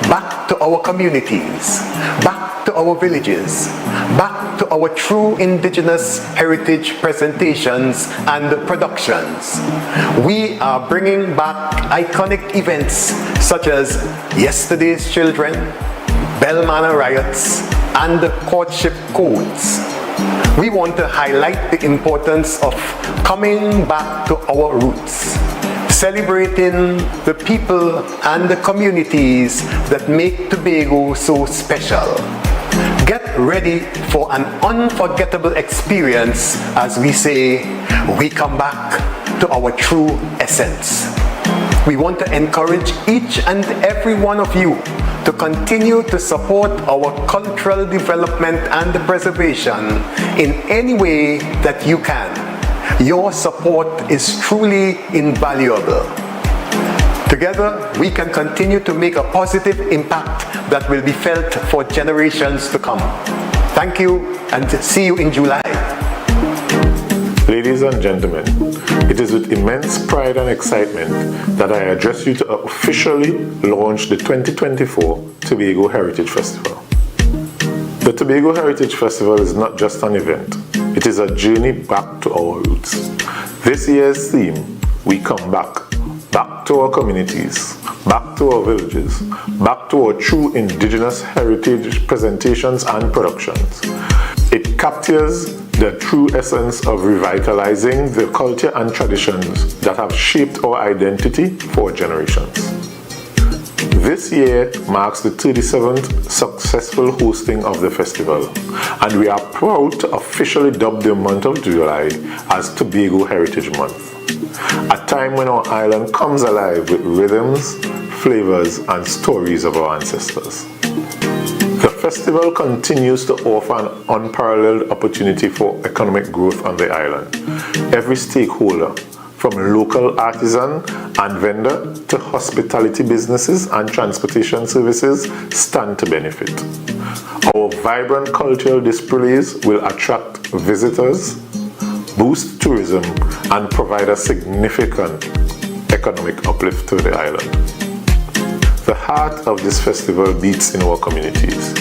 Back to our communities, back to our villages, back to our true indigenous heritage presentations and productions. We are bringing back iconic events such as Yesterday's Children, Belmana Riots, and the Courtship Codes. We want to highlight the importance of coming back to our roots, celebrating the people and the communities that make Tobago so special. Get ready for an unforgettable experience as we say, we come back to our true essence. We want to encourage each and every one of you to continue to support our cultural development and preservation in any way that you can. Your support is truly invaluable. Together, we can continue to make a positive impact that will be felt for generations to come. Thank you, and see you in July. Ladies and gentlemen, it is with immense pride and excitement that I address you to officially launch the 2024 Tobago Heritage Festival. The Tobago Heritage Festival is not just an event, it is a journey back to our roots. This year's theme, we come back to our communities, back to our villages, back to our true indigenous heritage presentations and productions. It captures the true essence of revitalizing the culture and traditions that have shaped our identity for generations. This year marks the 37th successful hosting of the festival, and we are proud to officially dub the month of July as Tobago Heritage Month, a time when our island comes alive with rhythms, flavors, and stories of our ancestors. The festival continues to offer an unparalleled opportunity for economic growth on the island. Every stakeholder, from local artisan and vendor to hospitality businesses and transportation services, stand to benefit. Our vibrant cultural displays will attract visitors, boost tourism, and provide a significant economic uplift to the island. The heart of this festival beats in our communities.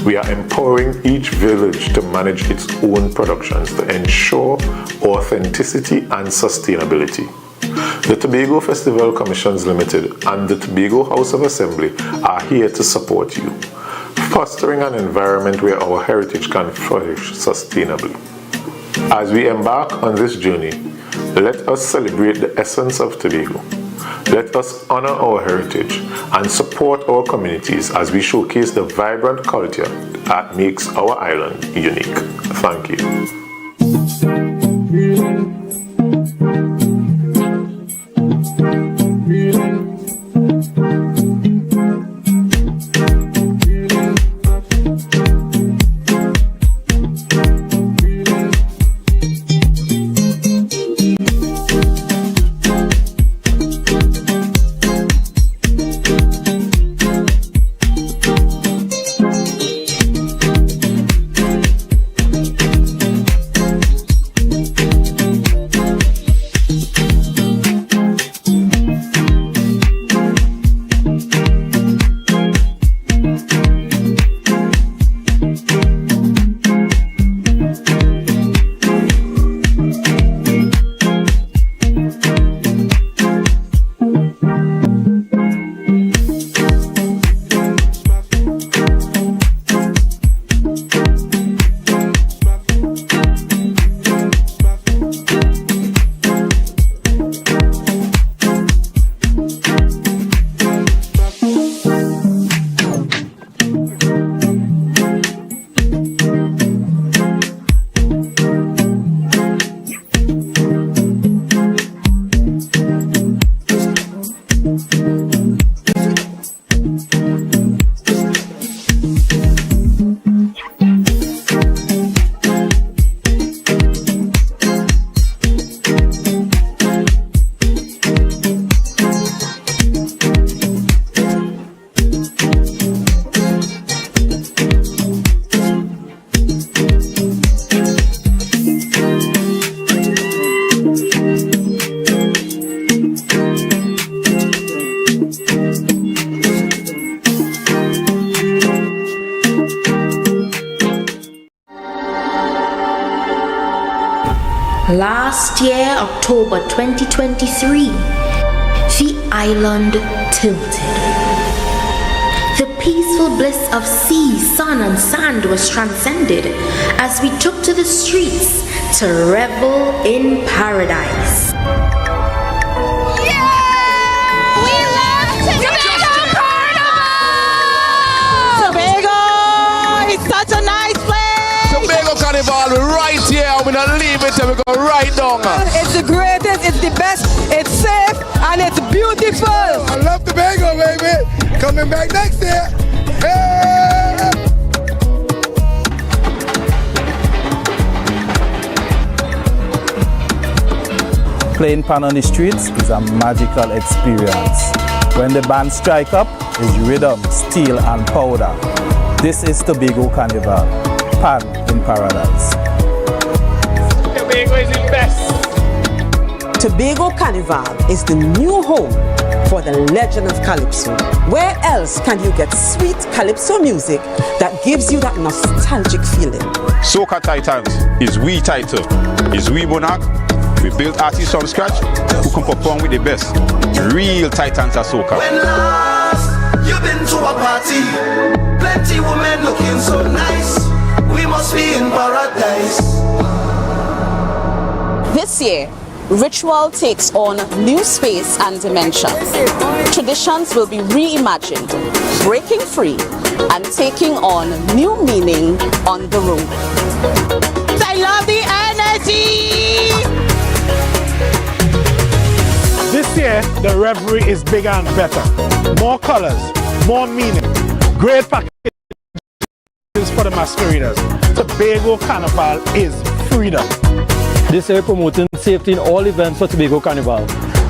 We are empowering each village to manage its own productions to ensure authenticity and sustainability. The Tobago Festival Commissions Limited and the Tobago House of Assembly are here to support you, fostering an environment where our heritage can flourish sustainably. As we embark on this journey, let us celebrate the essence of Tobago. Let us honor our heritage and support our communities as we showcase the vibrant culture that makes our island unique. Thank you. Last year, October 2023, the island tilted. The peaceful bliss of sea, sun, and sand was transcended as we took to the streets to revel in paradise. Tobago is such me tell me go right down. It's the greatest, it's the best, it's safe, and it's beautiful. I love Tobago, baby. Coming back next year. Hey! Playing pan on the streets is a magical experience. When the band strike up, is rhythm, steel and powder. This is Tobago Carnival, pan in paradise. Tobago is the best. Tobago Carnival is the new home for the legend of Calypso. Where else can you get sweet Calypso music that gives you that nostalgic feeling? Soca Titans is we title, is we monarch. We built artists from scratch who can perform with the best. Real titans of soca. When last you've been to a party, plenty women looking so nice. We must be in paradise. This year, Ritual takes on new space and dimension. Traditions will be reimagined, breaking free, and taking on new meaning on the road. I love the energy! This year, the revelry is bigger and better. More colors, more meaning. Great packages for the masqueraders. Tobago Carnival is freedom. This year promoting safety in all events for Tobago Carnival.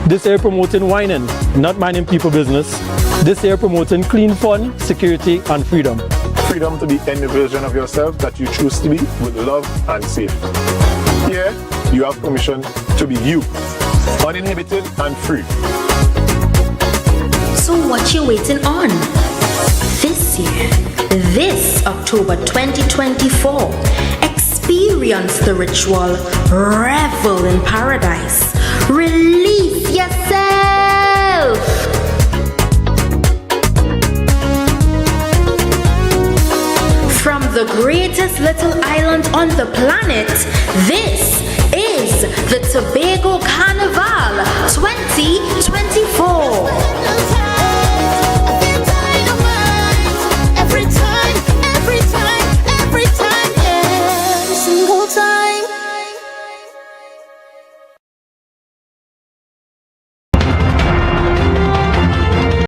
This year promoting whining, not minding people business. This year promoting clean fun, security and freedom. Freedom to be any version of yourself that you choose to be with love and safety. Here, you have permission to be you, uninhibited and free. So what you waiting on? This year, this October 2024, experience the ritual, revel in paradise, release yourself. From the greatest little island on the planet, this is the Tobago Carnival 2024.